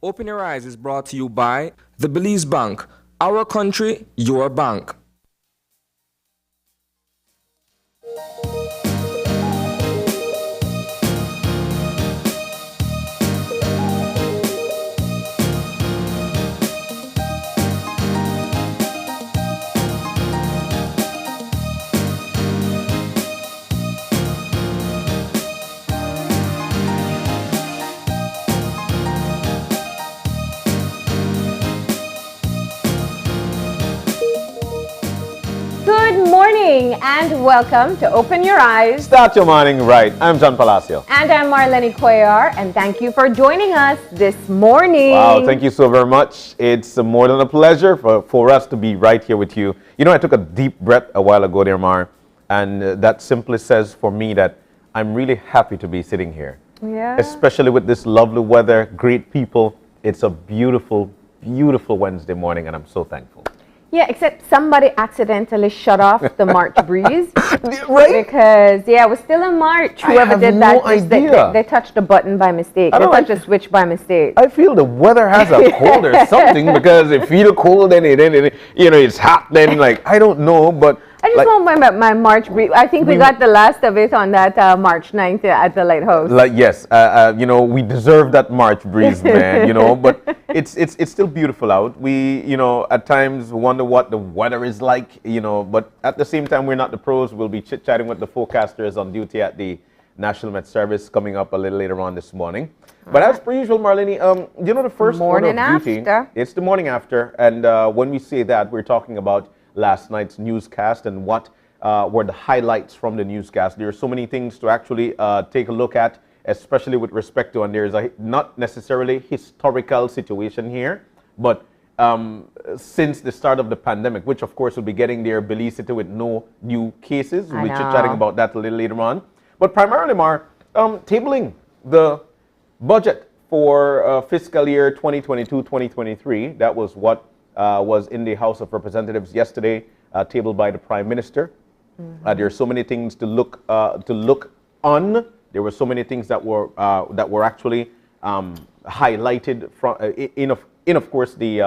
Open Your Eyes is brought to you by the Belize Bank. Our country, your bank. Good morning and welcome to Open Your Eyes. Start your morning right. I'm John Palacio. And I'm Marlene Cuellar, and thank you for joining us this morning. Wow, thank you so very much. It's more than a pleasure for us to be right here with you. You know, I took a deep breath a while ago there, Mar, and that simply says for me that I'm really happy to be sitting here. Yeah. Especially with this lovely weather, great people. It's a beautiful, beautiful Wednesday morning, and I'm so thankful. Yeah, except somebody accidentally shut off the March breeze. Right? Because, it was still in March. Whoever did that, they touched the button by mistake. They touched the switch by mistake. I feel the weather has a cold or something because it feels cold and it's hot then, like, I don't know, but I just want my March breeze. I think we got the last of it on that March 9th at the Lighthouse. Yes, we deserve that March breeze, man, but it's still beautiful out. We, at times wonder what the weather is like, but at the same time, we're not the pros. We'll be chit-chatting with the forecasters on duty at the National Met Service coming up a little later on this morning. But as per usual, Marlene, the first morning order of duty, after. it's the morning after, and when we say that, we're talking about last night's newscast and what were the highlights from the newscast. There are so many things to actually take a look at, especially with respect to, and there's not necessarily historical situation here, but since the start of the pandemic, which of course will be getting there, Belize City with no new cases. We'll be chatting about that a little later on. But primarily, Mar, tabling the budget for fiscal year 2022-2023. That was what was in the House of Representatives yesterday, tabled by the Prime Minister. There are so many things to look on. There were so many things that were actually highlighted from in of course the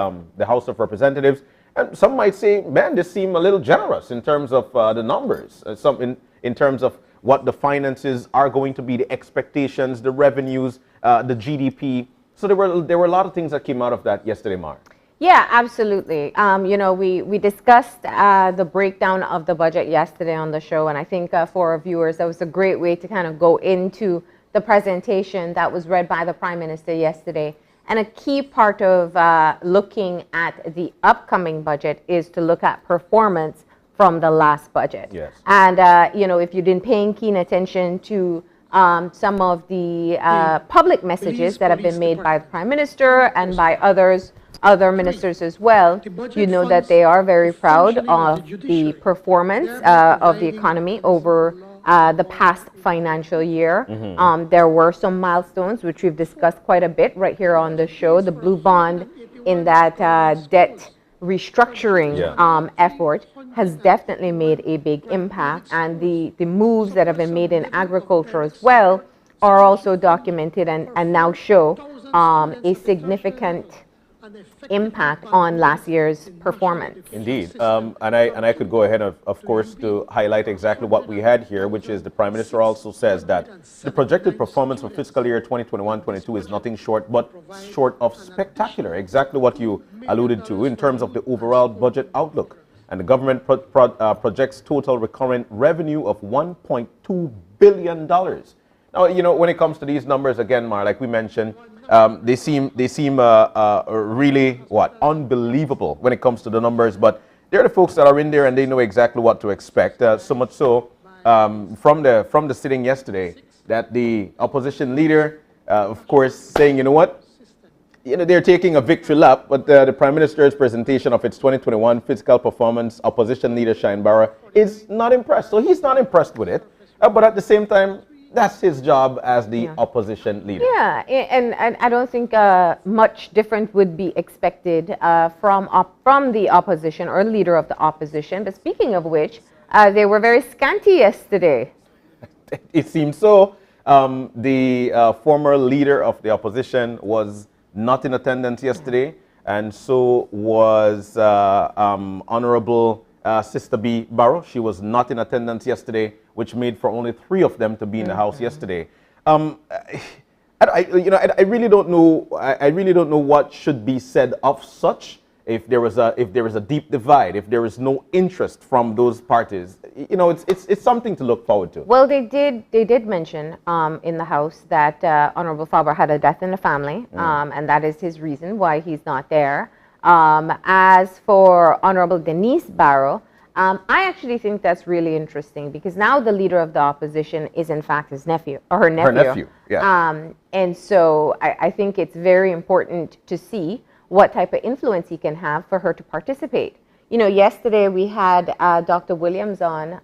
House of Representatives. And some might say, man, this seemed a little generous in terms of the numbers. Some in terms of what the finances are going to be, the expectations, the revenues, the GDP. So there were a lot of things that came out of that yesterday, Mark. Yeah, absolutely. We discussed the breakdown of the budget yesterday on the show, and I think for our viewers, that was a great way to kind of go into the presentation that was read by the Prime Minister yesterday. And a key part of looking at the upcoming budget is to look at performance from the last budget. Yes. And, if you've been paying keen attention to some of the public messages that have been made by the Prime Minister and by other ministers as well, you know that they are very proud of the performance of the economy over the past financial year. There were some milestones which we've discussed quite a bit right here on the show. The blue bond in that debt restructuring effort has definitely made a big impact, and the moves that have been made in agriculture as well are also documented and now show a significant impact on last year's performance. Indeed, and I could go ahead of course to highlight exactly what we had here, which is the Prime Minister also says that the projected performance for fiscal year 2021-22 is nothing short of spectacular, exactly what you alluded to in terms of the overall budget outlook. And the government projects total recurrent revenue of $1.2 billion. Now, when it comes to these numbers, again, Mar, like we mentioned, they seem really unbelievable when it comes to the numbers. But they're the folks that are in there and they know exactly what to expect. So much so from the sitting yesterday that the opposition leader, of course, saying, you know what, they're taking a victory lap. But the Prime Minister's presentation of its 2021 fiscal performance, opposition leader Shine Barra is not impressed. So he's not impressed with it. But at the same time, that's his job as the opposition leader. Yeah, and I don't think much different would be expected from the opposition or leader of the opposition. But speaking of which, they were very scanty yesterday. It seems so. The former leader of the opposition was not in attendance yesterday, and so was Honorable Sister B. Barrow. She was not in attendance yesterday, which made for only 3 of them to be in the House yesterday. I really don't know. I really don't know what should be said of such. If there is a deep divide, if there is no interest from those parties, it's something to look forward to. Well, they did mention in the House that Honorable Faber had a death in the family, and that is his reason why he's not there. As for Honorable Denise Barrow, I actually think that's really interesting because now the leader of the opposition is in fact his nephew or her nephew. Her nephew, yeah. And so I think it's very important to see what type of influence he can have for her to participate. Yesterday we had Dr. Williams on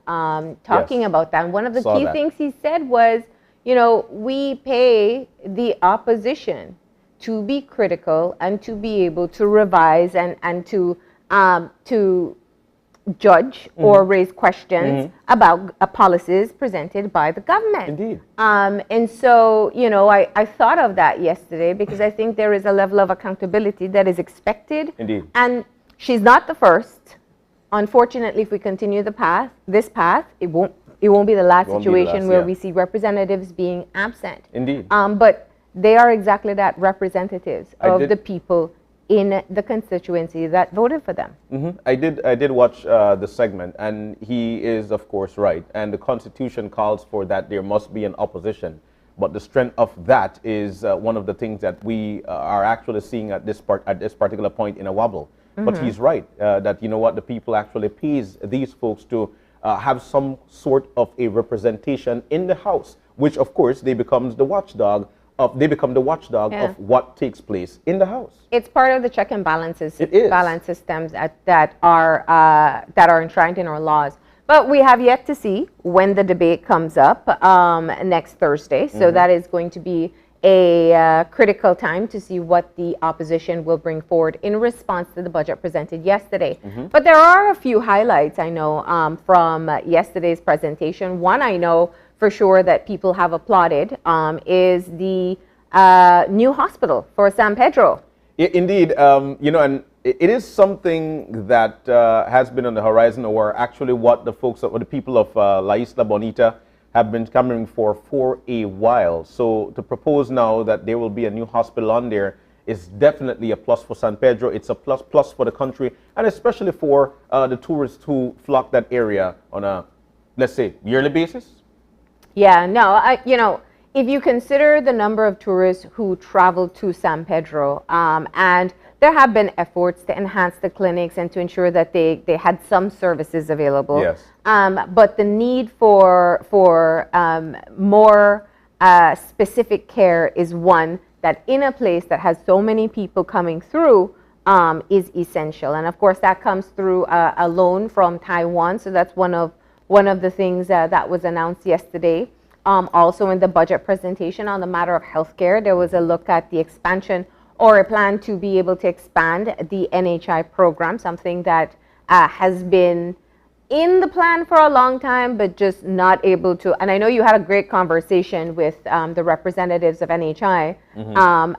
talking about that. And one of the key things he said was, we pay the opposition to be critical and to be able to revise and to judge or raise questions about policies presented by the government. Indeed. And so, I thought of that yesterday because I think there is a level of accountability that is expected. Indeed. And she's not the first. Unfortunately, if we continue this path, it won't be the last situation where we see representatives being absent. Indeed. But they are exactly that, representatives of the people in the constituency that voted for them. I did watch the segment, and he is of course right, and the Constitution calls for that there must be an opposition, but the strength of that is one of the things that we are actually seeing at this particular point in a wobble. But he's right, that the people actually pays these folks to have some sort of a representation in the House, which of course they become the watchdog of what takes place in the House. It's part of the check and balances. It is. Balance systems that are enshrined in our laws. But we have yet to see when the debate comes up next Thursday. So that is going to be a critical time to see what the opposition will bring forward in response to the budget presented yesterday. But there are a few highlights I know from yesterday's presentation. One I know for sure that people have applauded is the new hospital for San Pedro. Indeed, and it is something that has been on the horizon, or actually what the people of La Isla Bonita have been coming for a while. So to propose now that there will be a new hospital on there is definitely a plus for San Pedro. It's a plus for the country, and especially for the tourists who flock that area on a, let's say, yearly basis. Yeah, no, if you consider the number of tourists who travel to San Pedro, and there have been efforts to enhance the clinics and to ensure that they had some services available. Yes. But the need for more specific care is one that in a place that has so many people coming through is essential. And of course that comes through a loan from Taiwan. So that's one of the things that was announced yesterday. Also in the budget presentation on the matter of healthcare, there was a look at the expansion or a plan to be able to expand the NHI program, something that has been in the plan for a long time, but just not able to. And I know you had a great conversation with the representatives of NHI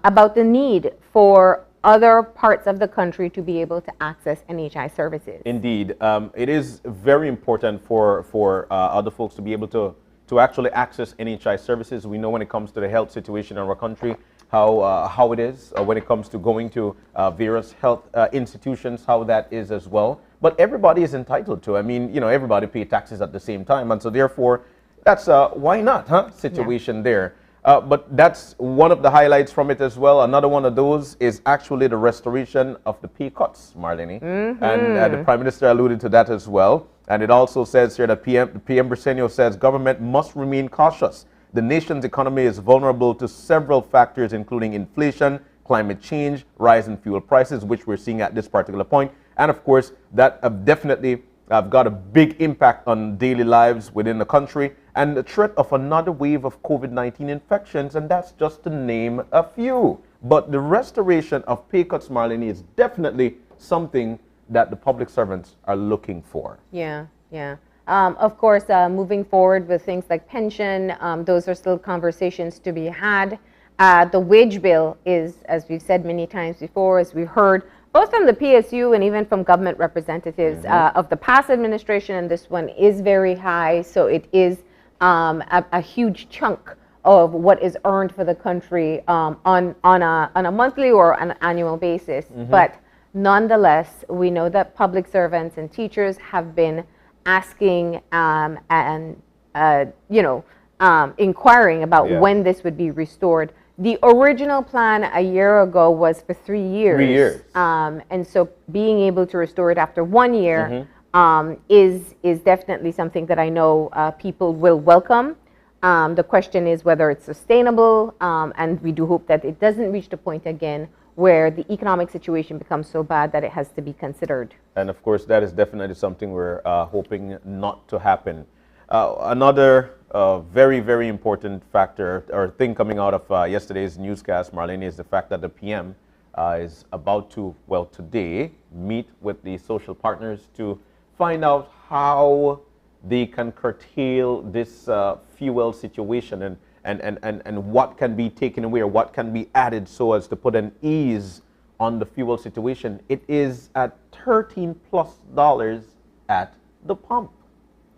about the need for other parts of the country to be able to access NHI services. Indeed. It is very important for other folks to be able to actually access NHI services. We know when it comes to the health situation in our country, how it is when it comes to going to various health institutions, how that is as well. But everybody is entitled to. I mean, everybody pay taxes at the same time, and so therefore, that's why not situation there. But that's one of the highlights from it as well. Another one of those is actually the restoration of the pay cuts, Marlene. And the Prime Minister alluded to that as well. And it also says here that PM Briceño says government must remain cautious. The nation's economy is vulnerable to several factors, including inflation, climate change, rise in fuel prices, which we're seeing at this particular point. And of course, that definitely got a big impact on daily lives within the country, and the threat of another wave of COVID-19 infections, and that's just to name a few. But the restoration of pay cuts, Marlene, is definitely something that the public servants are looking for. Yeah. Of course, moving forward with things like pension, those are still conversations to be had. The wage bill is, as we've said many times before, as we've heard, both from the PSU and even from government representatives of the past administration, and this one is very high. So it is a huge chunk of what is earned for the country on a monthly or an annual basis. But nonetheless, we know that public servants and teachers have been asking inquiring about when this would be restored. The original plan a year ago was for 3 years. 3 years. And so being able to restore it after 1 year is definitely something that I know people will welcome. The question is whether it's sustainable, and we do hope that it doesn't reach the point again where the economic situation becomes so bad that it has to be considered. And of course, that is definitely something we're hoping not to happen. Another very, very important factor or thing coming out of yesterday's newscast, Marlene, is the fact that the PM is about to, well, today, meet with the social partners to find out how they can curtail this fuel situation and what can be taken away or what can be added so as to put an ease on the fuel situation. It is at $13+ at the pump.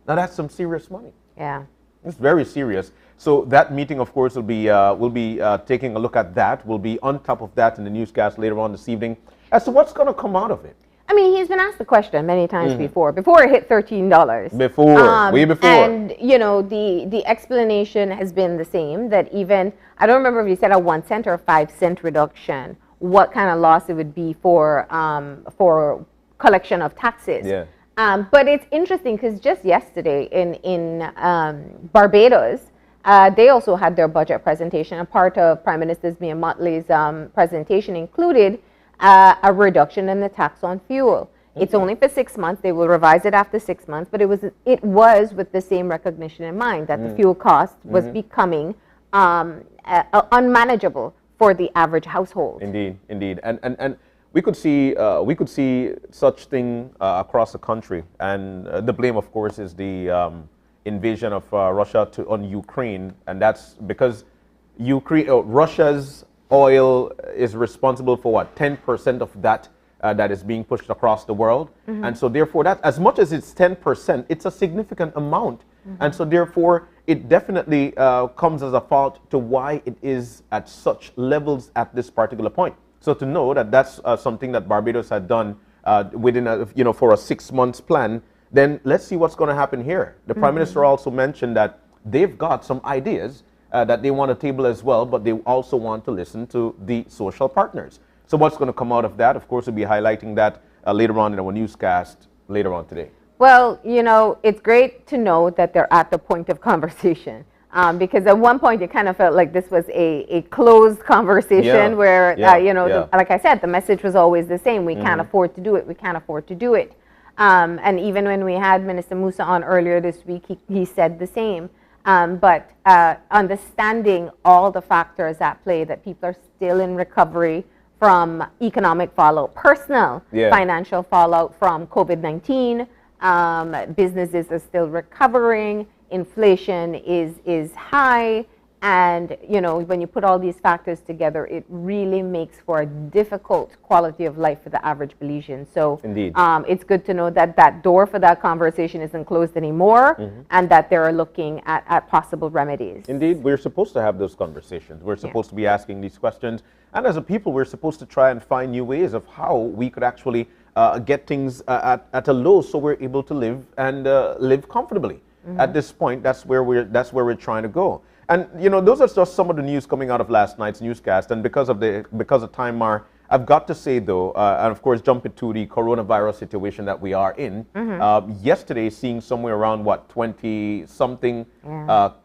Now that's some serious money. Yeah. It's very serious. So that meeting, of course, will be taking a look at that. We'll be on top of that in the newscast later on this evening as to what's going to come out of it. I mean, he's been asked the question many times before it hit $13. Way before. And, you know, the explanation has been the same, that even, I don't remember if he said a 1 cent or a 5 cent reduction, what kind of loss it would be for collection of taxes. Yeah. But it's interesting because just yesterday in Barbados, they also had their budget presentation. A part of Prime Minister Mia Mottley's presentation included a reduction in the tax on fuel. It's only for 6 months. They will revise it after 6 months, but it was with the same recognition in mind that the fuel cost was becoming unmanageable for the average household. Indeed, indeed, and we could see such thing across the country, and the blame, of course, is the invasion of Russia on Ukraine, and that's because Russia's oil is responsible for what, 10% of that that is being pushed across the world, and so therefore that, as much as it's 10%, it's a significant amount, and so therefore it definitely comes as a fault to why it is at such levels at this particular point. So to know that that's something that Barbados had done within for a 6 months plan, then let's see what's going to happen here. The Prime Minister also mentioned that they've got some ideas that they want to table as well, but they also want to listen to the social partners. So what's going to come out of that? Of course, we'll be highlighting that later on in our newscast later on today. Well, you know, it's great to know that they're at the point of conversation. Because at one point it kind of felt like this was a closed conversation where, like I said, the message was always the same. We can't afford to do it. We can't afford to do it. And even when we had Minister Musa on earlier this week, he said the same. But understanding all the factors at play, that people are still in recovery from economic fallout, personal financial fallout from COVID-19, businesses are still recovering, inflation is high, and you know, when you put all these factors together, it really makes for a difficult quality of life for the average Belizean. So indeed, it's good to know that that door for that conversation isn't closed anymore, and that they're looking at possible remedies. Indeed, we're supposed to have those conversations. We're supposed to be asking these questions, and as a people, we're supposed to try and find new ways of how we could actually get things at a low, so we're able to live and live comfortably. At this point, that's where we're trying to go. And you know, those are just some of the news coming out of last night's newscast. And because of time, Mar, I've got to say though, and of course, jump into the coronavirus situation that we are in. Yesterday, seeing somewhere around what, 20-something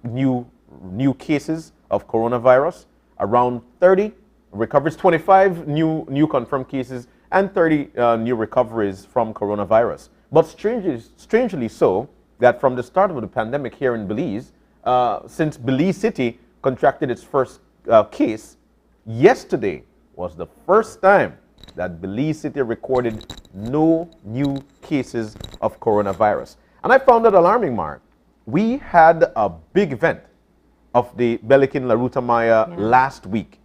new cases of coronavirus, around 30 recoveries, 25 new confirmed cases, and 30 new recoveries from coronavirus. But strangely so, that from the start of the pandemic here in Belize, since Belize City contracted its first case, yesterday was the first time that Belize City recorded no new cases of coronavirus. And I found that alarming, Mark. We had a big event of the Belikin La Ruta Maya last week.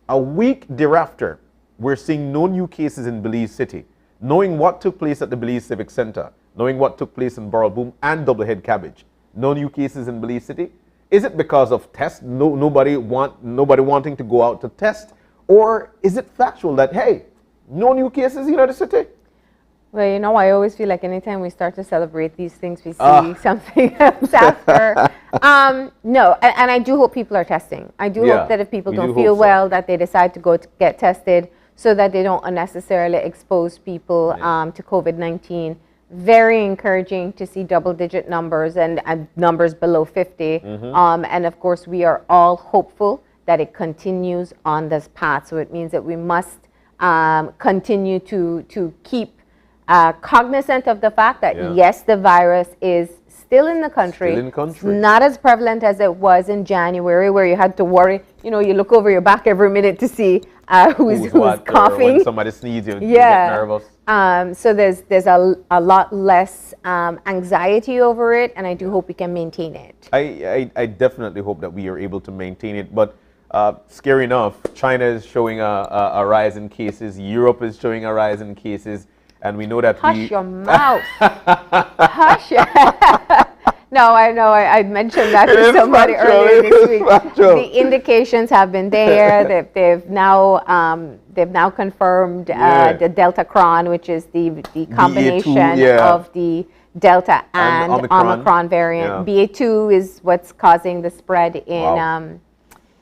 A week thereafter, we're seeing no new cases in Belize City. Knowing what took place at the Belize Civic Center, knowing what took place in Burrell Boom and Doublehead Cabbage, no new cases in Belize City. Is it because of tests? Nobody wanting to go out to test? Or is it factual that, hey, no new cases in the city? Well, you know, I always feel like anytime we start to celebrate these things, we see something else after. No, and I do hope people are testing. I do hope that if people don't feel well, that they decide to go to get tested so that they don't unnecessarily expose people to COVID-19. Very encouraging to see double-digit numbers and numbers below 50. And of course, we are all hopeful that it continues on this path. So it means that we must continue to keep cognizant of the fact that yes, the virus is still in the country. It's not as prevalent as it was in January, where you had to worry. You know, you look over your back every minute to see who's coughing. When somebody sneezes, you get nervous. So there's a lot less anxiety over it, and I do hope we can maintain it. I definitely hope that we are able to maintain it, but scary enough, China is showing a rise in cases, Europe is showing a rise in cases, and we know that Hush your mouth. Hush. No, I know. I mentioned that to somebody earlier this week. The indications have been there. They've now confirmed the Delta Cron, which is the combination of the Delta and Omicron variant. BA2 is what's causing the spread in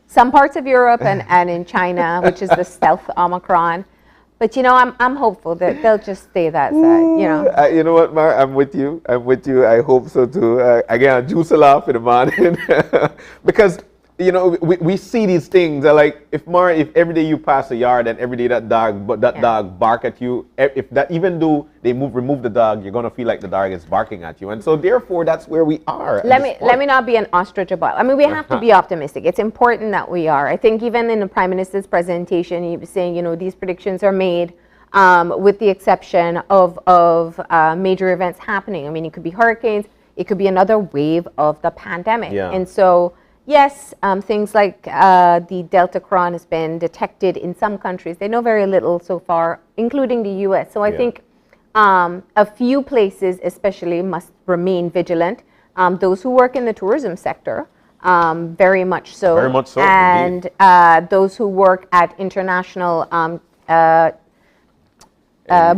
some parts of Europe and in China, which is the stealth Omicron. But you know, I'm hopeful that they'll just stay that side. You know. You know what, Mar? I'm with you. I hope so too. Again, juice a laugh in the morning because you know we see these things. Like if every day you pass a yard and every day that dog bark at you, if that even though they remove the dog, you're gonna feel like the dog is barking at you. And so therefore, that's where we are. Let me not be an ostrich about. I mean, we have to be optimistic. It's important that we are. I think even in the Prime Minister's presentation, he was saying, you know, these predictions are made with the exception of major events happening. I mean, it could be hurricanes, it could be another wave of the pandemic, and so. Yes, things like the Delta Cron has been detected in some countries. They know very little so far, including the U.S. So I think a few places especially must remain vigilant. Those who work in the tourism sector, very much so. Very much so, and those who work at international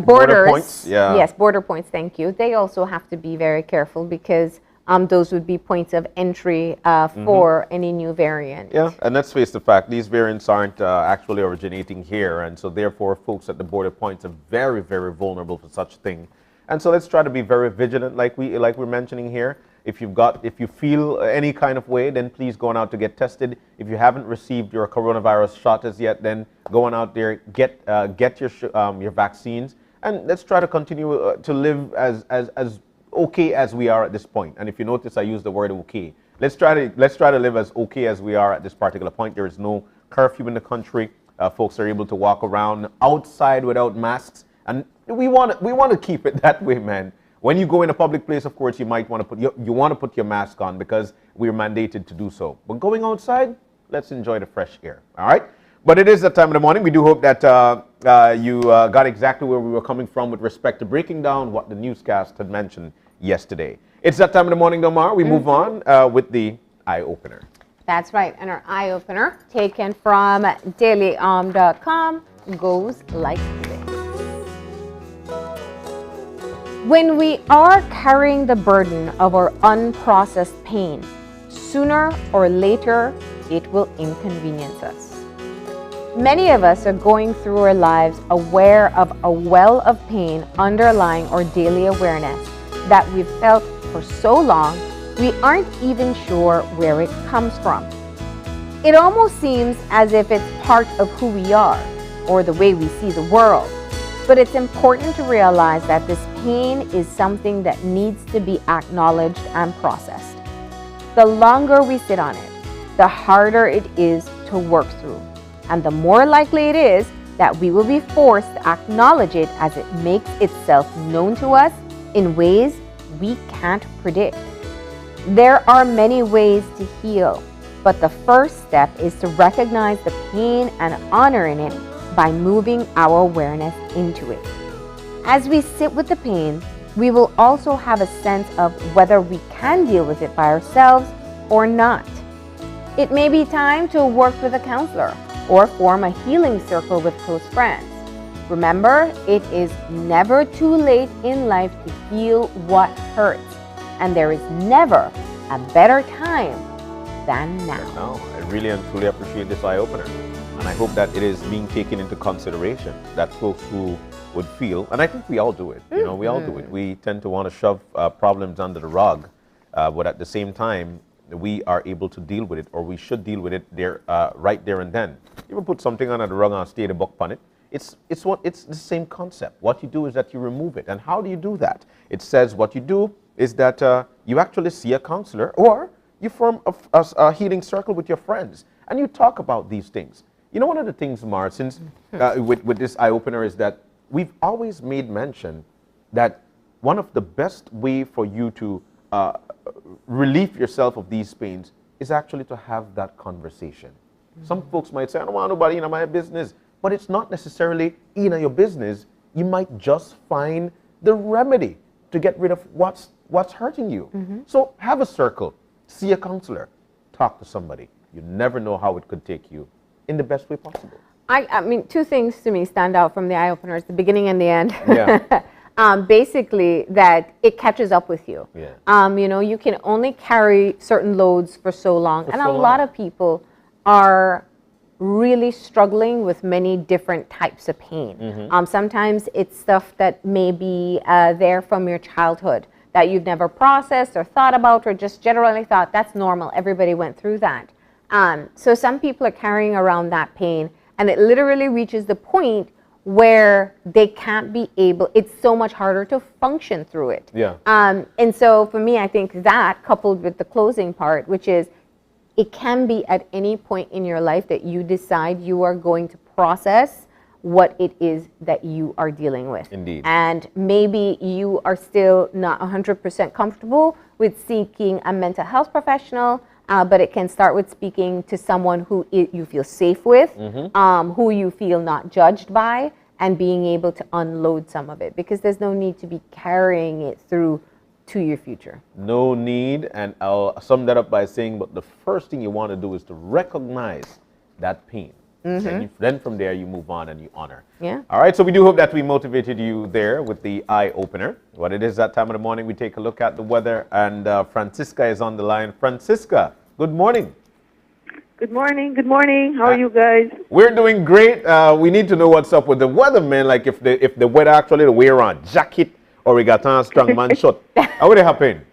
border points. Yes, border points, thank you. They also have to be very careful because those would be points of entry for any new variant. Yeah, and let's face the fact, these variants aren't actually originating here, and so therefore folks at the border points are very, very vulnerable for such thing. And so let's try to be very vigilant, like we're mentioning here. If you feel any kind of way, then please go on out to get tested. If you haven't received your coronavirus shot as yet, then go on out there, get your vaccines, and let's try to continue to live as okay as we are at this point. And if you notice, I use the word okay. Let's try to live as okay as we are at this particular point. There is no curfew in the country. Folks are able to walk around outside without masks, and we want to keep it that way, man. When you go in a public place, of course, you might want to put your mask on because we're mandated to do so. But going outside, let's enjoy the fresh air. All right. But it is that time of the morning. We do hope that you got exactly where we were coming from with respect to breaking down what the newscast had mentioned yesterday. It's that time of the morning, Domar. We move on with the eye-opener. That's right. And our eye-opener, taken from dailyom.com, goes like this. When we are carrying the burden of our unprocessed pain, sooner or later, it will inconvenience us. Many of us are going through our lives aware of a well of pain underlying our daily awareness that we've felt for so long, we aren't even sure where it comes from. It almost seems as if it's part of who we are or the way we see the world. But it's important to realize that this pain is something that needs to be acknowledged and processed. The longer we sit on it, the harder it is to work through, and the more likely it is that we will be forced to acknowledge it as it makes itself known to us in ways we can't predict. There are many ways to heal, But the first step is to recognize the pain and honoring it by moving our awareness into it. As we sit with the pain, we will also have a sense of whether we can deal with it by ourselves or not. It may be time to work with a counselor or form a healing circle with close friends. Remember, it is never too late in life to heal what hurts, and there is never a better time than now. No, I really and truly appreciate this eye-opener. And I hope that it is being taken into consideration, that folks who would feel, and I think we all do it, you know, we all do it. We tend to want to shove problems under the rug, but at the same time, we are able to deal with it, or we should deal with it there, right there and then. You ever put something under the rug and stay the buck on it? It's the same concept. What you do is that you remove it. And how do you do that? It says what you do is that you actually see a counselor, or you form a healing circle with your friends, and you talk about these things. You know, one of the things, Mar, since with this eye-opener is that we've always made mention that one of the best way for you to relieve yourself of these pains is actually to have that conversation. Some folks might say, I don't want nobody in my business, but it's not necessarily in your business. You might just find the remedy to get rid of what's hurting you. So have a circle, see a counselor, talk to somebody. You never know how it could take you in the best way possible. I mean, two things to me stand out from the eye-openers, the beginning and the end. Yeah. Basically, that it catches up with you. Yeah. You know, you can only carry certain loads for so long. And a so lot long. of people are really struggling with many different types of pain. Sometimes it's stuff that may be there from your childhood that you've never processed or thought about, or just generally thought that's normal. Everybody went through that. So some people are carrying around that pain, and it literally reaches the point where they can't be able, it's so much harder to function through it. Yeah. And so for me, I think that coupled with the closing part, which is it can be at any point in your life that you decide you are going to process what it is that you are dealing with. Indeed. And maybe you are still not 100% comfortable with seeking a mental health professional, but it can start with speaking to someone who you feel safe with, who you feel not judged by, and being able to unload some of it, because there's no need to be carrying it through to your future. No need, and I'll sum that up by saying, but the first thing you want to do is to recognize that pain. Then from there you move on and you honor. Yeah. All right, so we do hope that we motivated you there with the eye-opener. What it is that time of the morning, we take a look at the weather, and Francisca is on the line. Francisca, good morning. Good morning. Good morning. How are you guys? We're doing great. We need to know what's up with the weather, man. Like if the weather actually, the wear on jacket or we got on strong man shot. How would it happen?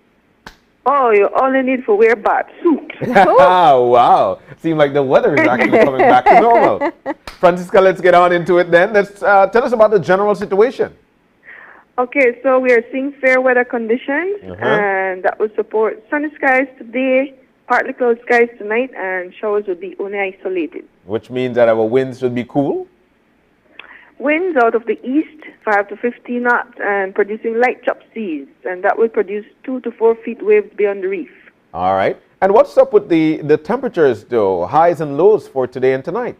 Oh, you only need for wear bat suit. Wow. Seems like the weather is actually coming back to normal. Francisca, let's get on into it then. Let's tell us about the general situation. Okay, so we are seeing fair weather conditions, and that will support sunny skies today, partly cloudy skies tonight, and showers will be only isolated. Which means that our winds should be cool. Winds out of the east, 5 to 15 knots, and producing light chop seas, and that will produce 2 to 4 feet waves beyond the reef. All right. And what's up with the temperatures, though? Highs and lows for today and tonight?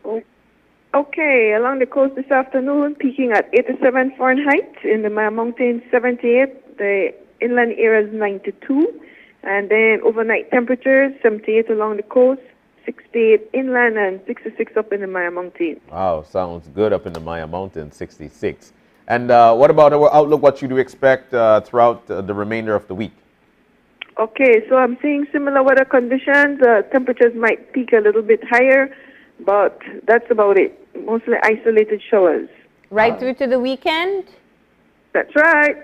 Okay, along the coast this afternoon, peaking at 87 Fahrenheit, in the Maya Mountains 78, the inland areas 92, and then overnight temperatures 78 along the coast, 68 inland, and 66 up in the Maya Mountains. Wow, sounds good up in the Maya Mountains, 66. And what about our outlook? What should we expect throughout the remainder of the week? Okay, so I'm seeing similar weather conditions. Temperatures might peak a little bit higher, but that's about it. Mostly isolated showers. Right through to the weekend? That's right.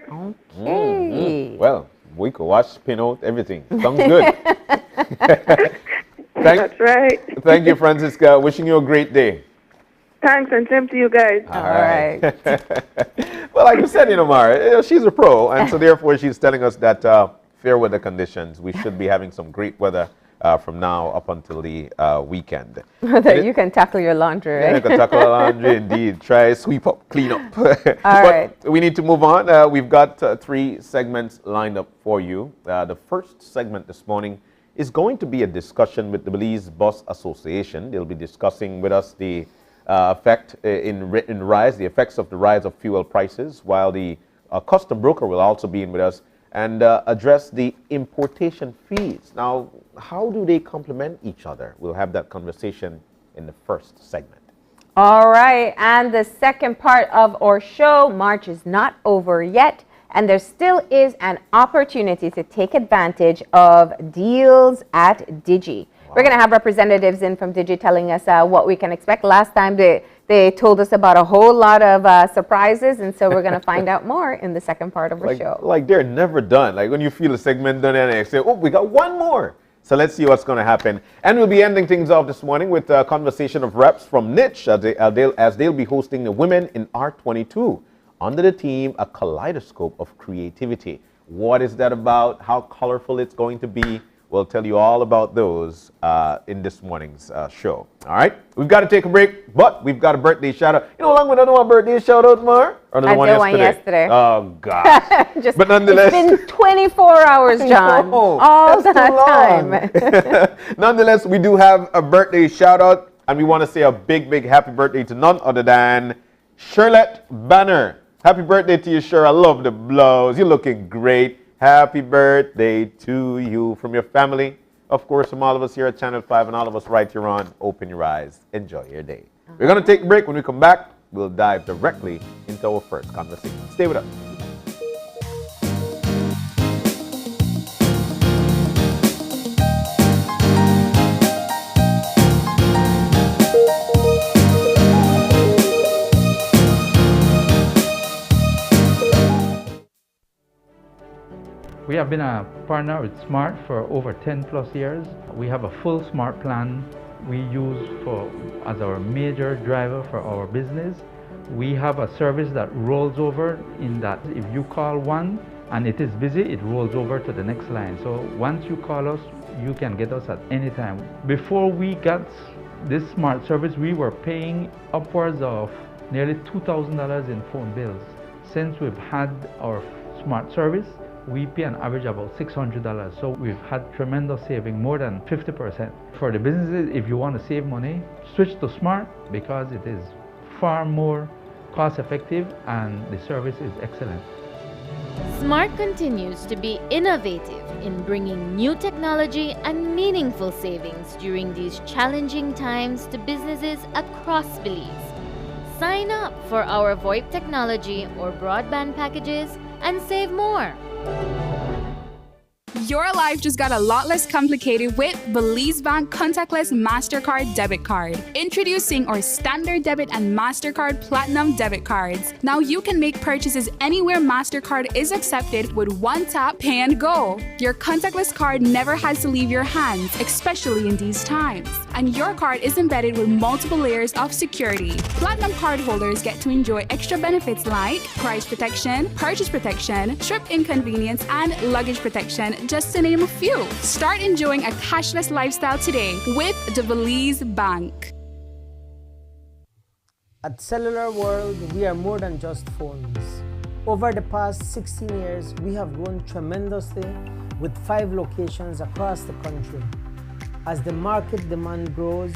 Okay. Well, we could watch, pin out, everything. Sounds good. That's right. Thank you, Francisca. Wishing you a great day. Thanks, and same to you guys. All right. Well, like you said, Mara, she's a pro, and so therefore she's telling us that fair weather conditions, we should be having some great weather from now up until the weekend. That you can tackle your laundry, right? Yeah, you can tackle the laundry, indeed. Try, sweep up, clean up. But right. we need to move on. We've got 3 segments lined up for you. The first segment this morning is going to be a discussion with the Belize Bus Association. They'll be discussing with us the effects of the rise of fuel prices, while the custom broker will also be in with us and address the importation fees. Now, how do they complement each other? We'll have that conversation in the first segment. All right, and the second part of our show, March is not over yet, and there still is an opportunity to take advantage of deals at Digi. Wow. We're going to have representatives in from Digi telling us what we can expect. Last time they told us about a whole lot of surprises, and so we're going to find out more in the second part of our show. Like they're never done. Like when you feel a segment done and they say, oh, we got one more. So let's see what's going to happen. And we'll be ending things off this morning with a conversation of reps from Niche as they'll be hosting the Women in Art 22 under the theme, A Kaleidoscope of Creativity. What is that about? How colorful it's going to be? We'll tell you all about those in this morning's show. All right? We've got to take a break, but we've got a birthday shout-out. You know how long we don't do a birthday shout-out, Mar? Or the one yesterday? Oh, gosh. But nonetheless. It's been 24 hours, John. No, all that time. Nonetheless, we do have a birthday shout-out, and we want to say a big, big happy birthday to none other than Charlotte Banner. Happy birthday to you, Sher. I love the blouse. You're looking great. Happy birthday to you from your family, of course, from all of us here at Channel 5 and all of us right here on Open Your Eyes. Enjoy your day. We're going to take a break. When we come back, we'll dive directly into our first conversation. Stay with us. We have been a partner with Smart for over 10 plus years. We have a full Smart plan we use as our major driver for our business. We have a service that rolls over in that if you call one and it is busy, it rolls over to the next line. So once you call us, you can get us at any time. Before we got this Smart service, we were paying upwards of nearly $2,000 in phone bills. Since we've had our Smart service, we pay an average about $600. So we've had tremendous saving, more than 50%. For the businesses, if you want to save money, switch to Smart because it is far more cost effective and the service is excellent. Smart continues to be innovative in bringing new technology and meaningful savings during these challenging times to businesses across Belize. Sign up for our VoIP technology or broadband packages and save more. Your life just got a lot less complicated with Belize Bank Contactless MasterCard Debit Card. Introducing our Standard Debit and MasterCard Platinum Debit Cards. Now you can make purchases anywhere MasterCard is accepted with one tap, pay and go. Your contactless card never has to leave your hands, especially in these times. And your card is embedded with multiple layers of security. Platinum card holders get to enjoy extra benefits like price protection, purchase protection, trip inconvenience, and luggage protection, just to name a few. Start enjoying a cashless lifestyle today with the Belize Bank. At Cellular World, we are more than just phones. Over the past 16 years, we have grown tremendously with 5 locations across the country. As the market demand grows,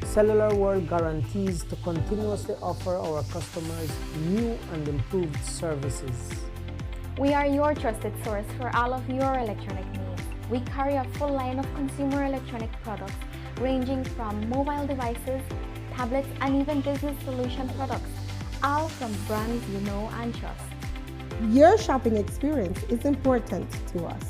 Cellular World guarantees to continuously offer our customers new and improved services. We are your trusted source for all of your electronic needs. We carry a full line of consumer electronic products ranging from mobile devices, tablets, and even business solution products, all from brands you know and trust. Your shopping experience is important to us.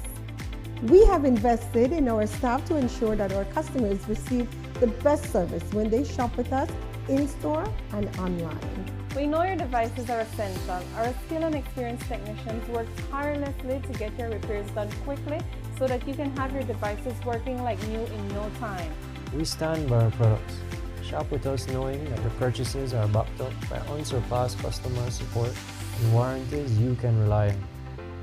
We have invested in our staff to ensure that our customers receive the best service when they shop with us in-store and online. We know your devices are essential. Our skilled and experienced technicians work tirelessly to get your repairs done quickly so that you can have your devices working like new in no time. We stand by our products. Shop with us knowing that your purchases are backed up by unsurpassed customer support and warranties you can rely on.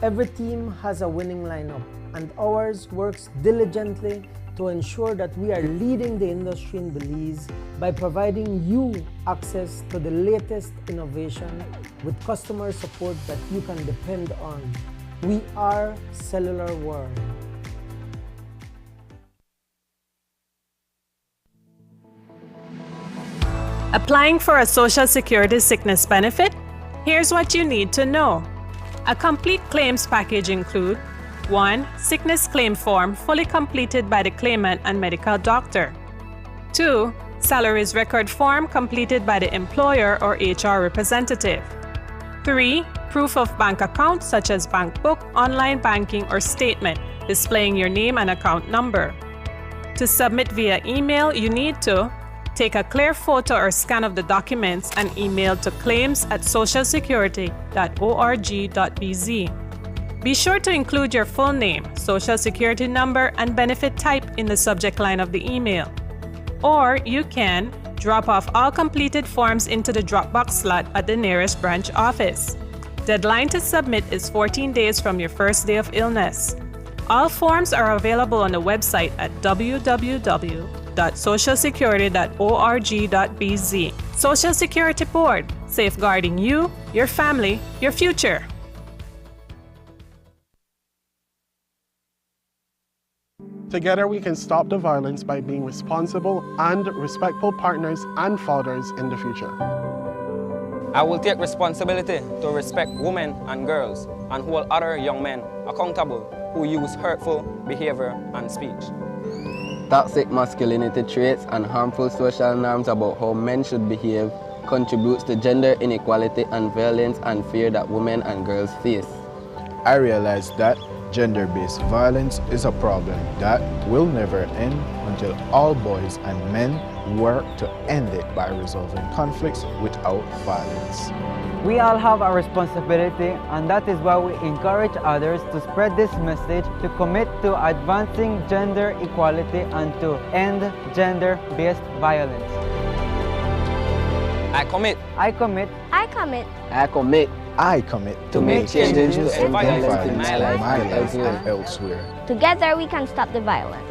Every team has a winning lineup, and ours works diligently to ensure that we are leading the industry in Belize by providing you access to the latest innovation with customer support that you can depend on. We are Cellular World. Applying for a Social Security sickness benefit? Here's what you need to know. A complete claims package include 1. Sickness claim form fully completed by the claimant and medical doctor. 2. Salaries record form completed by the employer or HR representative. 3. Proof of bank account such as bank book, online banking, or statement displaying your name and account number. To submit via email, you need to take a clear photo or scan of the documents and email to claims@socialsecurity.org.bz. Be sure to include your full name, social security number, and benefit type in the subject line of the email. Or you can drop off all completed forms into the Dropbox slot at the nearest branch office. Deadline to submit is 14 days from your first day of illness. All forms are available on the website at www.socialsecurity.org.bz. Social Security Board, safeguarding you, your family, your future. Together we can stop the violence by being responsible and respectful partners and fathers in the future. I will take responsibility to respect women and girls and hold other young men accountable who use hurtful behavior and speech. Toxic masculinity traits and harmful social norms about how men should behave contributes to gender inequality and violence and fear that women and girls face. I realized that gender-based violence is a problem that will never end until all boys and men work to end it by resolving conflicts without violence. We all have a responsibility, and that is why we encourage others to spread this message, to commit to advancing gender equality and to end gender-based violence. I commit. I commit. I commit. I commit. I commit to make changes to end violence in my life and elsewhere. Together we can stop the violence.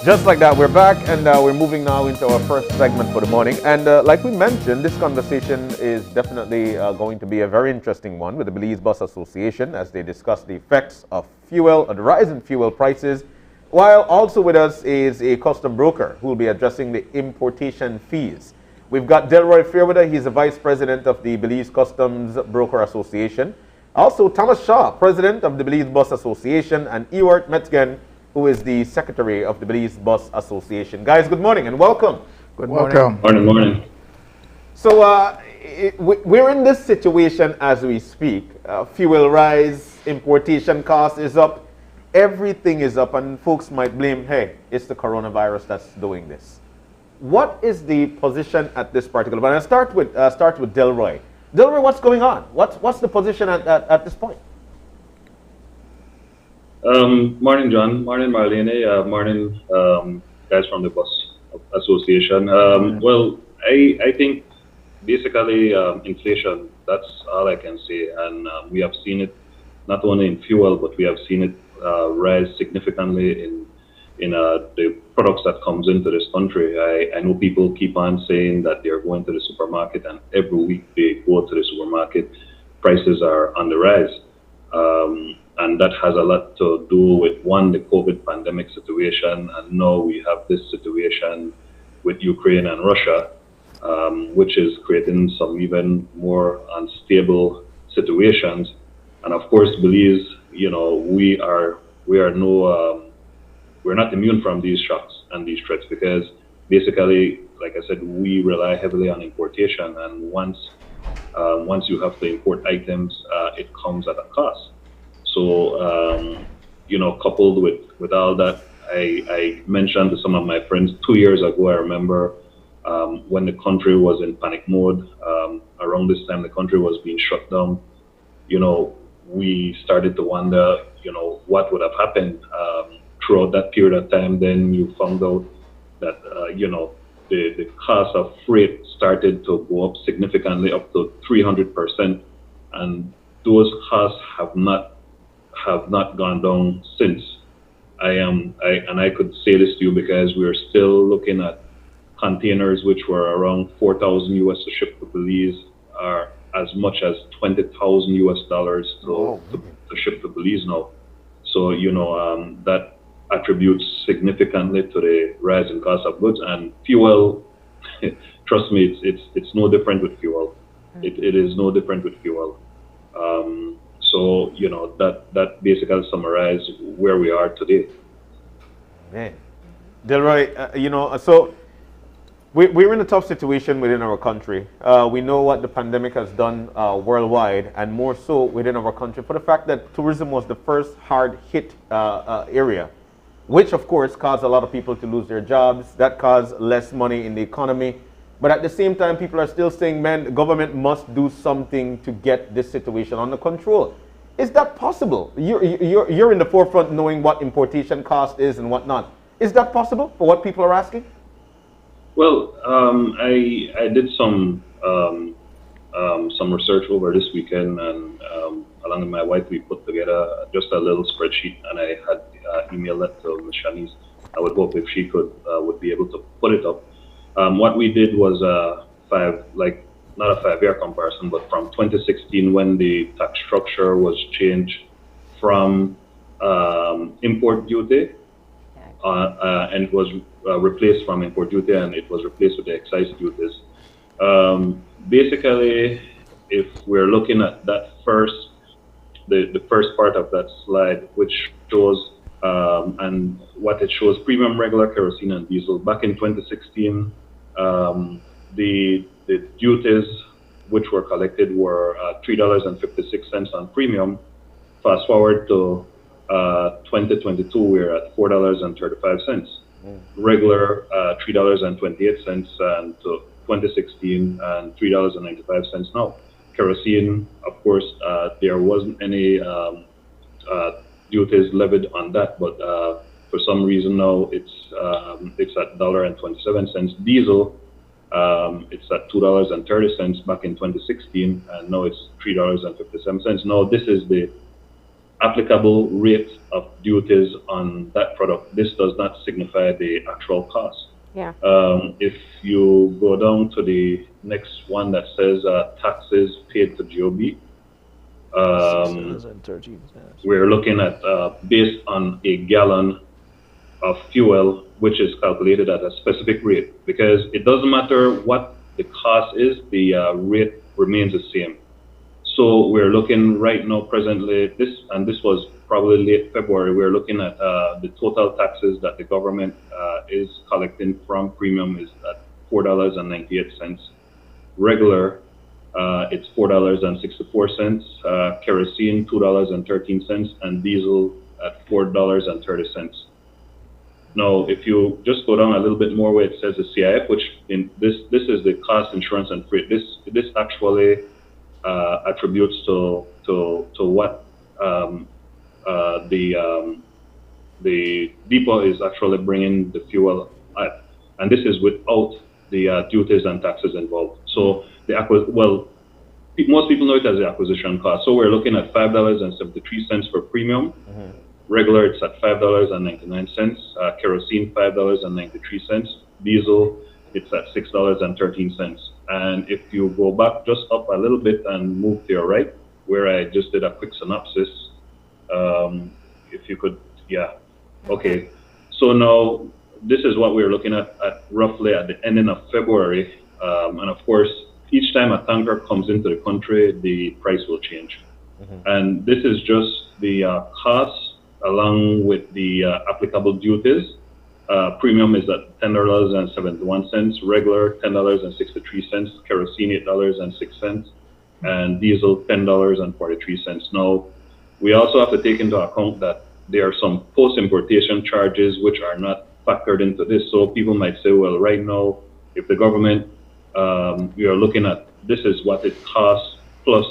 Just like that, we're back, and we're moving now into our first segment for the morning. And like we mentioned, this conversation is definitely going to be a very interesting one with the Belize Bus Association as they discuss the effects of fuel, the rise in fuel prices, while also with us is a custom broker who will be addressing the importation fees. We've got Delroy Fairweather, he's the Vice President of the Belize Customs Broker Association. Also, Thomas Shaw, President of the Belize Bus Association, and Ewart Metzgen, who is the Secretary of the Belize Bus Association. Guys, good morning and welcome. Good morning. Morning. So we're in this situation as we speak. Fuel rise, importation cost is up, everything is up, and folks might blame, hey, it's the coronavirus that's doing this. What is the position at this particular point? I'll start with Delroy. Delroy, what's going on? What's the position at this point? Morning, John. Morning, Marlene. Morning, guys from the Bus Association. Well, I think basically inflation, that's all I can say. And we have seen it not only in fuel, but we have seen it rise significantly in the products that comes into this country. I know people keep on saying that they're going to the supermarket, and every week they go to the supermarket, prices are on the rise. And that has a lot to do with, one, the COVID pandemic situation, and now we have this situation with Ukraine and Russia, which is creating some even more unstable situations. And of course, Belize, we're not immune from these shocks and these threats, because basically, like I said, we rely heavily on importation, and once you have to import items, it comes at a cost. So, coupled with all that, I mentioned to some of my friends 2 years ago, I remember when the country was in panic mode, around this time the country was being shut down, we started to wonder, what would have happened throughout that period of time, then you found out that the cost of freight started to go up significantly, up to 300%, and those costs have not gone down since. I could say this to you because we're still looking at containers which were around 4,000 US to ship to Belize, are as much as 20,000 US dollars to ship to Belize now. So that attributes significantly to the rise in cost of goods, and fuel. Trust me, it's no different with fuel. It is no different with fuel. So that basically summarizes where we are today. Man, Delroy, so we're in a tough situation within our country. We know what the pandemic has done worldwide, and more so within our country, for the fact that tourism was the first hard hit area, which of course caused a lot of people to lose their jobs. That caused less money in the economy. But at the same time, people are still saying, man, the government must do something to get this situation under control. Is that possible? You're in the forefront knowing what importation cost is and whatnot. Is that possible for what people are asking? Well, I did some research over this weekend, and along with my wife, we put together just a little spreadsheet, and I had emailed that to Ms. Shanice. I would hope if she would be able to put it up. What we did was not a 5-year comparison, but from 2016, when the tax structure was changed from import duty, and it was replaced from import duty, and it was replaced with the excise duties. Basically, if we're looking at that the first part of that slide, which shows and what it shows, premium, regular, kerosene, and diesel. Back in 2016, the duties which were collected were $3.56 on premium. Fast forward to 2022, we're at $4.35. Regular $3.28, and to 2016 and $3.95 now. Kerosene, of course, there wasn't any duties levied on that, but for some reason now it's at $1.27. Diesel, it's at $2.30 back in 2016, and now it's $3.57. Now this is the applicable rate of duties on that product. This does not signify the actual cost. Yeah. If you go down to the next one that says taxes paid to GOB, we're looking at based on a gallon of fuel, which is calculated at a specific rate, because it doesn't matter what the cost is, the rate remains the same. So we're looking right now presently, this was probably late February, we're looking at the total taxes that the government is collecting from premium is at $4.98. Regular, it's $4.64, kerosene $2.13, and diesel at $4.30. Now, if you just go down a little bit more where it says the CIF, which in this is the cost, insurance, and freight. This actually attributes to what the depot is actually bringing the fuel at, and this is without the duties and taxes involved. So most people know it as the acquisition cost. So we're looking at $5.73 for premium. Regular, it's at $5.99. Kerosene, $5.93. Diesel, it's at $6.13. And if you go back just up a little bit and move to your right, where I just did a quick synopsis, if you could, yeah. Okay. So now this is what we're looking at roughly at the ending of February. And of course, each time a tanker comes into the country, the price will change. And this is just the cost along with the applicable duties. Premium is at $10.71, regular $10.63, kerosene $8.06, and diesel $10.43. Now, we also have to take into account that there are some post-importation charges which are not factored into this. So people might say, well, right now, if the government, we are looking at this is what it costs plus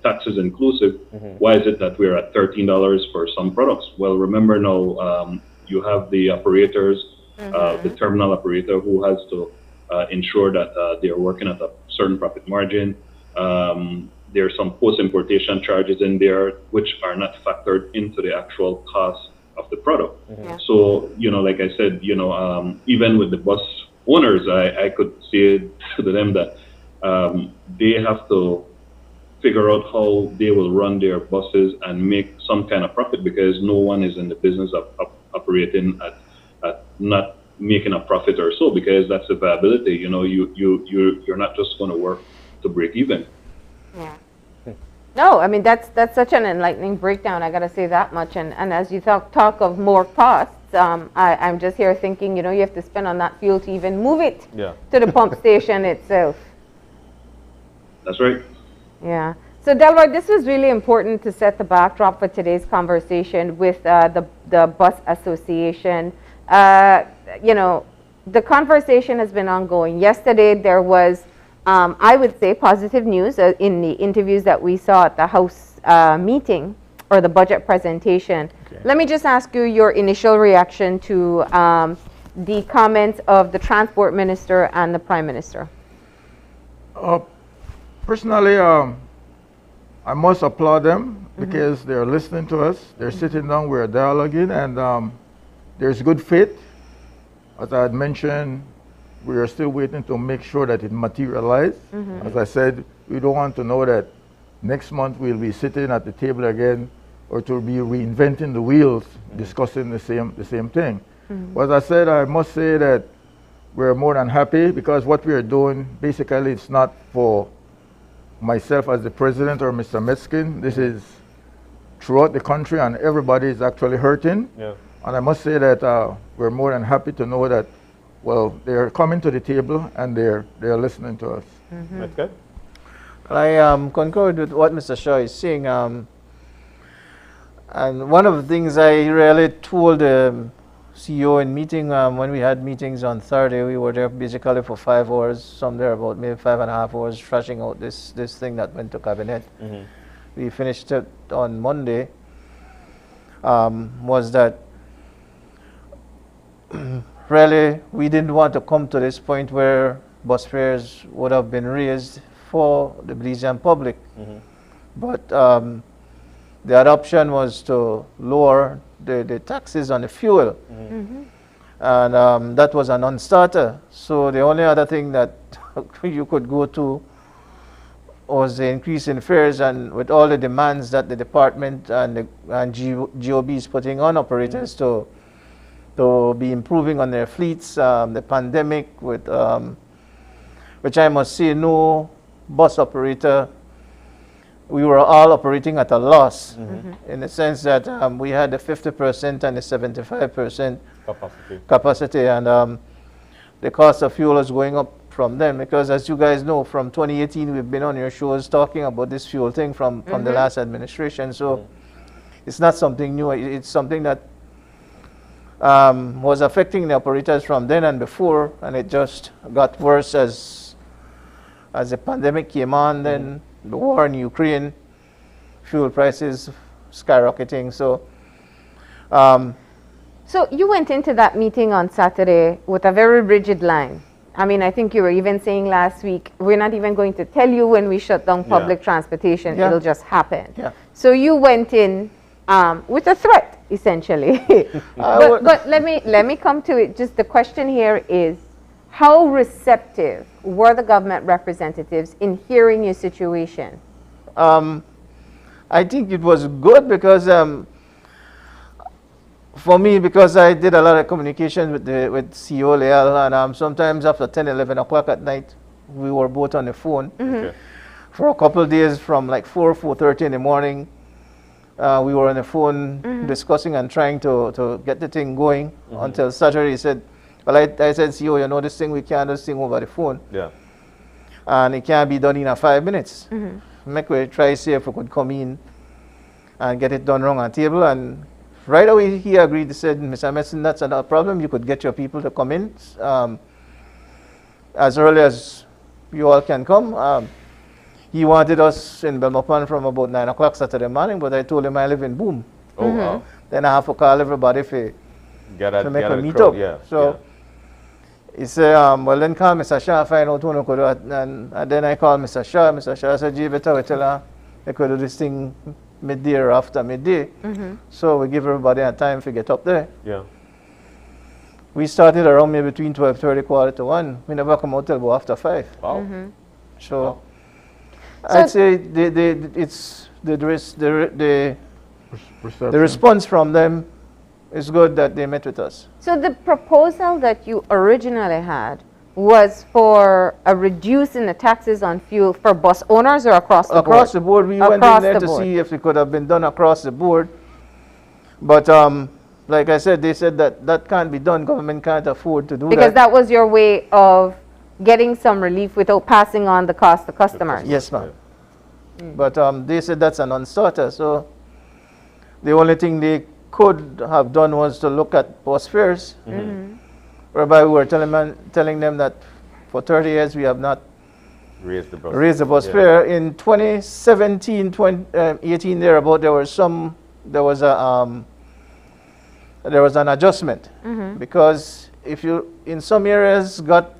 taxes inclusive, why is it that we're at $13 for some products? Well, remember now, you have the operators, the terminal operator who has to ensure that they're working at a certain profit margin. There are some post-importation charges in there which are not factored into the actual cost of the product. So, like I said, even with the bus owners, I could say to them that they have to figure out how they will run their buses and make some kind of profit, because no one is in the business of operating at not making a profit or so, because that's the viability. You're not just going to work to break even. Yeah. No, I mean, that's such an enlightening breakdown. I got to say that much. And as you talk of more costs, I'm just here thinking, you have to spend on that fuel to even move it to the pump station itself. That's right. Yeah. So Delroy, this was really important to set the backdrop for today's conversation with the Bus Association. The conversation has been ongoing. Yesterday there was, I would say, positive news in the interviews that we saw at the House meeting or the budget presentation. Okay. Let me just ask you your initial reaction to the comments of the Transport Minister and the Prime Minister. Personally, I must applaud them because they're listening to us. They're sitting down, we're dialoguing, and there's good faith. As I had mentioned, we are still waiting to make sure that it materializes. As I said, we don't want to know that next month we'll be sitting at the table again or to be reinventing the wheels, discussing the same thing. But as I said, I must say that we're more than happy because what we are doing, basically, it's not for myself as the president or Mr. Metzkin. This is throughout the country, and everybody is actually hurting. Yeah. And I must say that we're more than happy to know that, well, they're coming to the table and they're listening to us. That's good. I concur with what Mr. Shaw is saying. And one of the things I really told the CEO in meeting, when we had meetings on Thursday, we were there basically for 5 hours, some there about maybe 5.5 hours, thrashing out this thing that went to cabinet. We finished it on Monday, was that really we didn't want to come to this point where bus fares would have been raised for the Belizean public. But the other option was to lower the taxes on the fuel. And that was a non-starter. So the only other thing that you could go to was the increase in fares, and with all the demands that the department and GOB is putting on operators to be improving on their fleets, the pandemic, with which I must say no bus operator, we were all operating at a loss in the sense that we had the 50% and the 75% capacity, and the cost of fuel is going up from them, because as you guys know, from 2018 we've been on your shows talking about this fuel thing from the last administration. So it's not something new, it's something that was affecting the operators from then and before, and it just got worse as the pandemic came on, then the war in Ukraine, fuel prices skyrocketing. So so you went into that meeting on Saturday with a very rigid line. I mean, I think you were even saying last week, we're not even going to tell you when we shut down public transportation, it'll just happen. So you went in with a threat, essentially. but let me come to it. Just the question here is, how receptive were the government representatives in hearing your situation? I think it was good because for me, because I did a lot of communication with CEO Leal, and sometimes after 10, 11 o'clock at night, we were both on the phone. For a couple of days, from like 4:30 in the morning, we were on the phone discussing and trying to get the thing going until Saturday. He said, well, I said, CEO, this thing, we can't do this thing over the phone. And it can't be done in 5 minutes. Make we try to see if we could come in and get it done wrong on the table. And right away he agreed. He said, Mr. Metzin, that's not a problem. You could get your people to come in as early as you all can come. He wanted us in Belmopan from about 9 o'clock Saturday morning, but I told him I live in Boom. Oh, wow. Then I have to call everybody to make a meet up. Yeah. So he said, well, then call Mr. Shah, find out when I could do it. And then I called Mr. Shah. Mr. Shah said, gee, better we tell her I could do this thing midday or after midday. So we give everybody a time to get up there. Yeah. We started around maybe between 12:30, 1:45. We never come out till about after 5. Wow. So I'd say the response from them is good that they met with us. So the proposal that you originally had was for a reduce in the taxes on fuel for bus owners or across the board? Across the board. We went in there to see if it could have been done across the board. But like I said, they said that that can't be done. Government can't afford to do that. Because that was your way of getting some relief without passing on the cost to customers. Yes, ma'am. But they said that's a non-starter. So the only thing they could have done was to look at bus fares, whereby we were telling them that for 30 years we have not raised the bus fare. In 2017, 2018 thereabout, there was an adjustment because if you in some areas got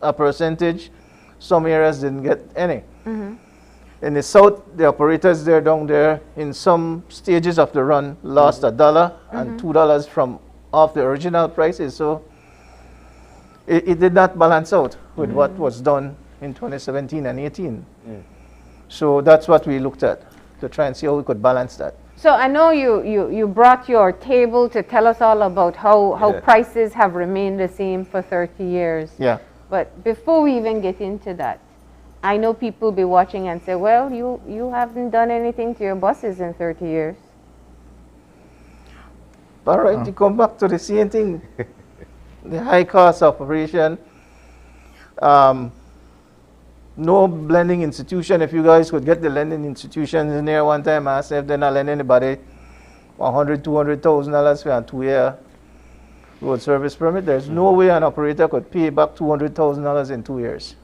a percentage, some areas didn't get any. In the south, the operators down there in some stages of the run lost $1 and $2 from off the original prices. So it did not balance out with what was done in 2017 and 18. So that's what we looked at to try and see how we could balance that. So I know you brought your table to tell us all about how prices have remained the same for 30 years. Yeah. But before we even get into that, I know people will be watching and say, well, you haven't done anything to your buses in 30 years. All right, you come back to the same thing. The high cost of operation. No lending institution. If you guys could get the lending institutions in there one time, I said they're not lending anybody $100,000, $200,000 for a 2-year road service permit. There's no way an operator could pay back $200,000 in 2 years.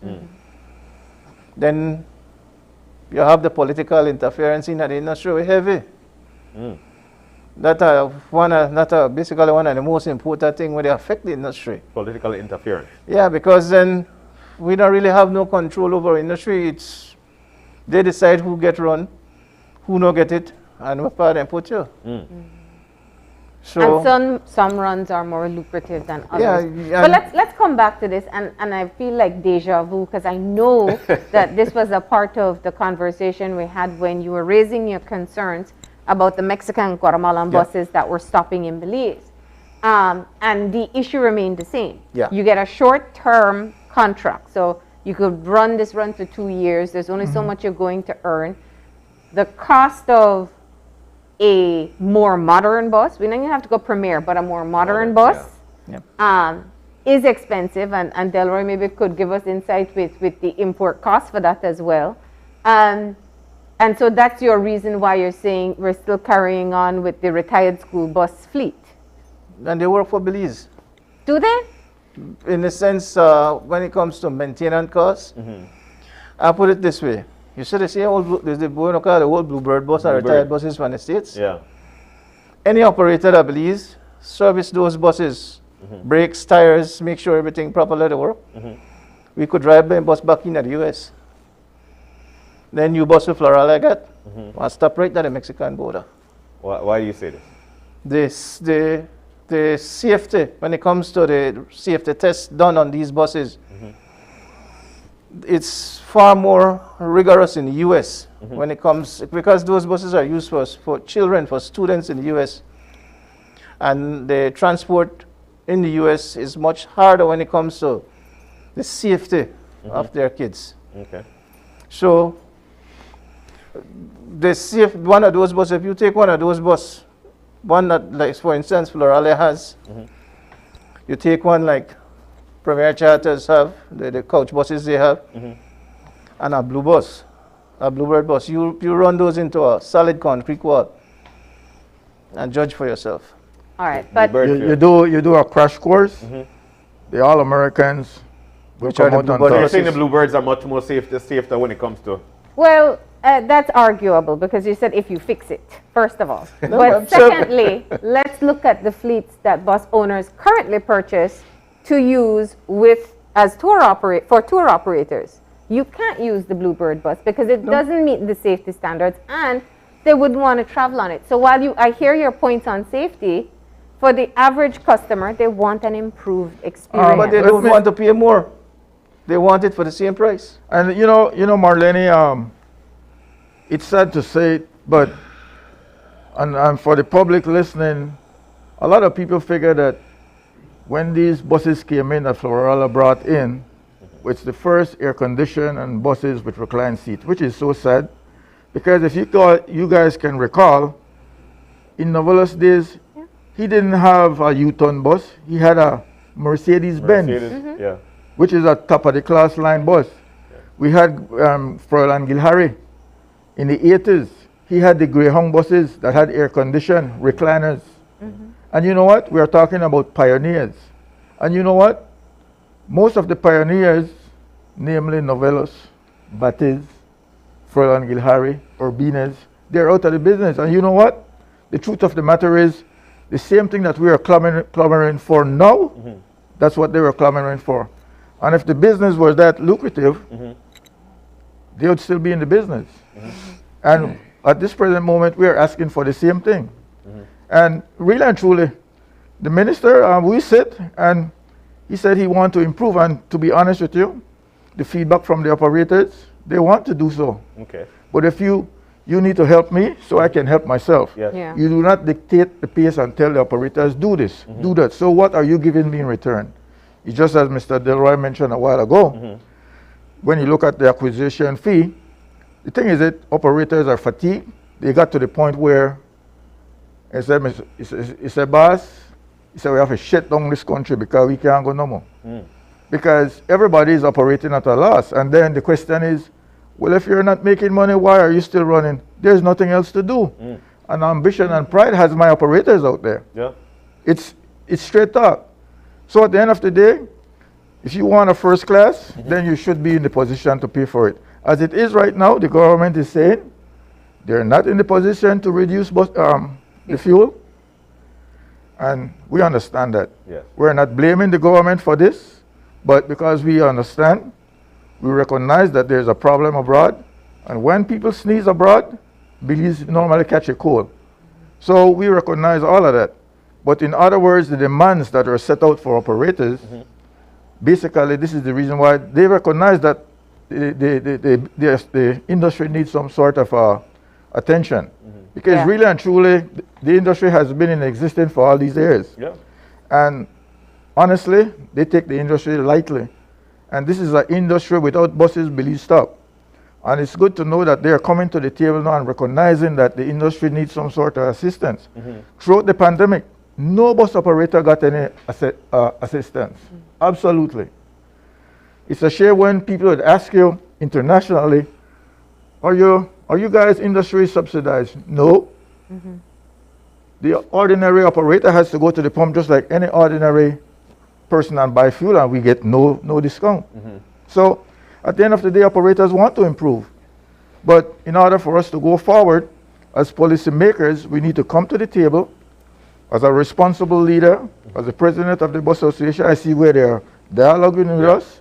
Then you have the political interference in the industry heavy. That's basically one of the most important things when they affect the industry. Political interference. Yeah, because then we don't really have no control over industry. They decide who get run, who no get it, and what part they put you. So, and some runs are more lucrative than others. Yeah, but let's come back to this, and I feel like deja vu because I know that this was a part of the conversation we had when you were raising your concerns about the Mexican Guatemalan buses that were stopping in Belize. And the issue remained the same. You get a short-term contract, so you could run this run for 2 years. There's only so much you're going to earn. The cost of a more modern bus, we don't even have to go Premier, but a more modern bus is expensive, and Delroy maybe could give us insight with the import cost for that as well. And so that's your reason why you're saying we're still carrying on with the retired school bus fleet. And they work for Belize. Do they? In the sense, when it comes to maintenance costs, I'll put it this way. You see, the old Bluebird bus and retired buses from the States? Yeah. Any operator that Belize service those buses, brakes, tires, make sure everything properly to work. We could drive the bus back in the US. Then you bus with Floral like that, and stop right at the Mexican border. Why do you say this? The safety, when it comes to the safety tests done on these buses, it's far more rigorous in the US when it comes, because those buses are used for children, for students in the US. And the transport in the US is much harder when it comes to the safety of their kids. Okay. So, one of those buses, if you take one of those buses, one that, like for instance, Florale has, you take one like Premier Charters have, the coach buses they have, and a Bluebird bus. You run those into a solid concrete wall and judge for yourself. All right, but you do a crash course. The All Americans will come out on top. You're saying the Bluebirds are much more safer when it comes to Well, that's arguable because you said if you fix it, first of all. No, But secondly, let's look at the fleets that bus owners currently purchase to use as tour operators. You can't use the Bluebird bus because it doesn't meet the safety standards, and they wouldn't want to travel on it. So while I hear your points on safety, for the average customer, they want an improved experience. But they don't want to pay more. They want it for the same price. And Marlene, it's sad to say it, but and for the public listening, a lot of people figure that when these buses came in that Florala brought in, it's the first air-conditioned and buses with reclined seats, which is so sad, because if you guys can recall, in Novelis days, he didn't have a U-turn bus. He had a Mercedes-Benz, which is a top-of-the-class line bus. We had Froilan Gilhari in the 80s. He had the Greyhound buses that had air-conditioned recliners. And you know what? We are talking about pioneers. And you know what? Most of the pioneers, namely Novelis, Batiz, Froilan Gilhari, Urbines, they're out of the business. And you know what? The truth of the matter is, the same thing that we are clamoring for now, that's what they were clamoring for. And if the business was that lucrative, they would still be in the business. And at this present moment, we are asking for the same thing. And really and truly, the minister, we sit and he said he wants to improve. And to be honest with you, the feedback from the operators, they want to do so. Okay. But if you need to help me so I can help myself. Yes. Yeah. You do not dictate the pace and tell the operators, do this, do that. So what are you giving me in return? It's just as Mr. Delroy mentioned a while ago, when you look at the acquisition fee, the thing is that operators are fatigued. They got to the point where he said, boss, he said, we have to shut down this country because we can't go no more. Because everybody is operating at a loss. And then the question is, well, if you're not making money, why are you still running? There's nothing else to do. And ambition and pride has my operators out there. Yeah. It's straight up. So at the end of the day, if you want a first class, then you should be in the position to pay for it. As it is right now, the government is saying they're not in the position to reduce the fuel. And we understand that. Yes. We're not blaming the government for this, but because we understand, we recognize that there's a problem abroad. And when people sneeze abroad, bees normally catch a cold. So we recognize all of that. But in other words, the demands that are set out for operators, basically this is the reason why they recognize that the industry needs some sort of attention. Because really and truly, the industry has been in existence for all these years. Yeah. And honestly, they take the industry lightly. And this is an industry without buses, believe stop. And it's good to know that they are coming to the table now and recognizing that the industry needs some sort of assistance. Throughout the pandemic, no bus operator got any assistance. Absolutely. It's a shame when people would ask you internationally, are you guys industry subsidized? No. The ordinary operator has to go to the pump just like any ordinary person and buy fuel, and we get no discount. So at the end of the day, operators want to improve. But in order for us to go forward as policymakers, we need to come to the table as a responsible leader, as the president of the bus association. I see where they're dialoguing with us.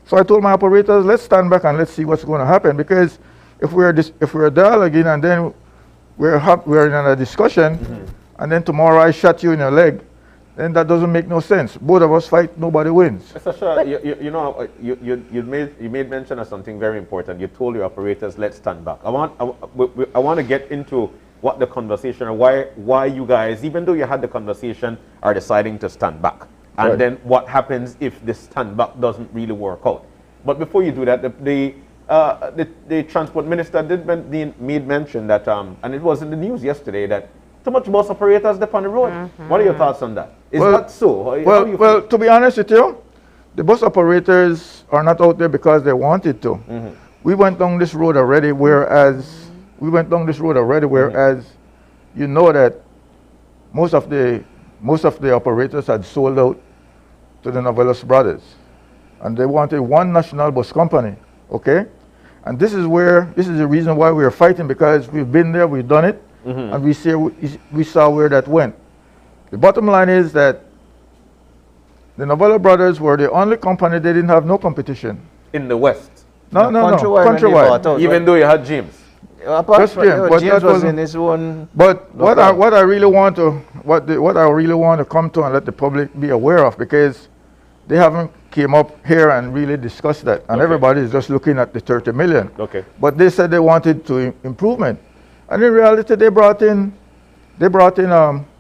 So I told my operators, let's stand back and let's see what's going to happen. Because if we're dialoguing and then we're in a discussion, and then tomorrow I shot you in your leg, then that doesn't make no sense. Both of us fight, nobody wins. Mr. Shaw, you made mention of something very important. You told your operators, let's stand back. I want to get into what the conversation, or why you guys, even though you had the conversation, are deciding to stand back. And then what happens if the stand back doesn't really work out. But before you do that, the transport minister made mention that, and it was in the news yesterday, that too much bus operators up on the road. What are your thoughts on that? Is that so? Well, to be honest with you, the bus operators are not out there because they wanted to. We went down this road already, whereas you know that most of the operators had sold out to the Novelis brothers, and they wanted one national bus company, okay? And this is the reason why we are fighting, because we've been there, we've done it, and we saw where that went. The bottom line is that the Novello brothers were the only company, they didn't have no competition. In the West? No. Countrywide. Even though you had James? Just James, but James was in his own. But what I really want to come to and let the public be aware of, because they haven't came up here and really discussed that, and everybody is just looking at the 30 million. Okay. But they said they wanted to improvement, and in reality they brought in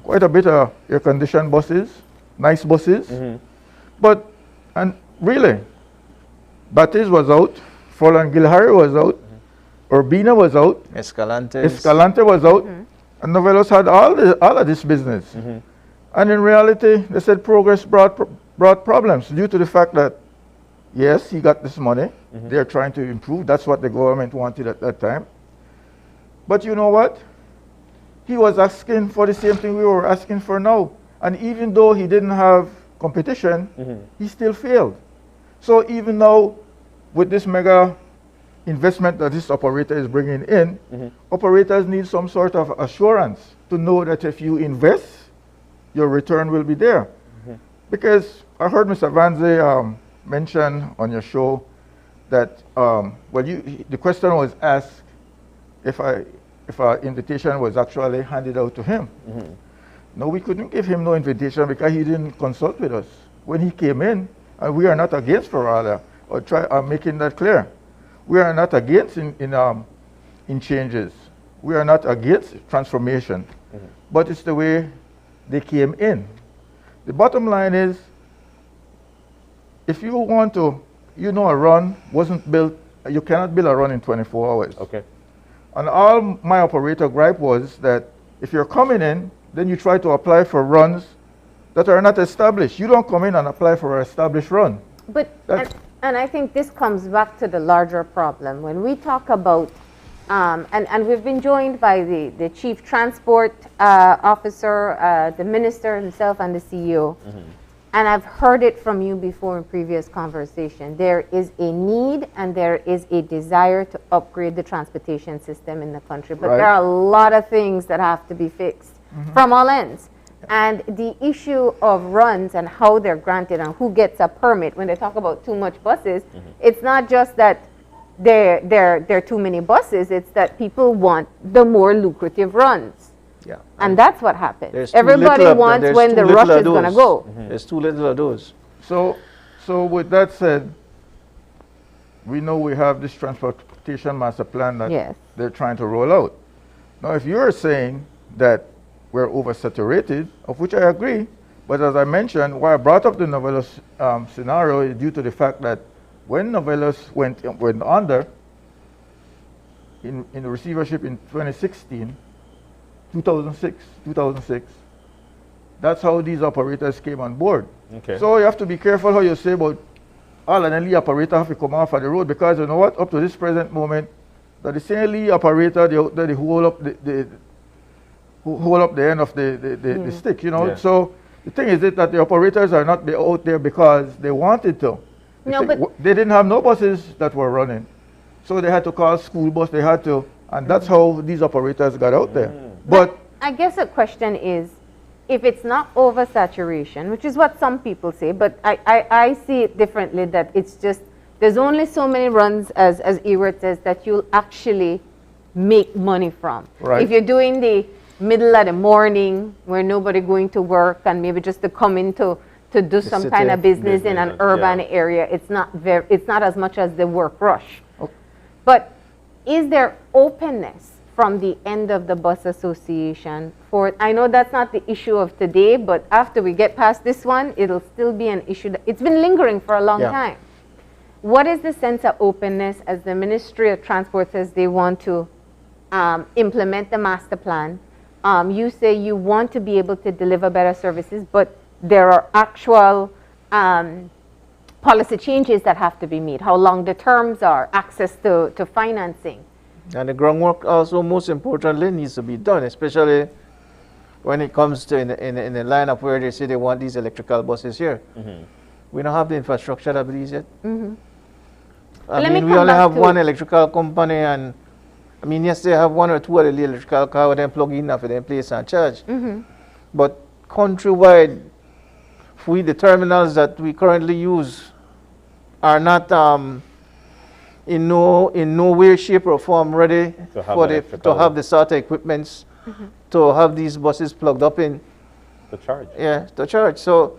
quite a bit of air-conditioned buses, nice buses. But and really, Batis was out, Froland Gilhari was out. Urbina was out. Escalante was out. And Novellos had all of this business. And in reality, they said progress brought problems due to the fact that, yes, he got this money. They're trying to improve. That's what the government wanted at that time. But you know what? He was asking for the same thing we were asking for now. And even though he didn't have competition, he still failed. So even now, with this mega investment that this operator is bringing in, operators need some sort of assurance to know that if you invest, your return will be there. Because I heard Mr. Vanze mention on your show that, the question was asked if our invitation was actually handed out to him. No, we couldn't give him no invitation because he didn't consult with us when he came in, and we are not against Ferrara, or making that clear. We are not against in changes. We are not against transformation, but it's the way they came in. The bottom line is, if you want to, a run wasn't built, you cannot build a run in 24 hours. Okay. And all my operator gripe was that if you're coming in, then you try to apply for runs that are not established. You don't come in and apply for an established run. But and I think this comes back to the larger problem. When we talk about, and we've been joined by the Chief Transport Officer, the Minister himself, and the CEO. And I've heard it from you before in previous conversation. There is a need and there is a desire to upgrade the transportation system in the country. But there are a lot of things that have to be fixed from all ends. And the issue of runs and how they're granted and who gets a permit, when they talk about too much buses, it's not just that there are too many buses, it's that people want the more lucrative runs. Yeah. And that's what happens. Everybody wants when the rush is going to go. There's too little of those. So with that said, we know we have this transportation master plan that they're trying to roll out. Now, if you're saying that we're oversaturated, of which I agree, but as I mentioned, why I brought up the Novellos scenario is due to the fact that when Novellos went under in the receivership in 2006, that's how these operators came on board. Okay. So you have to be careful how you say about all and any operator have to come off of the road, because you know what, up to this present moment, that the same lead operator, they hold up the end of the stick, So the thing is that the operators are not out there because they wanted to. They didn't have no buses that were running. So they had to call school bus, and that's how these operators got out there. But I guess the question is, if it's not oversaturation, which is what some people say, but I see it differently, that it's just, there's only so many runs, as Ewart says, that you'll actually make money from. Right. If you're doing the middle of the morning where nobody going to work and maybe just to come in to do some kind of business in an urban area, it's not as much as the work rush. But is there openness from the end of the bus association for, I know that's not the issue of today, but after we get past this one, it'll still be an issue it's been lingering for a long time. What is the sense of openness as the Ministry of Transport says they want to implement the master plan? You say you want to be able to deliver better services, but there are actual policy changes that have to be made, how long the terms are, access to financing. And the groundwork also, most importantly, needs to be done, especially when it comes to in the lineup where they say they want these electrical buses here. We don't have the infrastructure, I believe, yet. I Let me mean, we come only back have to one it. electrical company, and I mean, yes, they have one or two other electrical cars where they plug in after they place and charge. But countrywide, the terminals that we currently use are not in no way, shape, or form ready To have to have the sort of equipments to have these buses plugged up in. The charge. Yeah, to charge. So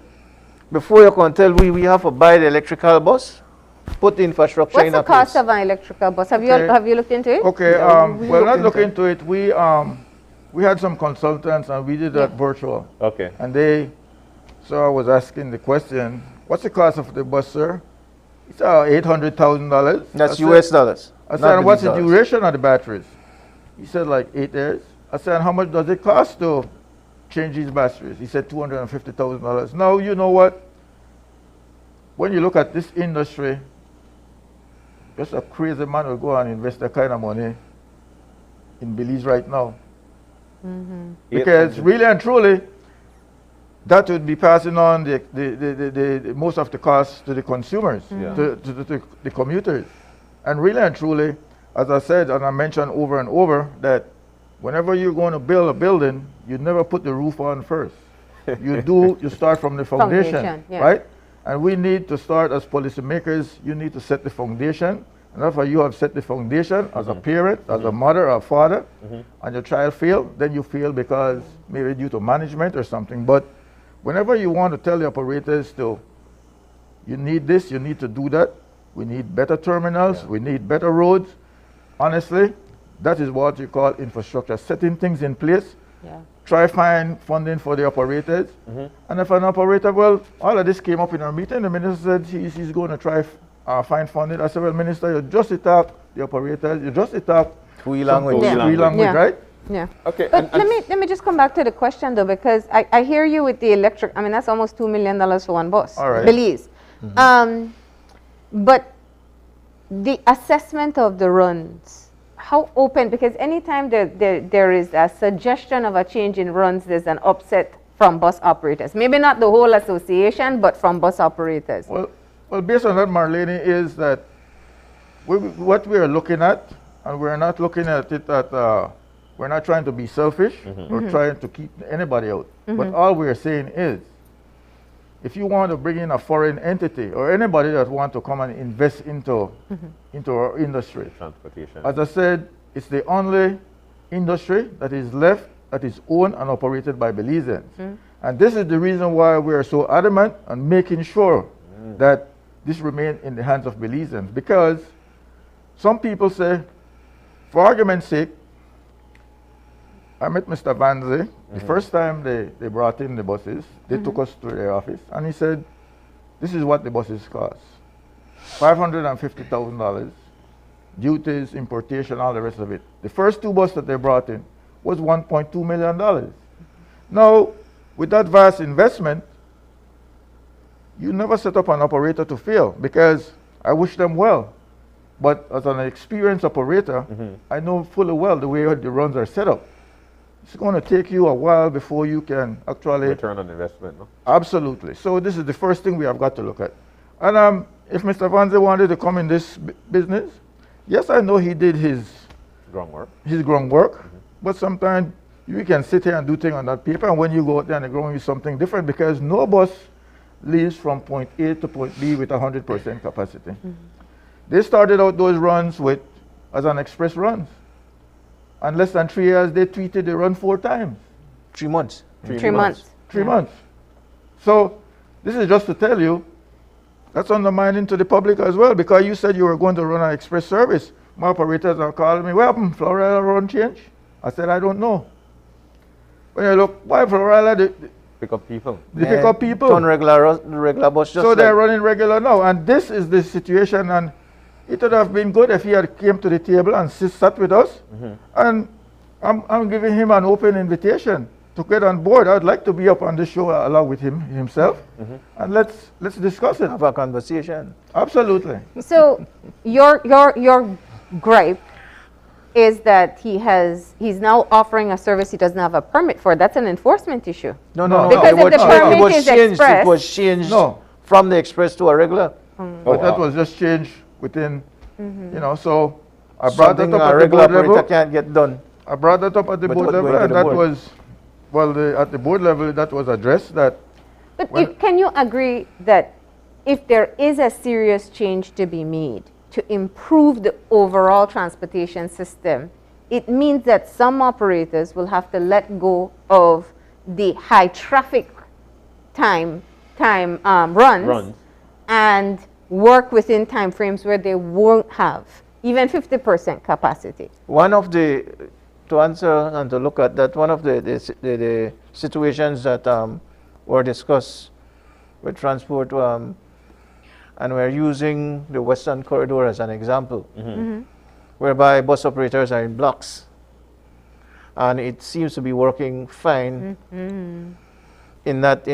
before you can tell we have to buy the electrical bus, put the infrastructure What's in the a cost place. of an electrical bus? Have Okay. you looked into it? Okay, we well, looked not look into into it. We had some consultants and we did that virtual. Okay. And so I was asking the question, what's the cost of the bus, sir? It's $800,000. That's US dollars. I said, not and what's the Belize dollars. duration of the batteries? He said, like 8 years. I said, and how much does it cost to change these batteries? He said, $250,000. Now, you know what? When you look at this industry, just a crazy man will go and invest that kind of money in Belize right now. Because really and truly, that would be passing on the most of the costs to the consumers, to the commuters. And really and truly, as I said, and I mentioned over and over, that whenever you're going to build a building, you never put the roof on first. You start from the foundation, right? And we need to start as policymakers, you need to set the foundation. And after you have set the foundation as a parent, as a mother or father, and your child fail, then you fail because maybe due to management or something. But whenever you want to tell the operators you need this, you need to do that, we need better terminals, we need better roads. Honestly, that is what you call infrastructure, setting things in place. Try find funding for the operators. And if an operator, well, all of this came up in our meeting, the minister said he's going to try find funding. I said, well, minister, you just talk the operators, you just talk Three language, right? Yeah. Okay. But let me just come back to the question though, because I hear you with the electric. I mean, that's almost $2 million for one bus. All right. Belize. But the assessment of the runs, how open? Because anytime there is a suggestion of a change in runs, there's an upset from bus operators. Maybe not the whole association, but from bus operators. Well, based on that, Marlene, is that what we are looking at, and we're not looking at it at, we're not trying to be selfish or trying to keep anybody out. But all we're saying is, if you want to bring in a foreign entity or anybody that want to come and invest into our industry, transportation. As I said, it's the only industry that is left that is owned and operated by Belizeans. And this is the reason why we are so adamant on making sure that this remains in the hands of Belizeans. Because some people say, for argument's sake, I met Mr. Vanze the first time they brought in the buses. They took us to their office, and he said, this is what the buses cost. $550,000, duties, importation, all the rest of it. The first two buses that they brought in was $1.2 million. Now, with that vast investment, you never set up an operator to fail, because I wish them well. But as an experienced operator, I know fully well the way the runs are set up. It's going to take you a while before you can actually... Return on investment, no? Absolutely. So this is the first thing we have got to look at. And if Mr. Vanze wanted to come in this business, yes, I know he did his groundwork, but sometimes you can sit here and do things on that paper, and when you go out there on the ground, it's something different, because no bus leaves from point A to point B with 100% capacity. They started out those runs as an express runs. And less than 3 years, they tweeted they run 4 times. 3 months. 3 months. 3 months. So this is just to tell you, that's undermining to the public as well, because you said you were going to run an express service. My operators are calling me, what happened, Florida run change? I said, I don't know. When you look, why Florida? Pick up people. They pick up people. Turn regular bus. So they're running regular now. And this is the situation. And it would have been good if he had came to the table and sat with us. And I'm giving him an open invitation to get on board. I'd like to be up on the show along with himself. And let's discuss it. Have a conversation. Absolutely. So your gripe is that he's now offering a service he doesn't have a permit for. That's an enforcement issue. No. Because if the permit is express, it was changed from the express to a regular. But that was just changed within You know, so I brought that Something up a at the regular board level. operator can't get done. I brought that up at the board without level, going to and the that board. was, well, at the board level, that was addressed. That But can you agree that if there is a serious change to be made to improve the overall transportation system, it means that some operators will have to let go of the high traffic runs and work within time frames where they won't have even 50% capacity. One of the, to answer and to look at that, one of the situations that were discussed with transport, and we're using the Western Corridor as an example, whereby bus operators are in blocks. And it seems to be working fine in that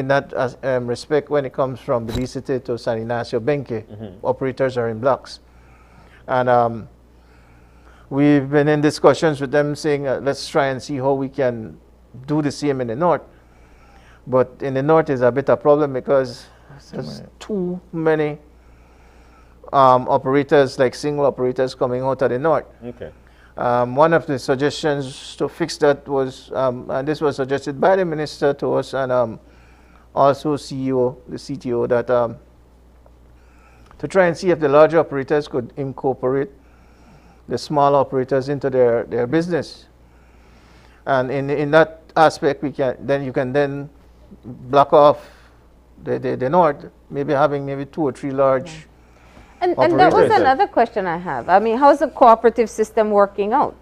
respect when it comes from the City to San Ignacio Benque. Operators are in blocks. And we've been in discussions with them saying, let's try and see how we can do the same in the north. But in the north is a bit of a problem because there's too many operators, like single operators, coming out of the north. Okay. One of the suggestions to fix that was, and this was suggested by the minister to us and also CEO, the CTO, that to try and see if the larger operators could incorporate the small operators into their business. And in that aspect, you can then block off the north, maybe having maybe 2 or 3 large And that was another question I have. I mean, how's the cooperative system working out?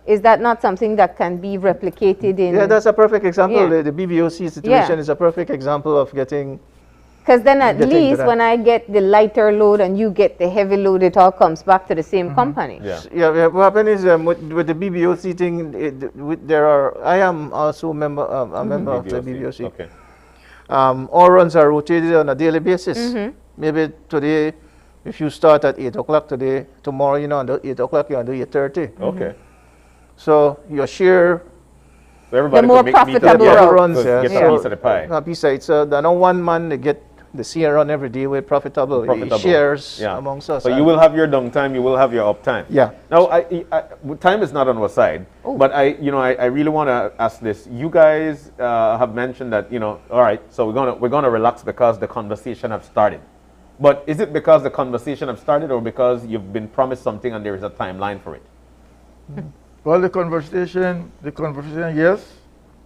Is that not something that can be replicated in? Yeah, that's a perfect example. Yeah. The BBOC situation is a perfect example of getting. Because then at least when I get the lighter load and you get the heavy load, it all comes back to the same company. Yeah. What happened is with the BBOC thing, I am also a member of the BBOC. Okay. All runs are rotated on a daily basis. Maybe today, if you start at 8 o'clock today, tomorrow, on 8 o'clock, you're on 8:30. Okay. So your share, everybody the more profitable runs, get a piece of the pie. A piece of it. So there no one man they get the same run every day with profitable. He shares amongst us. So you will have your downtime, you will have your uptime. Yeah. Now, time is not on our side, but I really want to ask this. You guys have mentioned that, all right, so we're gonna relax because the conversation have started. But is it because the conversation have started or because you've been promised something and there is a timeline for it? Well, the conversation, yes,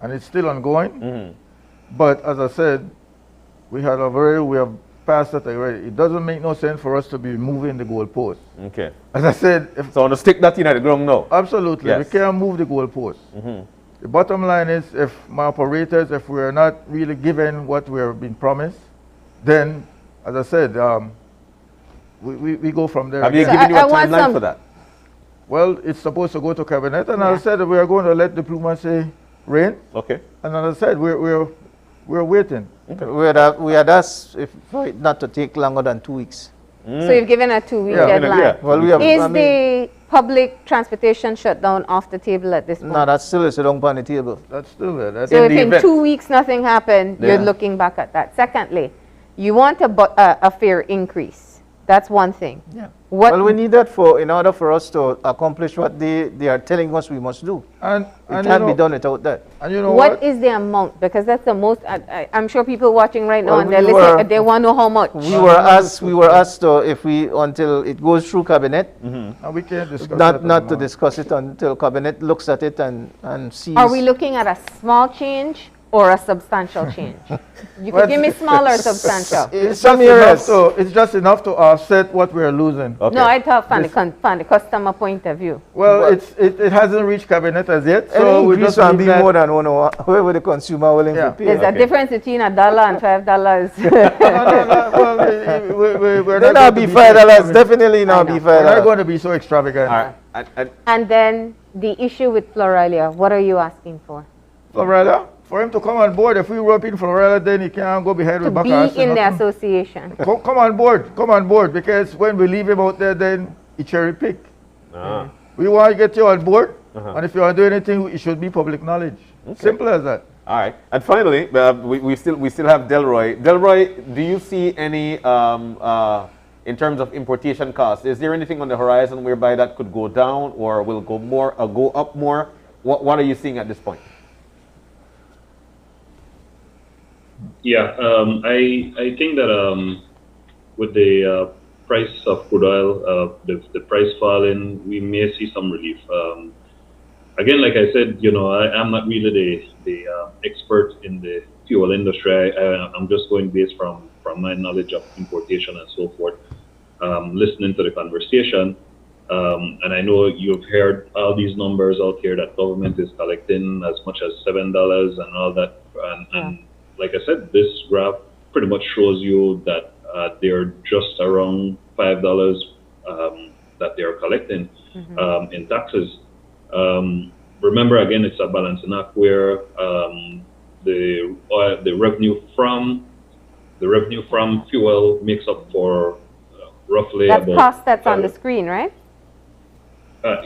and it's still ongoing. But as I said, we have passed that already. It doesn't make no sense for us to be moving the goalpost. Okay. As I said, so on to stick that in at the ground now. Absolutely, yes. We can't move the goalpost. The bottom line is, if my operators, if we are not really given what we are being promised, then, as I said, we go from there. Have you given you a timeline for that? Well, it's supposed to go to cabinet, and as I said, we are going to let diplomacy reign. Okay. And as I said, we're waiting. Okay. We had asked for it not to take longer than 2 weeks. So you've given a 2-week deadline. Well, is the public transportation shutdown off the table at this point? No, that's still on the table. That's still there. So if in 2 weeks nothing happened, you're looking back at that. Secondly, you want a fare increase. That's one thing. Yeah. Well, we need that in order for us to accomplish what they are telling us we must do. And it can't be done without that. And you know what is the amount? Because that's the most. I'm sure people watching right now and they're listening. They want to know how much. We were asked to, if until it goes through cabinet. And we can't discuss not to discuss it until cabinet looks at it and sees. Are we looking at a small change or a substantial change? You could give me small or substantial. It's just enough to offset what we're losing. Okay. No, I thought from the customer point of view. Well, it hasn't reached cabinet as yet, so we just be more than whoever the consumer willing to pay. There's a difference between $1 and $5. We're not going to be $5. Definitely not be $5. We're not going to be so extravagant. And then the issue with Floralia, what are you asking for? Floralia? For him to come on board, if we were up in Florida, then he can't go behind with Bacchus. To be in the association. Come on board, because when we leave him out there, then he cherry pick. We want to get you on board, and if you want to do anything, it should be public knowledge. Okay. Simple as that. All right. And finally, we still have Delroy. Delroy, do you see any in terms of importation costs. Is there anything on the horizon whereby that could go down or will go more or go up more? What are you seeing at this point? Yeah, I think that with the price of crude oil, the price falling, we may see some relief. Again, like I said, I'm not really the expert in the fuel industry. I'm just going based from my knowledge of importation and so forth. Listening to the conversation, and I know you've heard all these numbers out here that government is collecting as much as $7 and all that. And like I said, this graph pretty much shows you that they're just around $5 that they're collecting in taxes. Remember, again, it's a balancing act where the revenue from fuel makes up for roughly that's about cost that's on the screen, right?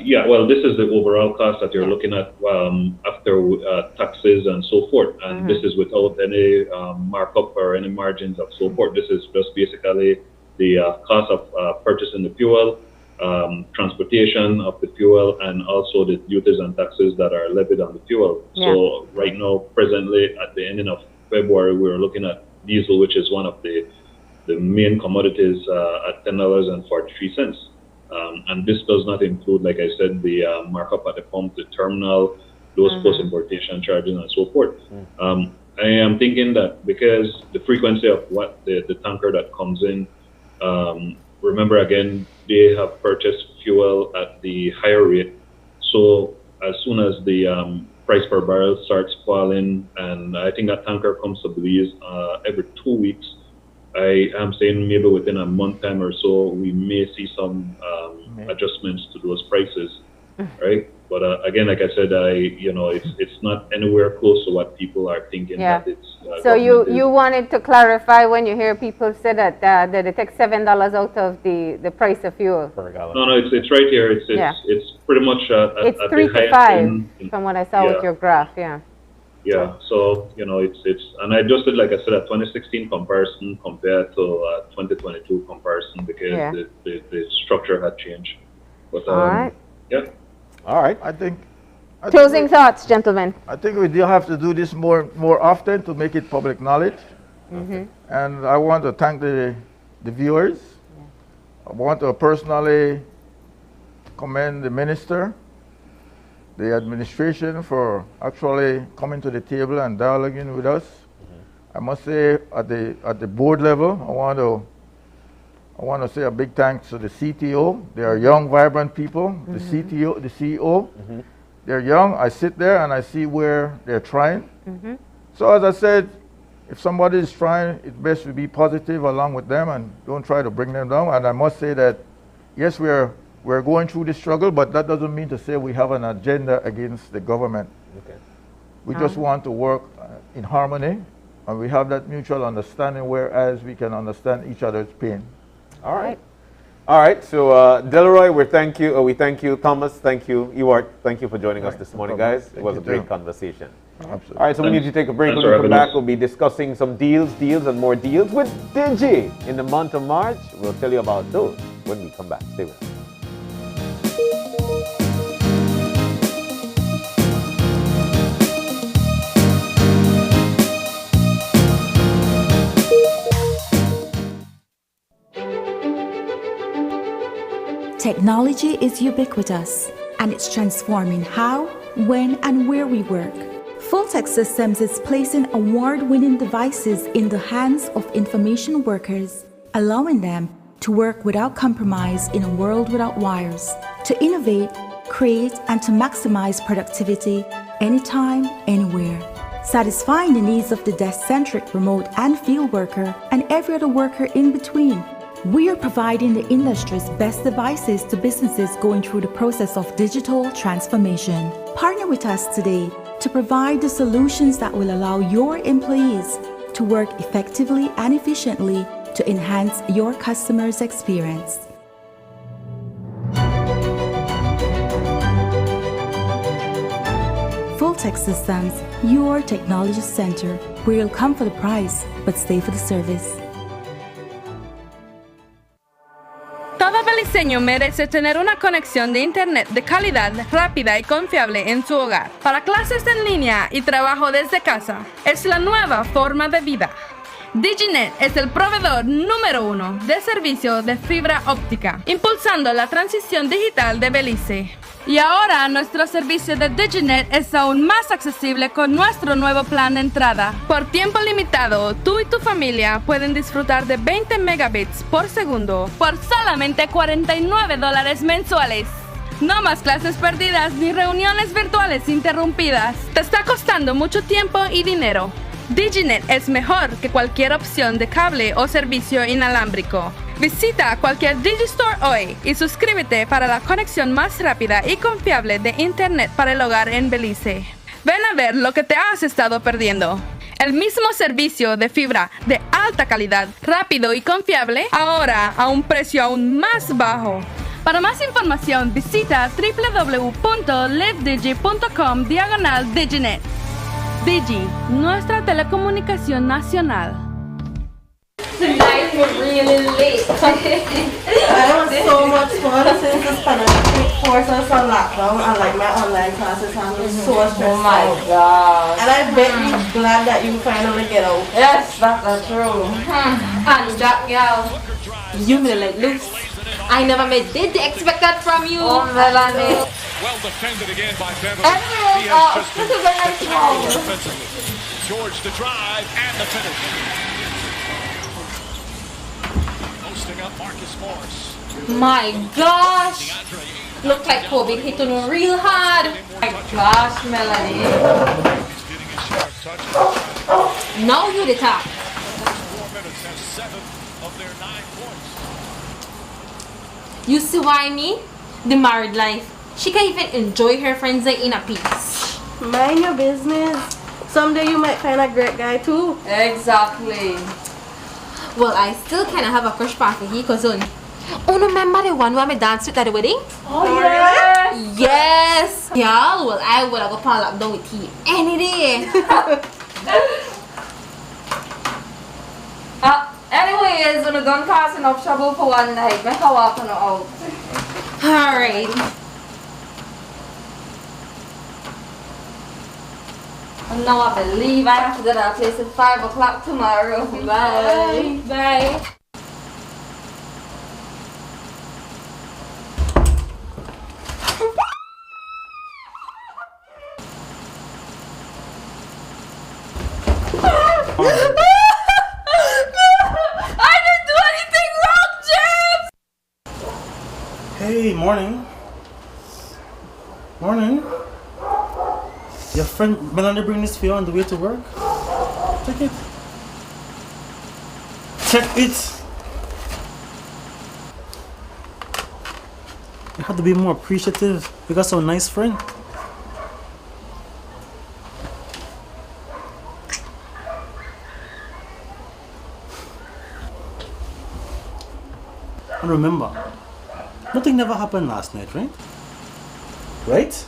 yeah, well, this is the overall cost that you're looking at after taxes and so forth, and this is without any markup or any margins of so forth. This is just basically the cost of purchasing the fuel, transportation of the fuel, and also the duties and taxes that are levied on the fuel. So right now, presently, at the ending of February, we're looking at diesel, which is one of the main commodities at $10.43. And this does not include, like I said, the markup at the pump, the terminal, those post-importation charges, and so forth. I am thinking that because the frequency of what the tanker that comes in, remember again, they have purchased fuel at the higher rate. So as soon as the price per barrel starts falling, and I think that tanker comes to Belize every 2 weeks, I am saying maybe within a month time or so, we may see some adjustments to those prices, right? But again, like I said, it's not anywhere close to what people are thinking that it's. So you wanted to clarify when you hear people say that they take $7 out of the price of fuel per gallon. No, it's right here. It's pretty much it's at 3 the to highest 5 end. from what I saw with your graph. Yeah, so it's and I just did, like I said, a 2016 comparison compared to 2022 comparison because the structure had changed. But all right. Yeah. All right. I think closing thoughts, gentlemen. I think we do have to do this more often to make it public knowledge. And I want to thank the viewers. I want to personally commend the minister, the administration for actually coming to the table and dialoguing with us. I must say at the board level, I want to say a big thanks to the CTO. They are young, vibrant people. The CTO, the CEO, they're young. I sit there and I see where they're trying. So as I said, if somebody is trying, it's best to be positive along with them and don't try to bring them down. And I must say that, yes, we're going through this struggle, but that doesn't mean to say we have an agenda against the government. We just want to work in harmony, and we have that mutual understanding, whereas we can understand each other's pain. All right. All right. So, Delroy, we thank you. Thomas, thank you. Ewart, thank you for joining us this morning, guys. It was a great conversation. Absolutely. All right, so we need to take a break. When we come back, we'll be discussing some deals, and more deals with Digi in the month of March. We'll tell you about those when we come back. Stay with us. Technology is ubiquitous, and it's transforming how, when, and where we work. Fulltech Systems is placing award-winning devices in the hands of information workers, allowing them to work without compromise in a world without wires, to innovate, create, and to maximize productivity anytime, anywhere, satisfying the needs of the desk-centric remote and field worker and every other worker in between. We are providing the industry's best devices to businesses going through the process of digital transformation. Partner with us today to provide the solutions that will allow your employees to work effectively and efficiently to enhance your customers' experience. Fulltech Systems, your technology center, where you'll come for the price but stay for the service. diseño merece tener una conexión de internet de calidad, rápida y confiable en su hogar. Para clases en línea y trabajo desde casa, es la nueva forma de vida. Diginet es el proveedor número 1 de servicio de fibra óptica, impulsando la transición digital de Belice. Y ahora nuestro servicio de Diginet es aún más accesible con nuestro nuevo plan de entrada. Por tiempo limitado, tú y tu familia pueden disfrutar de 20 megabits por segundo por solamente $49 mensuales. No más clases perdidas ni reuniones virtuales interrumpidas. Te está costando mucho tiempo y dinero. Diginet es mejor que cualquier opción de cable o servicio inalámbrico. Visita cualquier Digistore hoy y suscríbete para la conexión más rápida y confiable de internet para el hogar en Belice. Ven a ver lo que te has estado perdiendo. El mismo servicio de fibra de alta calidad, rápido y confiable, ahora a un precio aún más bajo. Para más información visita www.livedigi.com/Diginet. Digi, nuestra telecomunicación nacional. Tonight we're really late. That was so much fun since this pandemic forced us on lockdown and like my online classes have been so stressful. Oh my god. And I bet you're glad that you finally get out. Yes, that's true. And that girl, you may let loose. I never did expect that from you. Oh, Melanie. Well defended again by Beverly. Everyone else, this is a nice ball. George to drive and the finish. Posting up Marcus Morris. My gosh. Look like COVID hit on real hard. My gosh, Melanie. Now you the top. 4 minutes have 7 of their 9 points. You see why me? The married life. She can even enjoy her friends like in a peace. Mind your business. Someday you might find a great guy too. Exactly. Well, I still kind of have a crush on for he cousin. Oh, no, remember the one where I danced with at the wedding? Oh, yeah? Yes. Yeah, well, I would have go on lockdown with he any day. Anyways, when you done causing enough trouble for one night, make her walk on out. Alright. Now I believe I have to go to that place at 5 o'clock tomorrow. Bye. Bye. Hey, morning. Morning. Your friend Melanie bring this for you on the way to work? Check it. Check it. You have to be more appreciative. You got some nice friend. And remember, nothing never happened last night, right? Right?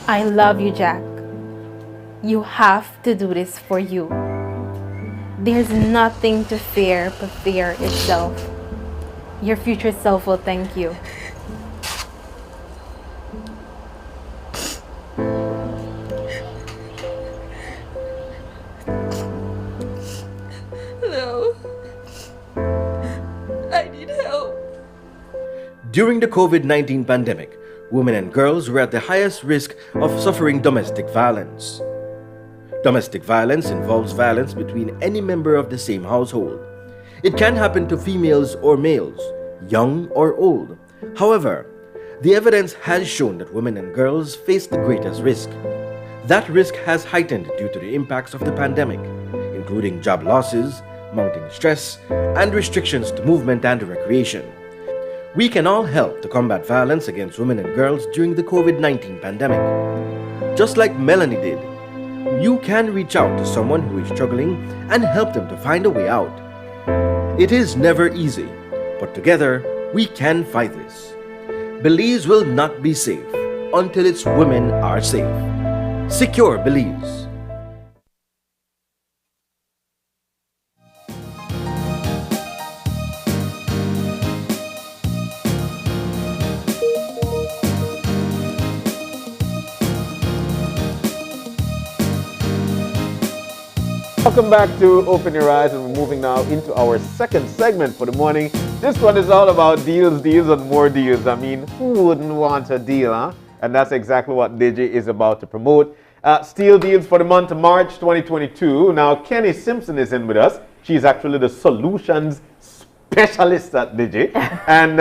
I love you, Jack. You have to do this for you. There's nothing to fear but fear itself. Your future self will thank you. No. I need help. During the COVID-19 pandemic, women and girls were at the highest risk of suffering domestic violence. Domestic violence involves violence between any member of the same household. It can happen to females or males, young or old. However, the evidence has shown that women and girls face the greatest risk. That risk has heightened due to the impacts of the pandemic, including job losses, mounting stress, and restrictions to movement and recreation. We can all help to combat violence against women and girls during the COVID-19 pandemic. Just like Melanie did, you can reach out to someone who is struggling and help them to find a way out. It is never easy, but together we can fight this. Belize will not be safe until its women are safe. Secure Belize. Welcome back to Open Your Eyes, and we're moving now into our second segment for the morning. This one is all about deals, deals, and more deals. I mean, who wouldn't want a deal, huh? And that's exactly what Digi is about to promote. Steal deals for the month of March 2022. Now, Kenny Simpson is in with us. She's actually the solutions specialist at Digi. And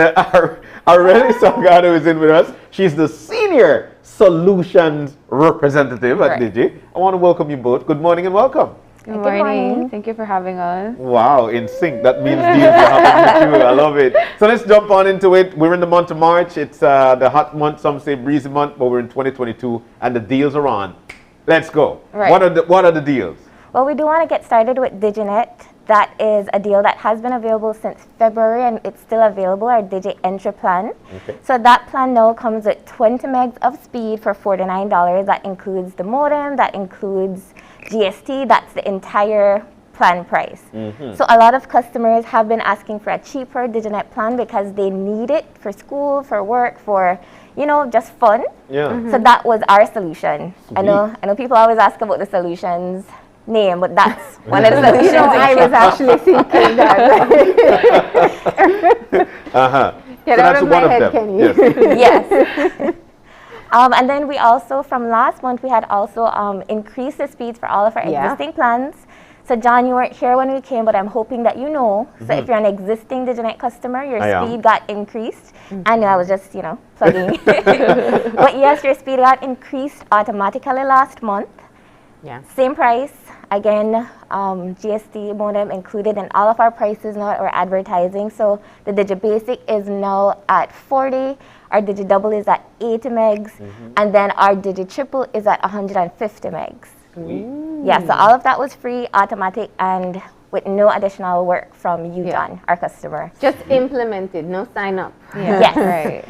Aurelie Salgado is in with us. She's the senior solutions representative at Digi. I want to welcome you both. Good morning and welcome. Good morning. Thank you for having us. Wow, in sync. That means deals are happening too. I love it. So let's jump on into it. We're in the month of March. It's the hot month. Some say breezy month, but we're in 2022 and the deals are on. Let's go. Right. What are the deals? Well, we do want to get started with DigiNet. That is a deal that has been available since February and it's still available, our Digi Entry plan. Okay. So that plan now comes with 20 megs of speed for $49. That includes the modem, that includes GST, that's the entire plan price. So a lot of customers have been asking for a cheaper DigiNet plan because they need it for school, for work, for, you know, just fun. Yeah. So that was our solution. I know people always ask about the solutions name, but that's one of the solutions. You know, I was actually thinking that. Get So out that's of one my of head, them. Kenny. Yes. Yes. And then we also, from last month, we had also increased the speeds for all of our existing plans. So John, you weren't here when we came, but I'm hoping that you know. So if you're an existing DigiNet customer, your speed got increased. I know I was just, plugging. But yes, your speed got increased automatically last month. Yeah. Same price. Again, GST modem included in all of our prices now that we're advertising. So the Digi Basic is now at 40. Our Digi Double is at 80 megs. And then our Digi Triple is at 150 megs. Yeah, so all of that was free, automatic, and with no additional work from you, John, our customer. Just implemented, no sign up. Yes. Right.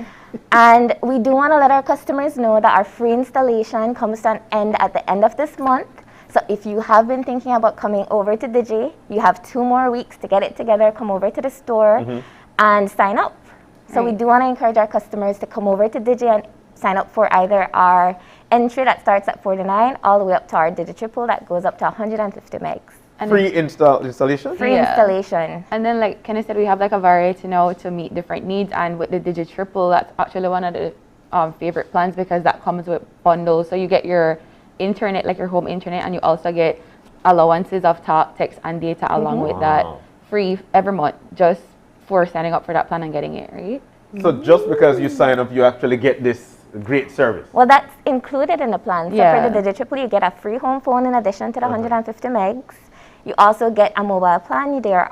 And we do want to let our customers know that our free installation comes to an end at the end of this month. So if you have been thinking about coming over to Digi, you have 2 more weeks to get it together, come over to the store and sign up. So we do want to encourage our customers to come over to Digi and sign up for either our entry that starts at 49 all the way up to our Digi Triple that goes up to 150 megs. And free installation? Free installation. And then, like Kenny said, we have like a variety now to meet different needs. And with the Digi Triple, that's actually one of the favorite plans because that comes with bundles. So you get your internet, like your home internet, and you also get allowances of talk, text, and data along with that free every month just for signing up for that plan and getting it, right? So just because you sign up, you actually get this great service? Well, that's included in the plan. So for the Digi Triple, you get a free home phone in addition to the 150 megs. You also get a mobile plan. There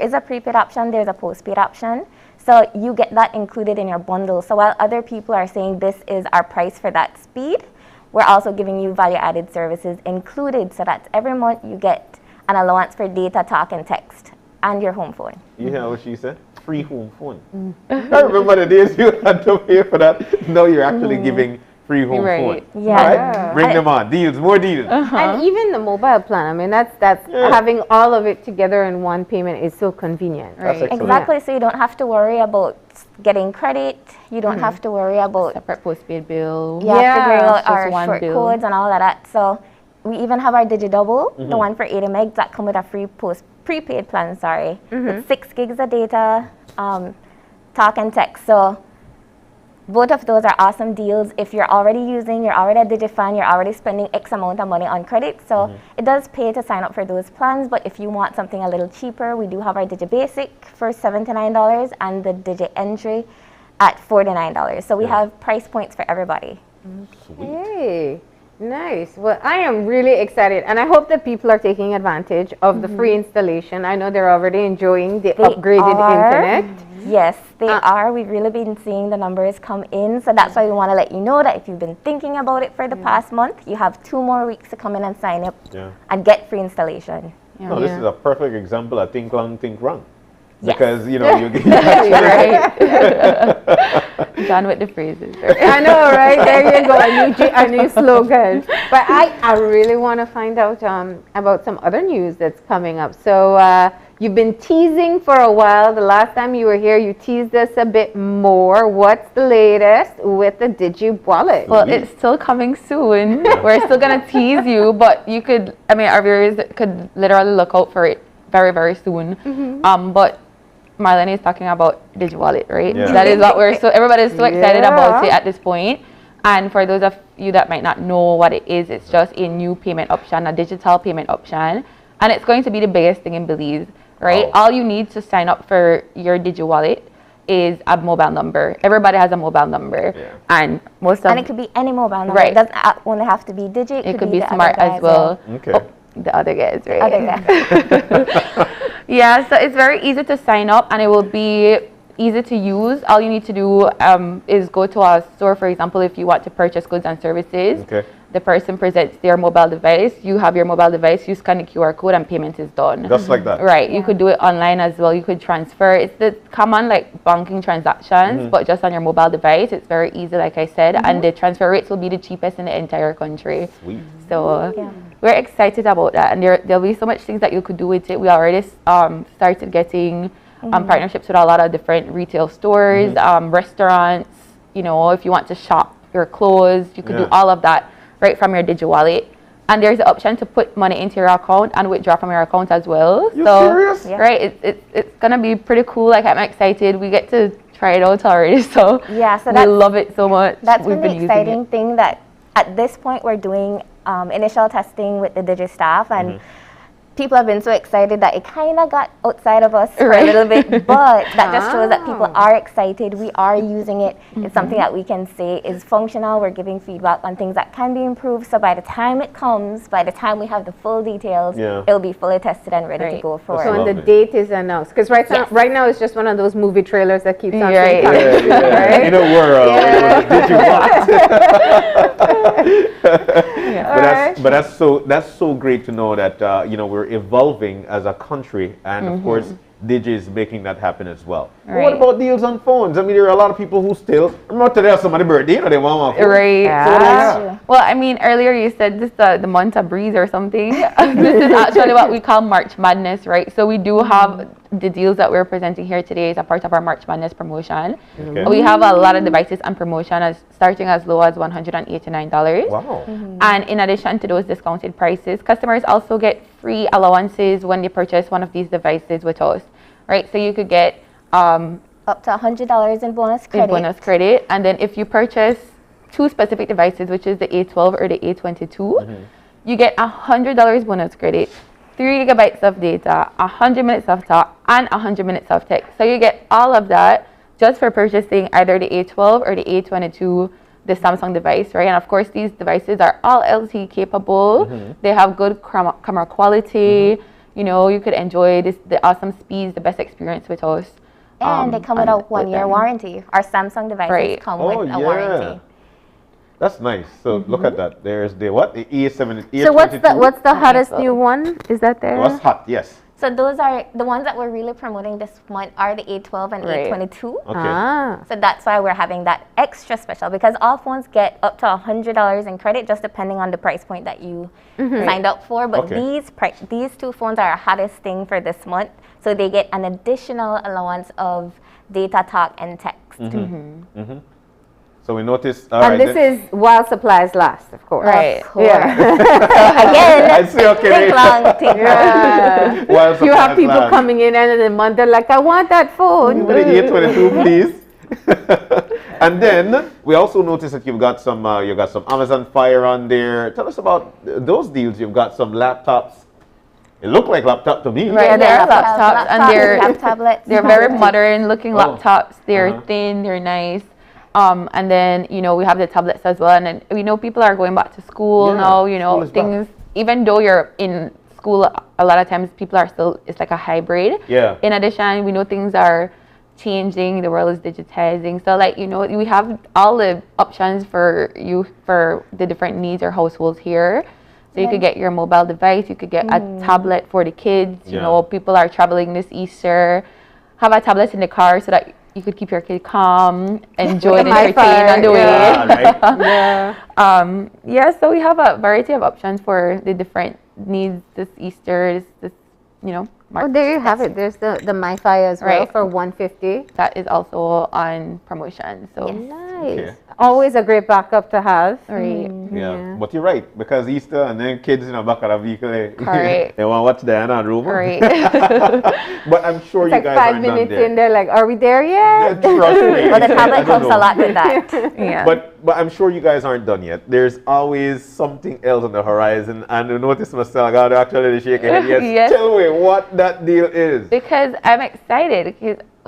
is a prepaid option, there's a postpaid option. So you get that included in your bundle. So while other people are saying this is our price for that speed, we're also giving you value-added services included. So that's every month you get an allowance for data, talk, and text, and your home phone. You hear what she said? Free home phone. I remember the days you had to pay for that. Now you're actually giving free home phone. Yeah. All right? Bring them on. Deals, more deals. And even the mobile plan, I mean, that's having all of it together in one payment is so convenient. Right. Exactly. So you don't have to worry about getting credit. You don't have to worry about separate postpaid bill. Figuring out our short codes and all of that. So we even have our Digi Double, the one for 80 megs that come with a free prepaid plan, with 6 gigs of data, talk and text. So both of those are awesome deals. If you're already a Digi fan, you're already spending X amount of money on credit. So it does pay to sign up for those plans. But if you want something a little cheaper, we do have our Digi Basic for $79 and the Digi Entry at $49. So we have price points for everybody. Hey. Nice. Well, I am really excited, and I hope that people are taking advantage of the free installation. I know they're already enjoying the upgraded internet. Yes, they are. We've really been seeing the numbers come in, so that's why we want to let you know that if you've been thinking about it for the past month, you have 2 more weeks to come in and sign up and get free installation. No, this is a perfect example of think long, think wrong. Yes. Because, you know, you get John with the phrases. I know, right? There you go, a new slogan. But I really want to find out about some other news that's coming up. So you've been teasing for a while. The last time you were here, you teased us a bit more. What's the latest with the Digi Wallet? Well, it's still coming soon. We're still going to tease you, but you could, I mean, our viewers could literally look out for it very, very soon. But Marlene is talking about Digi Wallet, right? Yeah. That is what everybody is so excited about it at this point. And for those of you that might not know what it is, it's just a new payment option, a digital payment option. And it's going to be the biggest thing in Belize, right? All you need to sign up for your Digi Wallet is a mobile number. Everybody has a mobile number. And and it could be any mobile number. Right. It doesn't only have to be Digi. It could be smart as well. Okay. Oh, the other guys, right? Other guys. Yeah, so it's very easy to sign up and it will be easy to use. All you need to do is go to a store, for example, if you want to purchase goods and services. Okay. The person presents their mobile device, you have your mobile device, you scan the QR code and payment is done. Just like that. Right, you could do it online as well, you could transfer. It's the common like banking transactions, but just on your mobile device. It's very easy, like I said, and the transfer rates will be the cheapest in the entire country. Sweet. So we're excited about that, and there'll be so much things that you could do with it. We already started getting partnerships with a lot of different retail stores, restaurants. You know, if you want to shop your clothes, you could do all of that right from your Digi Wallet. And there's the option to put money into your account and withdraw from your account as well. You serious? Right, it's gonna be pretty cool. Like, I'm excited. We get to try it out already, so we love it so much. That's been the exciting thing, that at this point we're doing initial testing with the Digi staff, and people have been so excited that it kind of got outside of us for a little bit, but that just shows that people are excited. We are using it. It's something that we can say is functional. We're giving feedback on things that can be improved. So by the time it comes, by the time we have the full details, it'll be fully tested and ready to go for. So when the date is announced, because right now it's just one of those movie trailers that keeps on coming. Right? In a world where But that's so great to know that you know, we're evolving as a country, and of course Digi is making that happen as well. But what about deals on phones? I mean, there are a lot of people who still remember today or somebody's birthday, you know, they want one phone. Right. Well, I mean, earlier you said this the month of breeze or something. This is actually what we call March Madness, right? So we do have the deals that we're presenting here today is a part of our March Madness promotion. We have a lot of devices on promotion, starting as low as $189. Wow. And in addition to those discounted prices, customers also get free allowances when they purchase one of these devices with us, right? So you could get up to $100 in bonus credit. And then if you purchase 2 specific devices, which is the A12 or the A22, you get $100 bonus credit, 3 gigabytes of data, 100 minutes of talk, and 100 minutes of text. So you get all of that just for purchasing either the A12 or the A22, the Samsung device, right? And of course, these devices are all LTE capable. They have good camera quality. You know, you could enjoy the awesome speeds, the best experience with us. And they come with a 1-year warranty. Our Samsung devices come with a warranty. That's nice. So look at that. There's the what? The E7. So what's the hottest new one? Is that there? What's hot? Yes. So those are the ones that we're really promoting this month are the A12 and A22. Okay. So that's why we're having that extra special, because all phones get up to $100 in credit, just depending on the price point that you signed up for. But these 2 phones are our hottest thing for this month. So they get an additional allowance of data, talk, and text. So we noticed. And this is while supplies last, of course. Right. Of course. Again, I see. Okay. Think long. You have people coming in and in a month, they're like, I want that phone. The A22, please. And then we also noticed that you've got some Amazon Fire on there. Tell us about those deals. You've got some laptops. It looked like laptop to me. Right, they're laptops, and tablets. They're very modern looking laptops. They're thin, they're nice. And then, you know, we have the tablets as well. And then we know people are going back to school now, you know, things, even though you're in school, a lot of times people are still, it's like a hybrid. Yeah. In addition, we know things are changing, the world is digitizing. So like, you know, we have all the options for you for the different needs or households here. So you could get your mobile device, you could get a tablet for the kids, you know, people are traveling this Easter, have a tablet in the car so that you could keep your kid calm, enjoy and entertain on the way. Yeah, so we have a variety of options for the different needs this Easter, this you know. Oh, there you have it. There's the MiFi as well for $150. That is also on promotion. So nice. Okay. Always a great backup to have. Right. Yeah. But you're right, because Easter and then kids in the back of the vehicle, they want to watch Diana and Ruben. Right. But I'm sure it's you guys like 5 minutes in, they're like, are we there yet? Trust me. Well, the tablet comes a lot with that. But I'm sure you guys aren't done yet. There's always something else on the horizon. And you notice myself, I got to actually shake your head. Yes. Tell me what that deal is. Because I'm excited.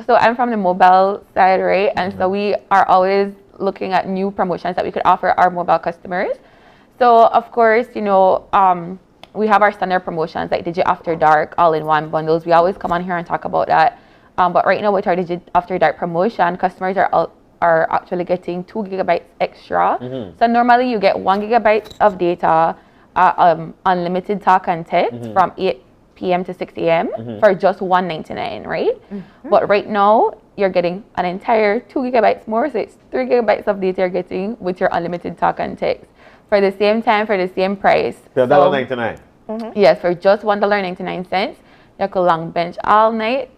So I'm from the mobile side, right? And so we are always looking at new promotions that we could offer our mobile customers. So of course, you know, we have our standard promotions like Digi After Dark, all-in-one bundles. We always come on here and talk about that. But right now with our Digi After Dark promotion, customers are actually getting 2 gigabytes extra. So normally you get 1 gigabyte of data, unlimited talk and text from 8 p.m. to 6 a.m. for just $1.99, right? But right now, you're getting an entire 2 gigabytes more, so it's 3 gigabytes of data you're getting with your unlimited talk and text for the same time, for the same price. So $1.99? Yes, for just $1.99. You could long bench all night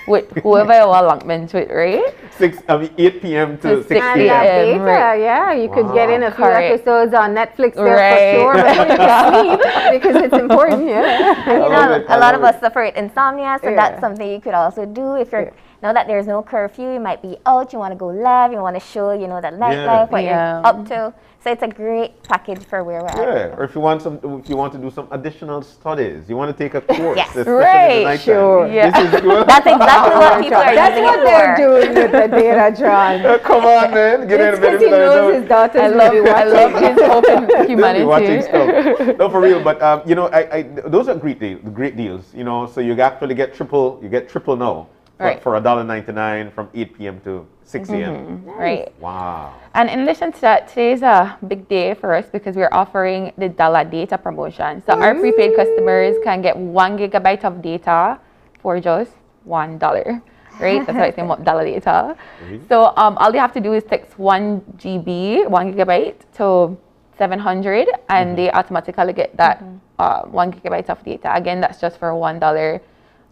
with whoever you want long bench with, right? 8 p.m. to 6 p.m. Yeah, you could get in a few episodes on Netflix there for sure, but you can sleep because it's important, And, you know, a lot of us suffer with insomnia, so that's something you could also do if you're, now that there's no curfew, you might be out, you want to go live, you want to show, you know, the nightlife, what you're up to. So it's a great package for where we're at. Yeah, or if you want to do some additional studies, you want to take a course. Yes, right, sure. Yeah. This is good. That's exactly what people are using it for. They're doing with the data, John. Come on, man. Get in a minute. He knows his daughters I love his open humanity. Watching stuff. No, for real. But you know, those are great deals. You know, so you actually get triple. You get triple now. Right. For $1.99 from 8 p.m. to 6 a.m. Right. Wow. And in addition to that, today's a big day for us because we're offering the dollar data promotion. So our prepaid customers can get 1 gigabyte of data for just $1. Right? That's why it's named dollar data. So all they have to do is text 1 gigabyte to 700 and they automatically get that 1 gigabyte of data. Again, that's just for $1.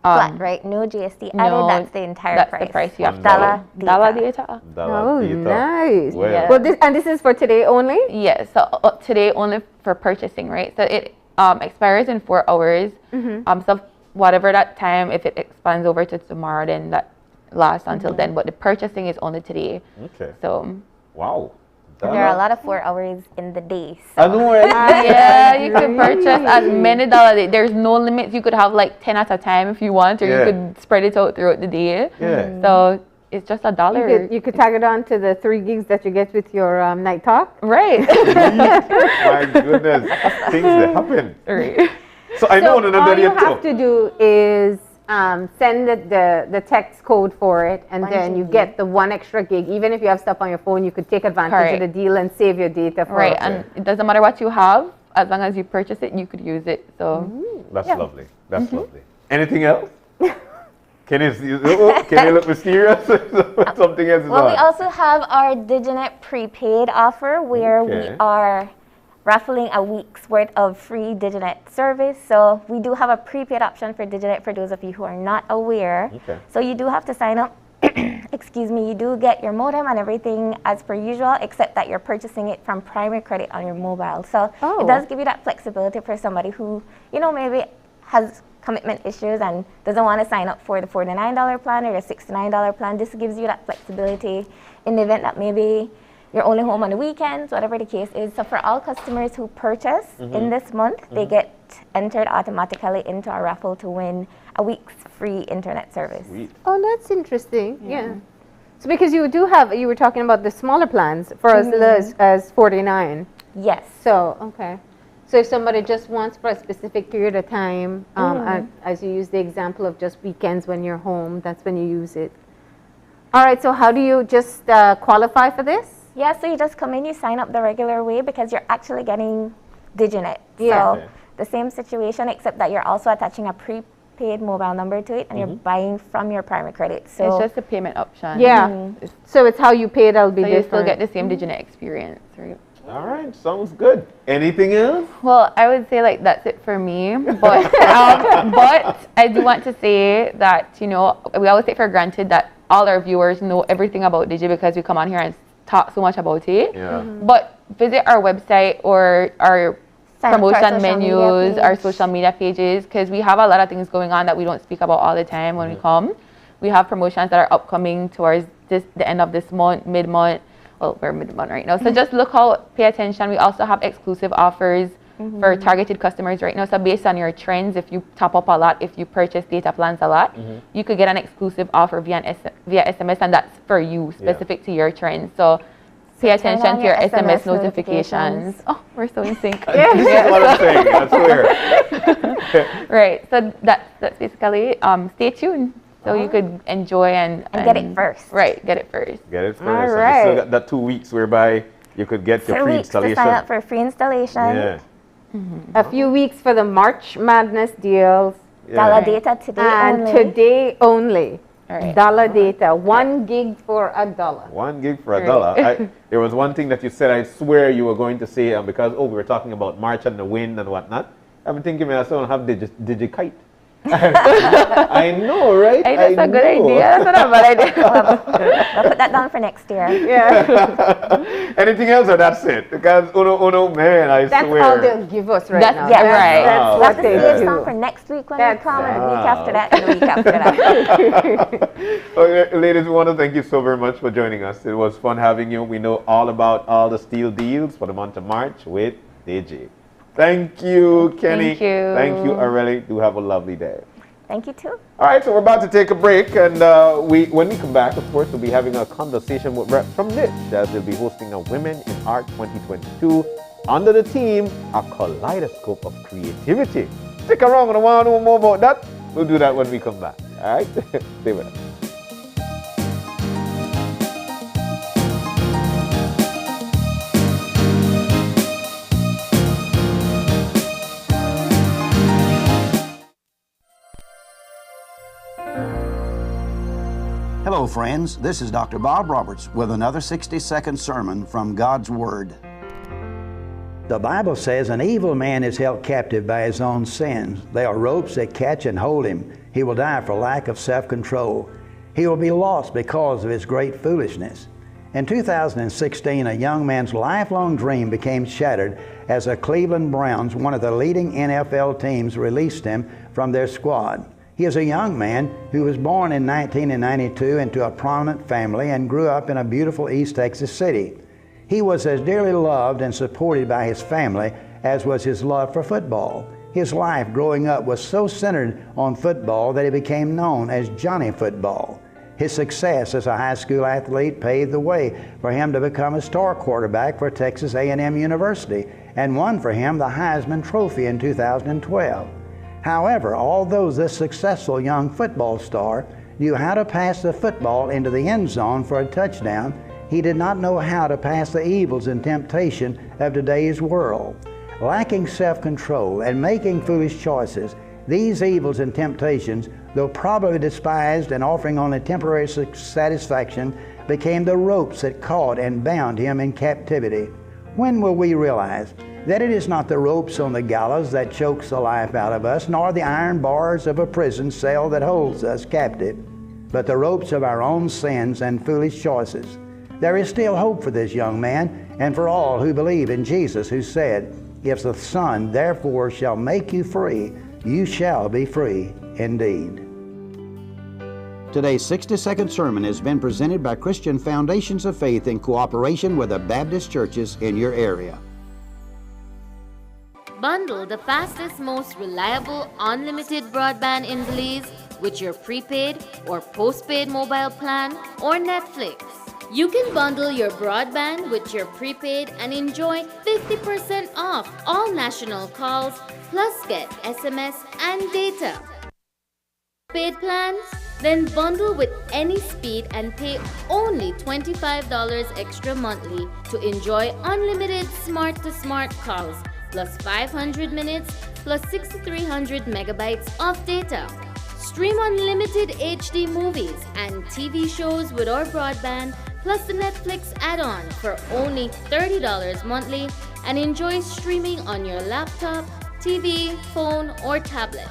Flat, right? No GST added. That's the entire price. That's the price you have. Dollar data. Oh, nice. Well, Yeah. Well, this is for today only? Yes. So today only for purchasing, right? So it expires in 4 hours. So whatever that time, if it expands over to tomorrow, then that lasts until then. But the purchasing is only today. Okay. So. Wow. There are a lot of 4 hours in the day. So. I know, right? Yeah, you can purchase as many dollars. There's no limits. You could have like 10 at a time if you want, or you could spread it out throughout the day. Yeah. So it's just $1. You could tag it on to the 3 gigs that you get with your night talk. Right. My goodness. Things that happen. Right. So I know another all you have to do is send the text code for it, and then you get the 1 extra gig. Even if you have stuff on your phone, you could take advantage of the deal and save your data for it. And it doesn't matter what you have, as long as you purchase it, you could use it. So that's lovely. That's lovely. Anything else? Can you look mysterious? Something else is Well, on. we also have our Diginet prepaid offer where we are raffling a week's worth of free Diginet service. So we do have a prepaid option for Diginet for those of you who are not aware. So you do have to sign up. Excuse me, you do get your modem and everything as per usual, except that you're purchasing it from primary credit on your mobile. So it does give you that flexibility for somebody who, you know, maybe has commitment issues and doesn't want to sign up for the $49 plan or the $69 plan. This gives you that flexibility in the event that maybe you're only home on the weekends, whatever the case is. So for all customers who purchase in this month, they get entered automatically into our raffle to win a week's free internet service. Oh, that's interesting. Yeah. So because you were talking about the smaller plans for as little as 49. Yes. So, okay. So if somebody just wants for a specific period of time, as you use the example of just weekends when you're home, that's when you use it. All right, so how do you just qualify for this? Yeah, so you just come in, you sign up the regular way because you're actually getting DigiNet. Yeah. So the same situation, except that you're also attaching a prepaid mobile number to it, and you're buying from your primary credit. So it's just a payment option. Yeah. So it's how you pay it, that'll be different. You still get the same DigiNet experience, right? All right, sounds good. Anything else? Well, I would say like that's it for me, but but I do want to say that, you know, we always take for granted that all our viewers know everything about Digi because we come on here and talk so much about it. Yeah. But visit our website or our promotion menus, our social media pages, because we have a lot of things going on that we don't speak about all the time when we come. We have promotions that are upcoming towards the end of this month, mid-month. Well, we're mid-month right now. So just look out, pay attention. We also have exclusive offers for targeted customers right now. So based on your trends, if you top up a lot, if you purchase data plans a lot, you could get an exclusive offer via SMS, and that's for you, specific to your trends. So pay attention to your SMS notifications. Oh, we're so in sync. This is what I'm saying, I swear. Right, so that's basically, stay tuned. So you could enjoy and get it first. Right, get it first. Get it first. All right. And you still got that 2 weeks whereby you could get your free installation. To sign up for free installation. Yeah. A few weeks for the March Madness deals. Dollar data today and only. today only. Right. Dollar data. 1 gig for $1. 1 gig for $1. There was one thing that you said, I swear you were going to say, because, we were talking about March and the wind and whatnot. I've been thinking myself, I have DigiKite. I know, right? Hey, that's a good idea. That's not a bad idea. I'll put that down for next year. Yeah. Anything else, or that's it? Because uno, man, I that's swear. That's all they'll give us right now. Yeah, right. That's what they That's do. down for next week when we come, and the week after that, and the week after that. Okay, ladies, we want to thank you so very much for joining us. It was fun having you. We know all about all the steel deals for the month of March with Digi. Thank you, Kenny. Thank you. Thank you, Aurelie. Do have a lovely day. Thank you, too. All right, so we're about to take a break, and when we come back, of course, we'll be having a conversation with reps from Niche, as they'll be hosting a Women in Art 2022 under the theme, A Kaleidoscope of Creativity. Stick around, I want to know more about that. We'll do that when we come back. All right? Stay with us. Hello, friends. This is Dr. Bob Roberts with another 60-second sermon from God's Word. The Bible says an evil man is held captive by his own sins. They are ropes that catch and hold him. He will die for lack of self-control. He will be lost because of his great foolishness. In 2016, a young man's lifelong dream became shattered as the Cleveland Browns, one of the leading NFL teams, released him from their squad. He is a young man who was born in 1992 into a prominent family and grew up in a beautiful East Texas city. He was as dearly loved and supported by his family as was his love for football. His life growing up was so centered on football that he became known as Johnny Football. His success as a high school athlete paved the way for him to become a star quarterback for Texas A&M University and won for him the Heisman Trophy in 2012. However, although this successful young football star knew how to pass the football into the end zone for a touchdown, he did not know how to pass the evils and temptation of today's world. Lacking self-control and making foolish choices, these evils and temptations, though probably despised and offering only temporary satisfaction, became the ropes that caught and bound him in captivity. When will we realize that it is not the ropes on the gallows that chokes the life out of us, nor the iron bars of a prison cell that holds us captive, but the ropes of our own sins and foolish choices? There is still hope for this young man and for all who believe in Jesus, who said, "If the Son therefore shall make you free, you shall be free indeed." Today's 60-second sermon has been presented by Christian Foundations of Faith in cooperation with the Baptist churches in your area. Bundle the fastest, most reliable, unlimited broadband in Belize with your prepaid or postpaid mobile plan or Netflix. You can bundle your broadband with your prepaid and enjoy 50% off all national calls, plus get SMS and data. Paid plans? Then bundle with any speed and pay only $25 extra monthly to enjoy unlimited smart-to-smart calls, plus 500 minutes, plus 6,300 megabytes of data. Stream unlimited HD movies and TV shows with our broadband, plus the Netflix add-on for only $30 monthly, and enjoy streaming on your laptop, TV, phone, or tablet.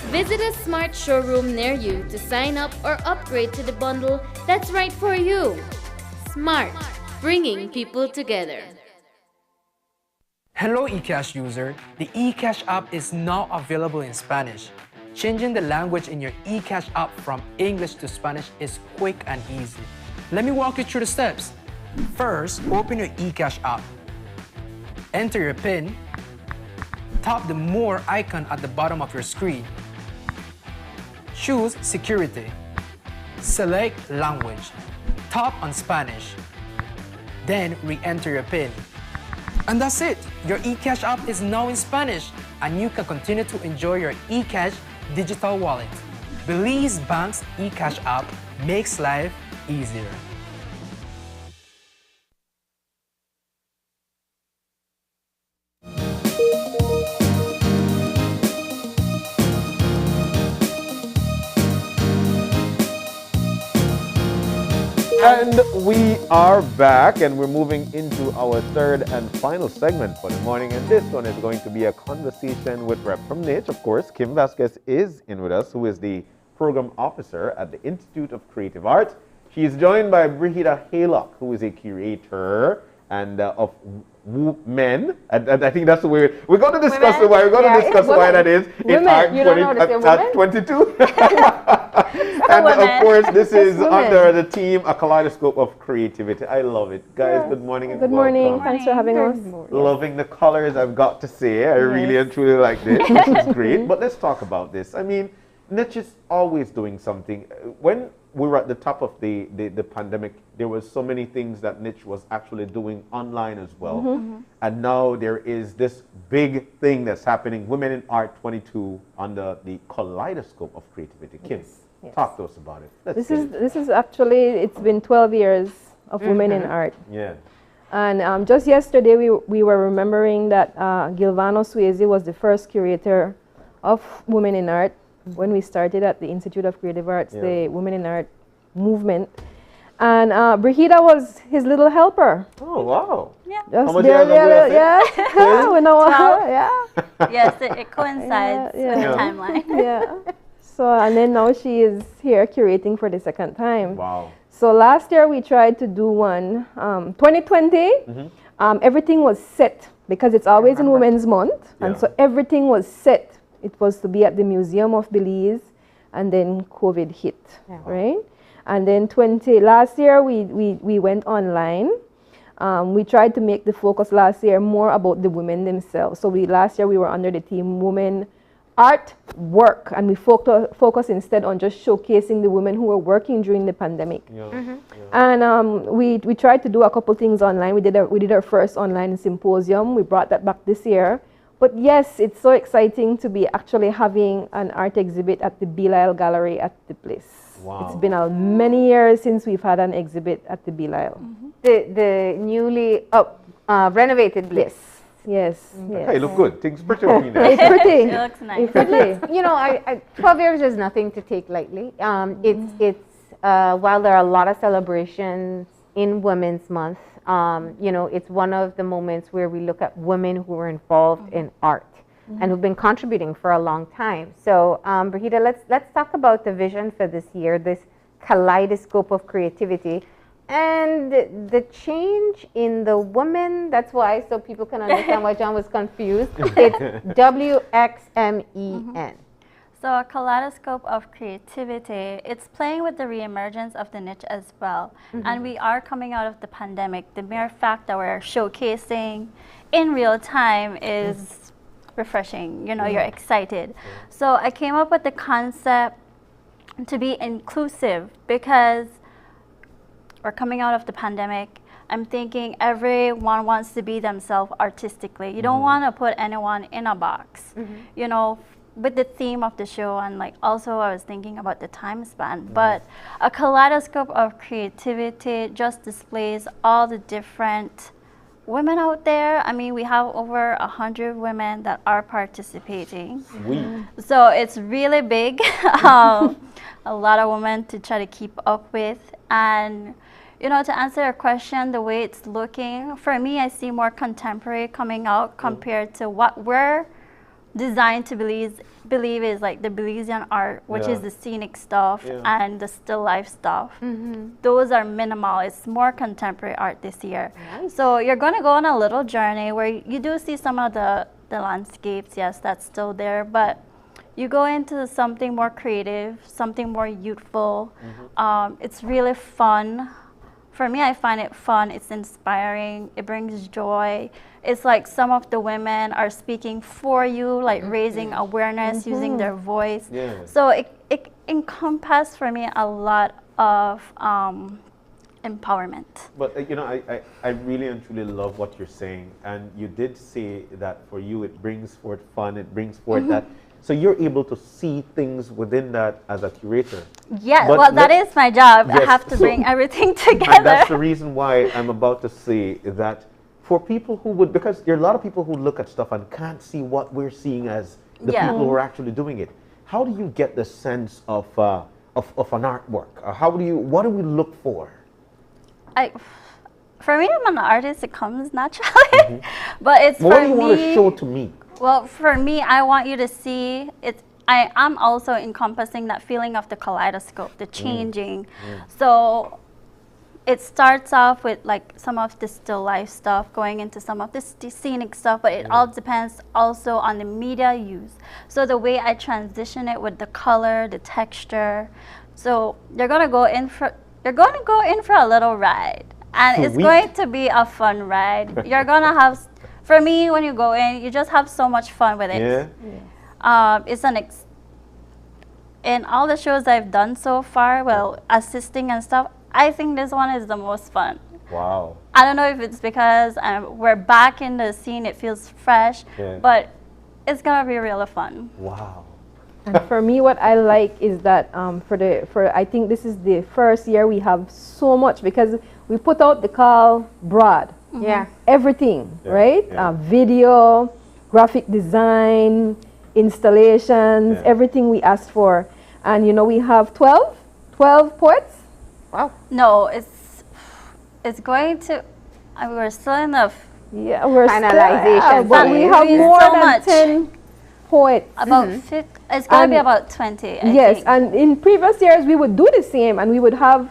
Visit a smart showroom near you to sign up or upgrade to the bundle that's right for you. Smart, bringing people together. Hello eCash user, the eCash app is now available in Spanish. Changing the language in your eCash app from English to Spanish is quick and easy. Let me walk you through the steps. First, open your eCash app. Enter your PIN. Tap the More icon at the bottom of your screen. Choose Security. Select Language. Tap on Spanish. Then re-enter your PIN. And that's it! Your eCash app is now in Spanish, and you can continue to enjoy your eCash digital wallet. Belize Bank's eCash app makes life easier. And we are back, and we're moving into our third and final segment for the morning. And this one is going to be a conversation with Rep from Niche. Of course, Kim Vasquez is in with us, who is the program officer at the Institute of Creative Arts. She is joined by Brigida Haylock, who is a curator and of men. And I think that's the way we're going to discuss Women? why. We're going to discuss why that is Women. in art You don't know how to say at 22. And of course, this is under the team A Kaleidoscope of Creativity. I love it. Guys, good morning and Good morning. welcome. Thanks for having us. Loving the colors, I've got to say. I really and truly like this. This is great. But let's talk about this. I mean, Niche is always doing something. When we were at the top of the pandemic, there was so many things that Niche was actually doing online as well. And now there is this big thing that's happening, Women in Art 22, under the Kaleidoscope of Creativity. Kim, talk to us about it. This is actually, it's been 12 years of Women in Art. Yeah. And just yesterday we were remembering that Gilvano Swayze was the first curator of Women in Art. When we started at the Institute of Creative Arts, the Women in Art movement. And Brigida was his little helper. Oh, wow. Yeah. Just How much barely, yeah. we know, 12. yeah. Yes, it coincides with the timeline. Yeah. So, and then now she is here curating for the second time. Wow. So last year we tried to do one, 2020, everything was set because it's always in Women's Month. And so everything was set. It was to be at the Museum of Belize, and then COVID hit, right? And then last year we went online. We tried to make the focus last year more about the women themselves. So last year we were under the theme Women Art Work, and we focus instead on just showcasing the women who were working during the pandemic. And we tried to do a couple things online. We did our first online symposium. We brought that back this year. But yes, it's so exciting to be actually having an art exhibit at the Belial Gallery at the place. Wow. It's been many years since we've had an exhibit at the Belial. The newly renovated Bliss. Yes. Hey, look good. Things pretty on you now. It's pretty. It looks nice. It's pretty. You know, 12 years is nothing to take lightly. While there are a lot of celebrations in Women's Month, you know, it's one of the moments where we look at women who are involved in art and who've been contributing for a long time. So, Brigida, let's talk about the vision for this year, this kaleidoscope of creativity, and the change in the woman. That's why, so people can understand why John was confused. It's WXMEN. So a kaleidoscope of creativity, it's playing with the reemergence of the niche as well. And we are coming out of the pandemic. The mere fact that we're showcasing in real time is refreshing. You know, you're excited. So I came up with the concept to be inclusive, because we're coming out of the pandemic. I'm thinking everyone wants to be themselves artistically. You don't want to put anyone in a box, you know, with the theme of the show. And like also I was thinking about the time span, but a kaleidoscope of creativity just displays all the different women out there. I mean, we have over 100 women that are participating. So it's really big. A lot of women to try to keep up with. And you know, to answer your question, the way it's looking, for me, I see more contemporary coming out compared to what we're designed to believe is like the Belizean art, which is the scenic stuff and the still life stuff. Those are minimal. It's more contemporary art this year. So you're going to go on a little journey where you do see some of the landscapes. Yes, that's still there, but you go into something more creative, something more youthful. It's really fun. For me, I find it fun. It's inspiring. It brings joy. It's like some of the women are speaking for you, like raising awareness, using their voice. So it encompasses for me a lot of empowerment. But you know, I really and truly love what you're saying. And you did say that for you it brings forth fun, it brings forth that. So you're able to see things within that as a curator. Yes, well, that is my job. Yes, I have to bring everything together. And that's the reason why I'm about to say that for people who would, because there are a lot of people who look at stuff and can't see what we're seeing as the people who are actually doing it. How do you get the sense of an artwork? What do we look for? For me, I'm an artist. It comes naturally, but it's what do you want to show to me? Well, for me, I want you to see it. I'm also encompassing that feeling of the kaleidoscope, the changing. So it starts off with like some of the still life stuff, going into some of the scenic stuff, but it all depends also on the media used. So the way I transition it with the color, the texture. So you're gonna go in for a little ride, and it's going to be a fun ride. You're gonna have. For me, when you go in, you just have so much fun with it. It's in all the shows I've done so far, well, assisting and stuff, I think this one is the most fun. Wow. I don't know if it's because we're back in the scene, it feels fresh, but it's gonna be really fun. Wow. And for me, what I like is that I think this is the first year we have so much, because we put out the call broad. Everything, right? Video, graphic design, installations, everything we asked for. And you know, we have 12 poets. Wow. No, it's going to, we're still in the we're finalization. But we have more than 10 poets. About 50, it's going to be about 20, I think. And in previous years we would do the same, and we would have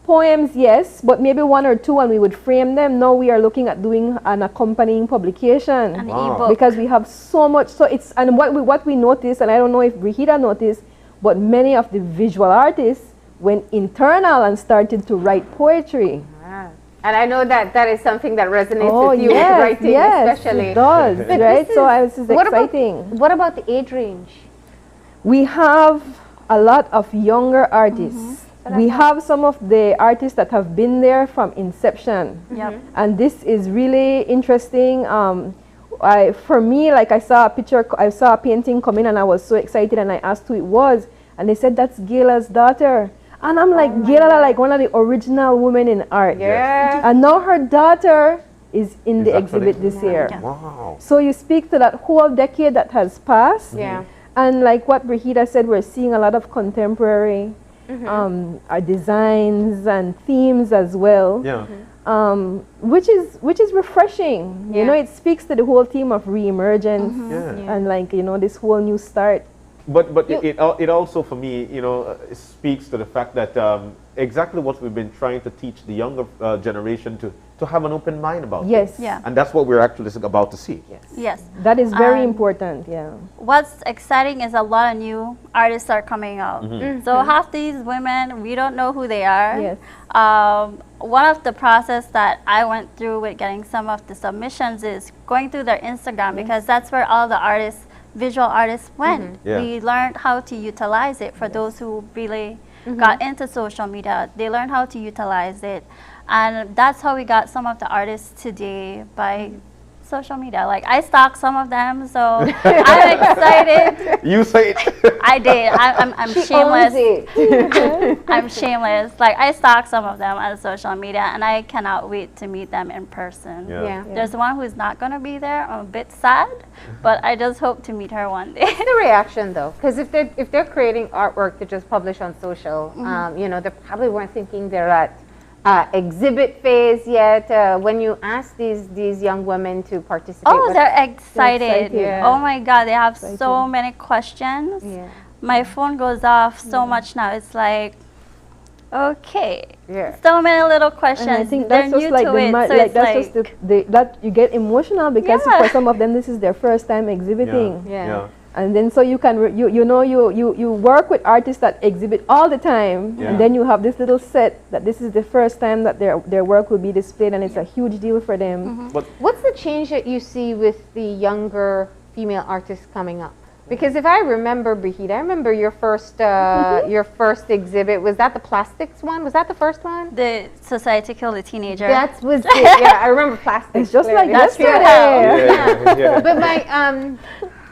poems, yes, but maybe one or two, and we would frame them. Now we are looking at doing an accompanying publication, an ebook, because we have so much. So it's, and what we noticed, and I don't know if Brigida noticed, but many of the visual artists went internal and started to write poetry. And I know that is something that resonates with you, with writing especially. It does, right? So this is exciting. What about the age range? We have a lot of younger artists. We have some of the artists that have been there from inception. And this is really interesting. For me, like I saw a painting come in, and I was so excited, and I asked who it was, and they said that's Gayla's daughter. And I'm like, Gayla, like one of the original women in art. And now her daughter is in the exhibit this year. Wow. So you speak to that whole decade that has passed. And like what Brigida said, we're seeing a lot of contemporary our designs and themes as well, which is refreshing. You know, it speaks to the whole theme of re-emergence and like, you know, this whole new start. But it also, for me, you know, speaks to the fact that exactly what we've been trying to teach the younger generation to have an open mind about. And that's what we're actually about to see. Yes. That is very important. What's exciting is a lot of new artists are coming out. So half these women, we don't know who they are. One of the process that I went through with getting some of the submissions is going through their Instagram, because that's where all the artists visual artists went. Yeah. We learned how to utilize it for those who really got into social media. They learned how to utilize it. And that's how we got some of the artists today, by social media. Like, I stalked some of them, so I'm excited. You say it. I did. I'm She shameless. owns it. I'm shameless. Like, I stalk some of them on social media, and I cannot wait to meet them in person. Yeah. There's one who's not going to be there. I'm a bit sad, but I just hope to meet her one day. What's the reaction though? Because if they're creating artwork to just publish on social, you know, they probably weren't thinking they're at exhibit phase yet. When you ask these young women to participate, Oh, they're excited. Yeah. Oh my God, they have so many questions. Yeah. My phone goes off so much now. It's like, okay, Yeah. so many little questions. And I think they're that's just new like to the it, so like it's that's like, just that you get emotional because Yeah. for some of them this is their first time exhibiting. Yeah. And then so you can you work with artists that exhibit all the time, Yeah. and then you have this little set that this is the first time that their work will be displayed, and it's a huge deal for them. But what's the change that you see with the younger female artists coming up? Because if I remember, Brigida, I remember your first exhibit. Was that the plastics one? Was that the first one? the Society Killed a Teenager. That was it. Yeah, I remember plastics. It's just like That's yesterday. Yeah. But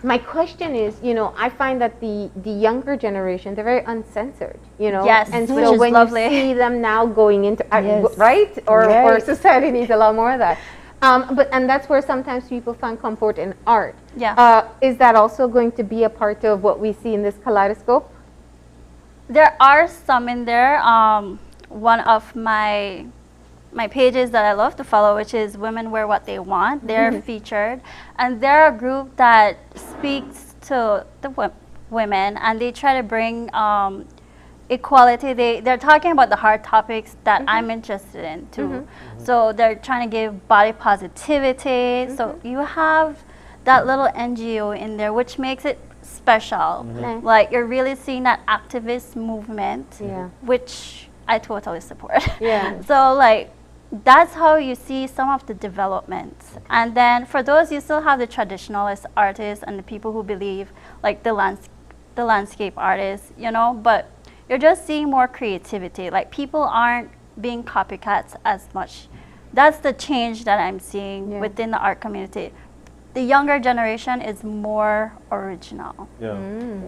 my question is, you know, I find that the younger generation, they're very uncensored, you know. Yes, and which so is when lovely. you see them now going into Yes. right, or Right. society needs a lot more of that. And that's where sometimes people find comfort in art. Yeah. Is that also going to be a part of what we see in this kaleidoscope? There are some in there. One of my pages that I love to follow, which is Women Wear What They Want. They're featured, and they're a group that speaks to the women, and they try to bring equality. They're talking about the hard topics that I'm interested in too. So they're trying to give body positivity. So you have that little NGO in there, which makes it special. Like, you're really seeing that activist movement, which I totally support. Yeah. So like, that's how you see some of the developments. And then for those, you still have the traditionalist artists and the people who believe, like the landscape artists, you know, but you're just seeing more creativity. Like, people aren't being copycats as much. That's the change that I'm seeing within the art community. The younger generation is more original. yeah.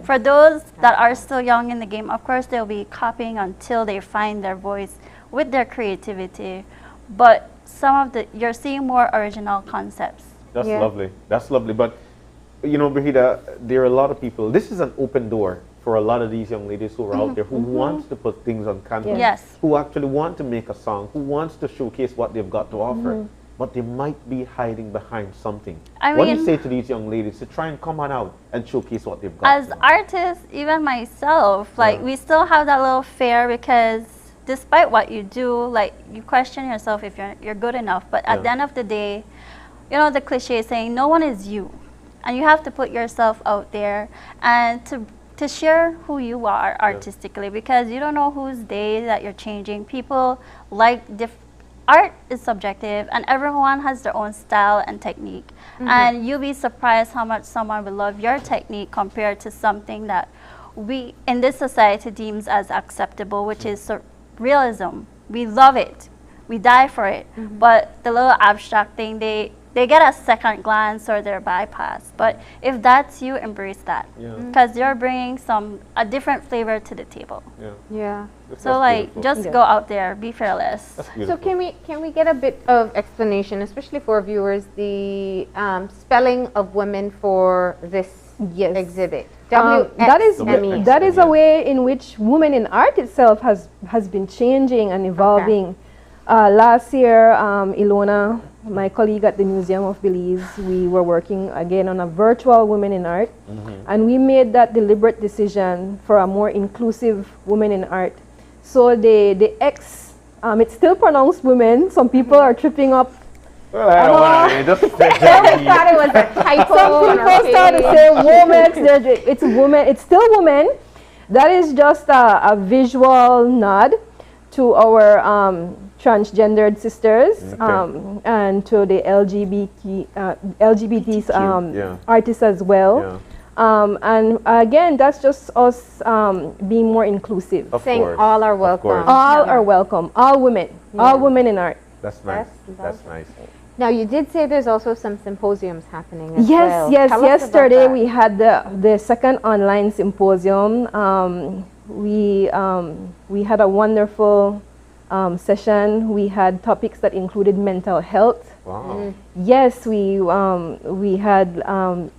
For those that are still young in the game, of course, they'll be copying until they find their voice with their creativity. But you're seeing more original concepts. That's lovely. That's lovely. But, you know, Brigida, there are a lot of people. This is an open door for a lot of these young ladies who are out there who wants to put things on canvas. Yes. Who actually want to make a song, who wants to showcase what they've got to offer. But they might be hiding behind something. What do you say to these young ladies to try and come on out and showcase what they've got? As artists, even myself, like, we still have that little fear, because despite what you do, like, you question yourself if you're good enough. But at the end of the day, you know, the cliche saying, no one is you. And you have to put yourself out there and to share who you are artistically, because you don't know whose day that you're changing. People like art is subjective, and everyone has their own style and technique. And you'll be surprised how much someone will love your technique compared to something that we in this society deems as acceptable, which is realism. We love it, we die for it. But the little abstract thing, they get a second glance or they're bypassed. But if that's you, embrace that, because you're bringing a different flavor to the table. Yeah. So like, just go out there, be fearless. So can we get a bit of explanation, especially for viewers, the spelling of women for this exhibit? That is a way in which women in art itself has been changing and evolving. Last year, Ilona, my colleague at the Museum of Belize, we were working again on a virtual Women in Art, and we made that deliberate decision for a more inclusive Women in Art. So the X, it's still pronounced women. Some people are tripping up. Well, I don't want to just thought it was a typo. Some people start to say woman. It's woman. It's still woman. That is just a visual nod to our transgendered sisters and to the LGBT artists as well. And again, that's just us being more inclusive. Of Saying course. all are Of welcome. course. All are welcome. All women. All women in art. That's nice. That's nice. Now, you did say there's also some symposiums happening as Yes, well. yes. Tell us about Yesterday that. we had the second online symposium. We had a wonderful session. We had topics that included mental health. Wow. Yes, we had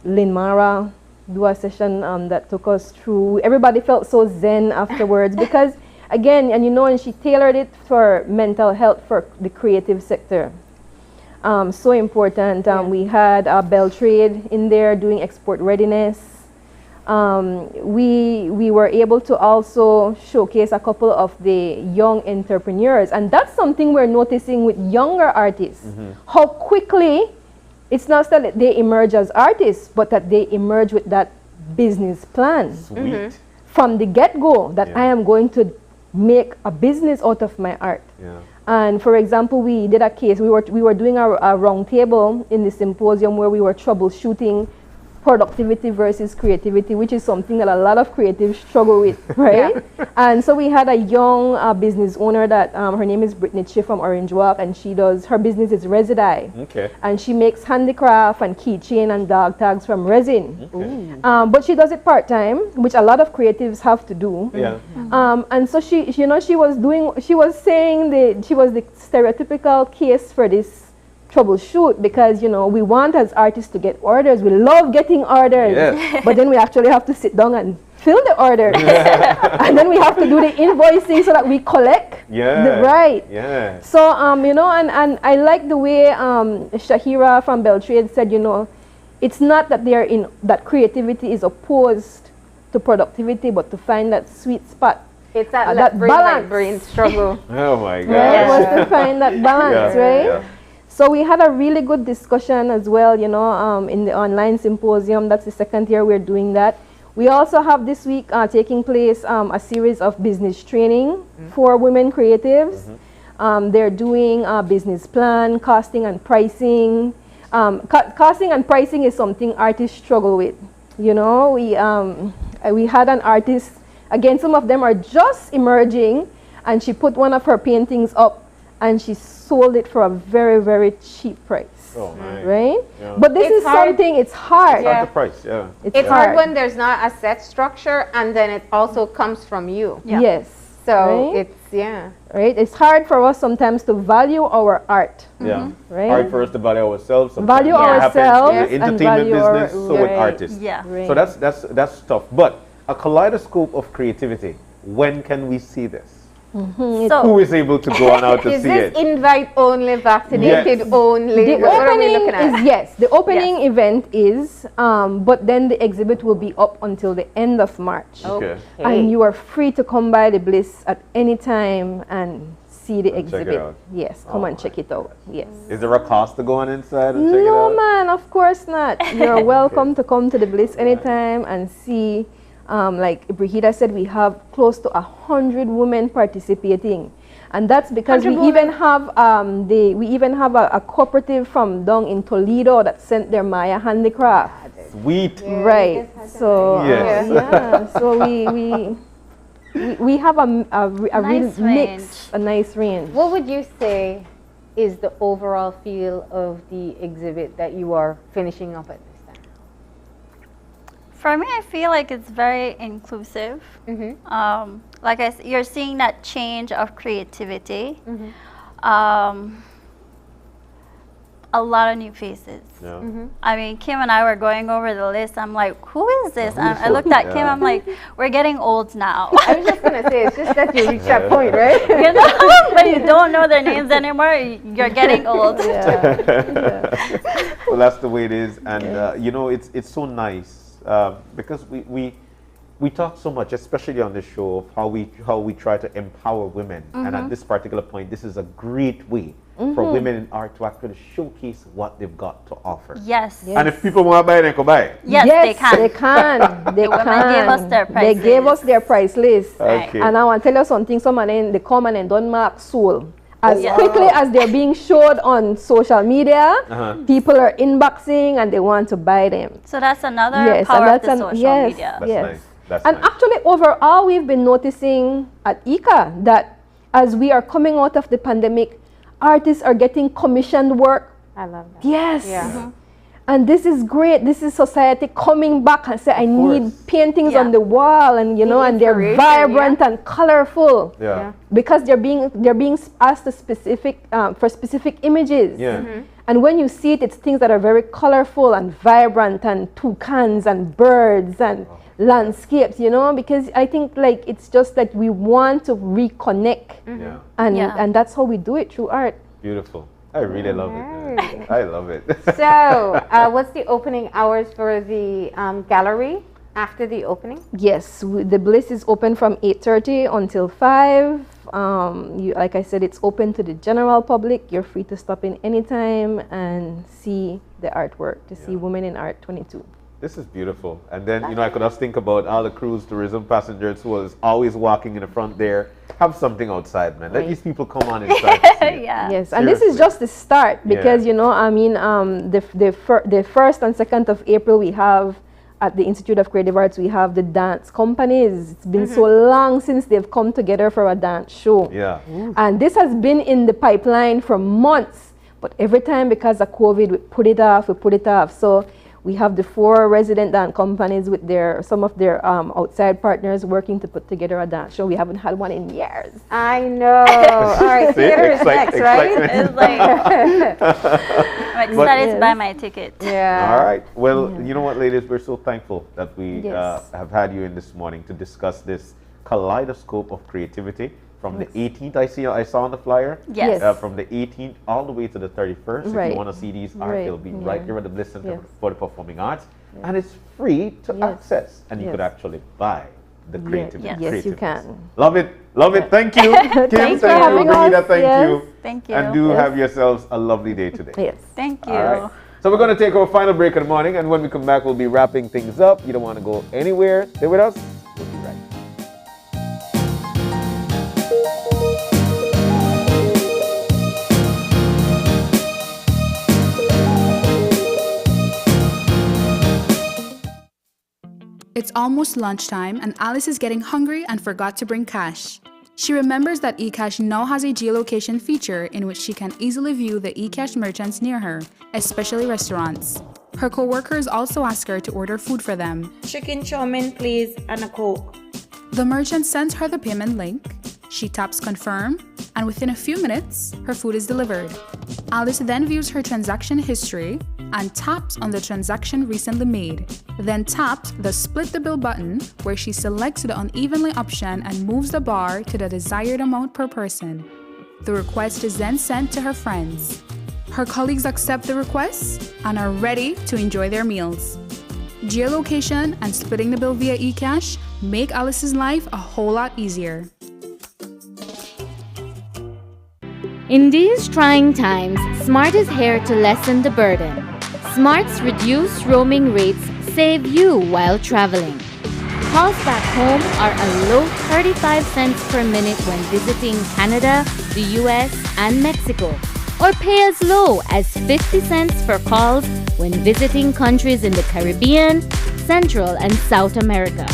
Lynn Mara do a session that took us through. Everybody felt so zen afterwards because, again, and she tailored it for mental health for the creative sector. So important. We had Beltrade in there doing export readiness. We were able to also showcase a couple of the young entrepreneurs, and that's something we're noticing with younger artists. How quickly it's not that they emerge as artists, but that they emerge with that business plan from the get-go, that I am going to make a business out of my art. And for example, we did a case, we were doing a round table in the symposium where we were troubleshooting productivity versus creativity, which is something that a lot of creatives struggle with, right? And so we had a young business owner that her name is Brittany Chi from Orange Walk, and her business is Residi. Okay. And she makes handicraft and keychain and dog tags from resin. But she does it part-time, which a lot of creatives have to do. Yeah. And so she was saying she was the stereotypical case for this troubleshoot, because we want as artists to get orders. We love getting orders, but then we actually have to sit down and fill the orders, and then we have to do the invoicing so that we collect right. So and I like the way Shahira from Beltrade said, it's not that that creativity is opposed to productivity, but to find that sweet spot. It's that balance. brain struggle. Oh my God. Right? Was to find that balance, right? Yeah. So we had a really good discussion as well, in the online symposium. That's the second year we're doing that. We also have this week taking place a series of business training for women creatives. They're doing a business plan, costing and pricing. Costing and pricing is something artists struggle with. We had an artist, again, some of them are just emerging, and she put one of her paintings up and she sold it for a very, very cheap price. Oh, nice. Right? Yeah. But this is something, it's hard. It's not the price, It's hard when there's not a set structure, and then it also comes from you. Yes. So right? it's, right? It's hard for us sometimes to value our art. Yeah. Right? Hard for us to value ourselves. Value Sometimes it ourselves happens in the and entertainment value business, so with artists. Right. So that's tough. But a kaleidoscope of creativity. When can we see this? So who is able to go on out to is see this it? invite only, vaccinated Yes. only? The What are we opening looking at? is, yes, the opening event is, but then the exhibit will be up until the end of March. Okay. And you are free to come by the Bliss at any time and see the exhibit. out. Yes, come and check it out. Yes. Is there a cost to go on inside and check it No, out? man, of course not. You're welcome to come to the Bliss anytime and see. Like Brigida said, we have close to 100 women participating, and that's because we even have a cooperative from down in Toledo that sent their Maya handicraft. Sweet. Right. So Yes. So we have a real Nice mix, a nice range. What would you say is the overall feel of the exhibit that you are finishing up at this time? for me, I feel like it's very inclusive. Like you're seeing that change of creativity. A lot of new faces. I mean, Kim and I were going over the list. I'm like, who is this? I looked at Kim. I'm like, we're getting old now. I was just gonna say, it's just that you reach that point, right? You know, when you don't know their names anymore, you're getting old. Well, that's the way it is, and you know, it's so nice because we talk so much, especially on this show, of how we try to empower women, and at this particular point, this is a great way for women in art to actually showcase what they've got to offer. Yes. And if people want to buy it, they can buy it. Yes, they can. They can. They women can. gave us their price They gave list. us their price list. Okay. And I want to tell you something. Someone they come and they don't mark soul. As quickly as they're being showed on social media, people are inboxing and they want to buy them. So that's another power of the social media. That's nice. That's and nice. actually, overall, we've been noticing at ICA that as we are coming out of the pandemic, artists are getting commissioned work. I love that. Yes. Yeah. And this is great. This is society coming back and say, I need paintings on the wall, and you know, and they're vibrant and colorful. Yeah. Because they're being asked for specific images. Yeah. And when you see it, it's things that are very colorful and vibrant, and toucans and birds and landscapes, you know, because I think like it's just that we want to reconnect, and that's how we do it, through art. Beautiful. I really love it. I love it. So, what's the opening hours for the gallery after the opening? Yes, the Bliss is open from 8:30 until 5. Like I said, it's open to the general public. You're free to stop in anytime and see the artwork, to see Women in Art 22. This is beautiful. And then, you know, I could just think about all the cruise tourism passengers who was always walking in the front there. Have something outside, man. Let these people come on inside. Yes, and this is just the start, because, you know, I mean, the 1st and 2nd of April, we have at the Institute of Creative Arts, we have the dance companies. It's been so long since they've come together for a dance show. Yeah. And this has been in the pipeline for months, but every time, because of COVID, we put it off. So we have the 4 resident dance companies with some of their outside partners working to put together a dance show. We haven't had one in years. I know. All right, theater is next, right? It's like, I'm excited to buy my ticket. Yeah. All right. Well, you know what, ladies? We're so thankful that we have had you in this morning to discuss this kaleidoscope of creativity. From the 18th, I saw on the flyer. Yes. From the 18th all the way to the 31st. If you want to see these art, it'll be right here at the Bliss Center for the Performing Arts. And it's free to access. And you could actually buy the creativity. Yes, you can. Love it. Love it. Thank you. Kim, thank you. Benita, thank you. Thank you. And do have yourselves a lovely day today. Yes. Thank you. All right. So we're going to take our final break in the morning. And when we come back, we'll be wrapping things up. You don't want to go anywhere. Stay with us. We'll be right back. It's almost lunchtime and Alice is getting hungry and forgot to bring cash. She remembers that eCash now has a geolocation feature in which she can easily view the eCash merchants near her, especially restaurants. Her co-workers also ask her to order food for them. Chicken chow mein, please, and a Coke. The merchant sends her the payment link. She taps confirm, and within a few minutes, her food is delivered. Alice then views her transaction history and taps on the transaction recently made. Then taps the split the bill button, where she selects the unevenly option and moves the bar to the desired amount per person. The request is then sent to her friends. Her colleagues accept the request and are ready to enjoy their meals. Geolocation and splitting the bill via eCash make Alice's life a whole lot easier. In these trying times, Smart is here to lessen the burden. Smart's reduced roaming rates save you while traveling. Calls back home are a low 35 cents per minute when visiting Canada, the US, and Mexico, or pay as low as 50 cents for calls when visiting countries in the Caribbean, Central, and South America.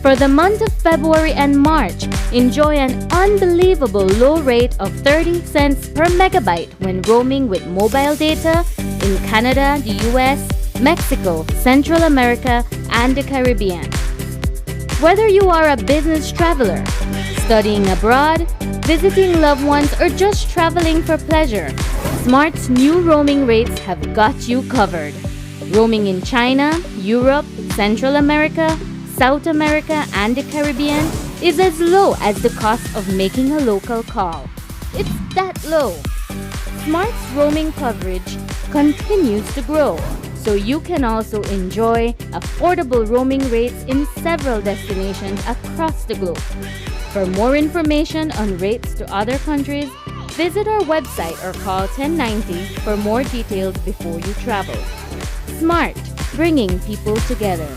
For the month of February and March, enjoy an unbelievable low rate of 30 cents per megabyte when roaming with mobile data in Canada, the US, Mexico, Central America, and the Caribbean. Whether you are a business traveler, studying abroad, visiting loved ones, or just traveling for pleasure, Smart's new roaming rates have got you covered. Roaming in China, Europe, Central America, South America, and the Caribbean is as low as the cost of making a local call. It's that low. Smart's roaming coverage continues to grow, so you can also enjoy affordable roaming rates in several destinations across the globe. For more information on rates to other countries, visit our website or call 1090 for more details before you travel. Smart, bringing people together.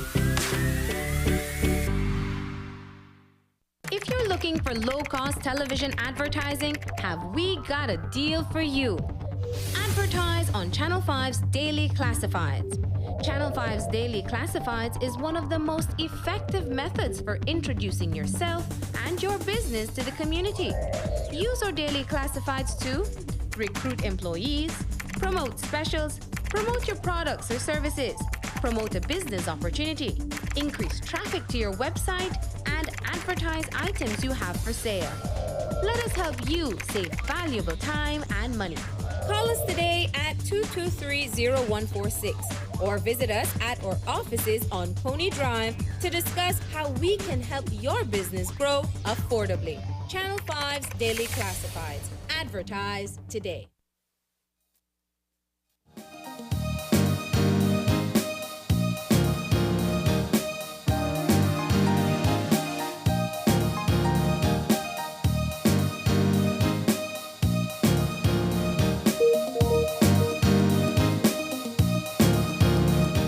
If you're looking for low-cost television advertising, have we got a deal for you. Advertise on Channel 5's Daily Classifieds. Channel 5's Daily Classifieds is one of the most effective methods for introducing yourself and your business to the community. Use our Daily Classifieds to recruit employees, promote specials, promote your products or services, promote a business opportunity, increase traffic to your website, and advertise items you have for sale. Let us help you save valuable time and money. Call us today at 223-0146 or visit us at our offices on Pony Drive to discuss how we can help your business grow affordably. Channel 5's Daily Classifieds. Advertise today.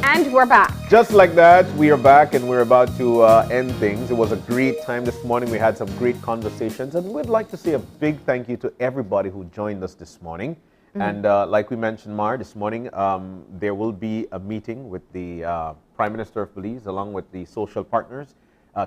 And we're back. Just like that, we are back and we're about to end things. It was a great time this morning. We had some great conversations, and we'd like to say a big thank you to everybody who joined us this morning. And like we mentioned, Mar, this morning, there will be a meeting with the Prime Minister of Belize along with the social partners.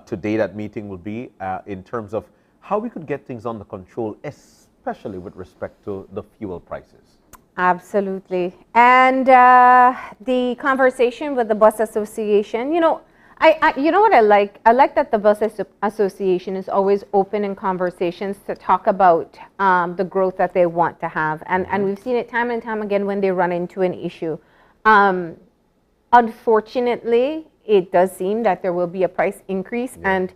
Today, that meeting will be in terms of how we could get things under control, especially with respect to the fuel prices. Absolutely. And the conversation with the bus association, you know what I like? I like that the bus association is always open in conversations to talk about the growth that they want to have. And we've seen it time and time again when they run into an issue. Unfortunately, it does seem that there will be a price increase, and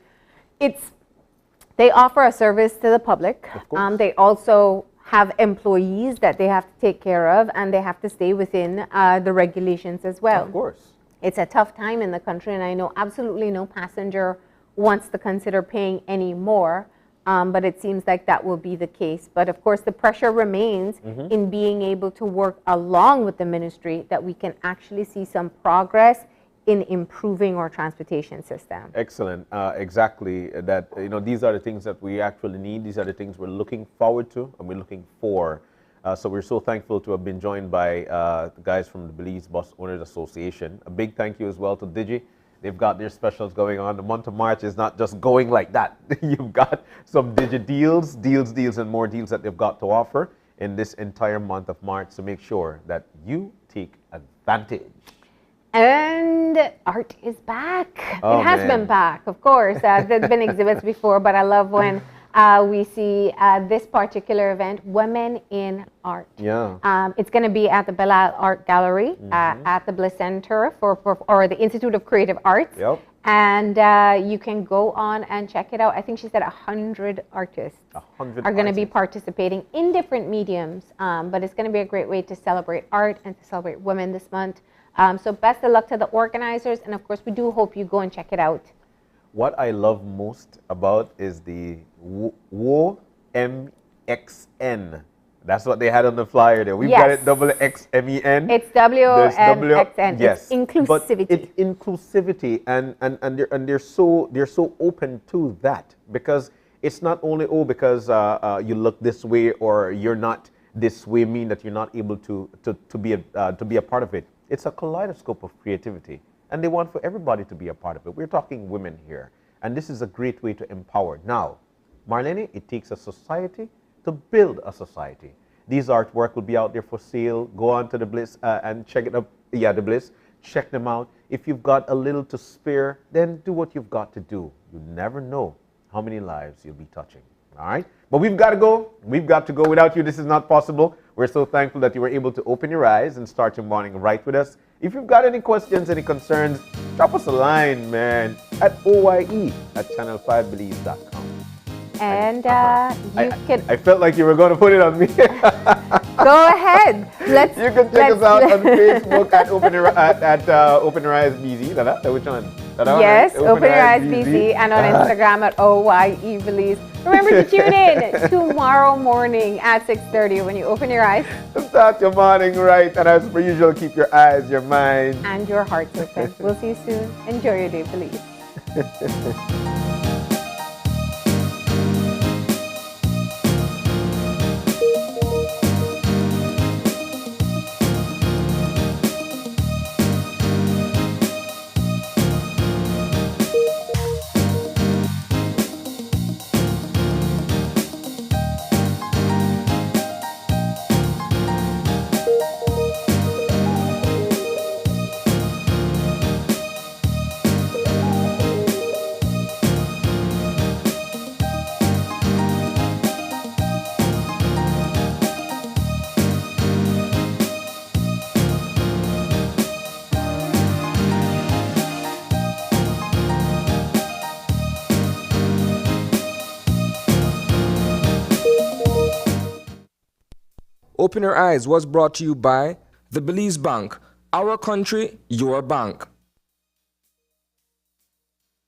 they offer a service to the public. They also have employees that they have to take care of, and they have to stay within the regulations as well. Of course. It's a tough time in the country, and I know absolutely no passenger wants to consider paying any more, but it seems like that will be the case. But of course, the pressure remains in being able to work along with the ministry that we can actually see some progress in improving our transportation system. Excellent. Exactly. That, you know, these are the things that we actually need. These are the things we're looking forward to and we're looking for. So we're so thankful to have been joined by the guys from the Belize Bus Owners Association. A big thank you as well to Digi. They've got their specials going on. The month of March is not just going like that. You've got some Digi deals, and more deals that they've got to offer in this entire month of March. So make sure that you take advantage. And art is back. Oh, it has been back, of course. There's been exhibits before, but I love when we see this particular event, Women in Art. Yeah. It's going to be at the Belle Art Gallery at the Bliss Center or the Institute of Creative Arts. Yep. And you can go on and check it out. I think she said 100 artists are going to be participating in different mediums. But it's going to be a great way to celebrate art and to celebrate women this month. So best of luck to the organizers, and of course we do hope you go and check it out. What I love most about is the WOMXN. That's what they had on the flyer there. We've got it XMEN. It's WMXN. Yes, it's inclusivity. But it's inclusivity, and they're so open to that, because it's not only because you look this way or you're not this way mean that you're not able to be a part of it. It's a kaleidoscope of creativity, and they want for everybody to be a part of it. We're talking women here, and this is a great way to empower. Now, Marlene, it takes a society to build a society. These artwork will be out there for sale. Go on to the Bliss and check it up. Yeah, the Bliss. Check them out. If you've got a little to spare, then do what you've got to do. You never know how many lives you'll be touching. All right? But we've got to go. We've got to go. Without you, this is not possible. We're so thankful that you were able to open your eyes and start your morning right with us. If you've got any questions, any concerns, drop us a line, man, at oye@channel5belize.com. And you can... I felt like you were going to put it on me. Go ahead. You can check us out on Facebook at Open Your Eyes BZ. Which one? Yes, Open Your Eyes BZ, and on Instagram at OYE Belize. Remember to tune in tomorrow morning at 6:30 when you open your eyes. Start your morning right, and as per usual, keep your eyes, your mind, and your heart open. We'll see you soon. Enjoy your day, Belize. Open Your Eyes was brought to you by the Belize Bank, our country, your bank.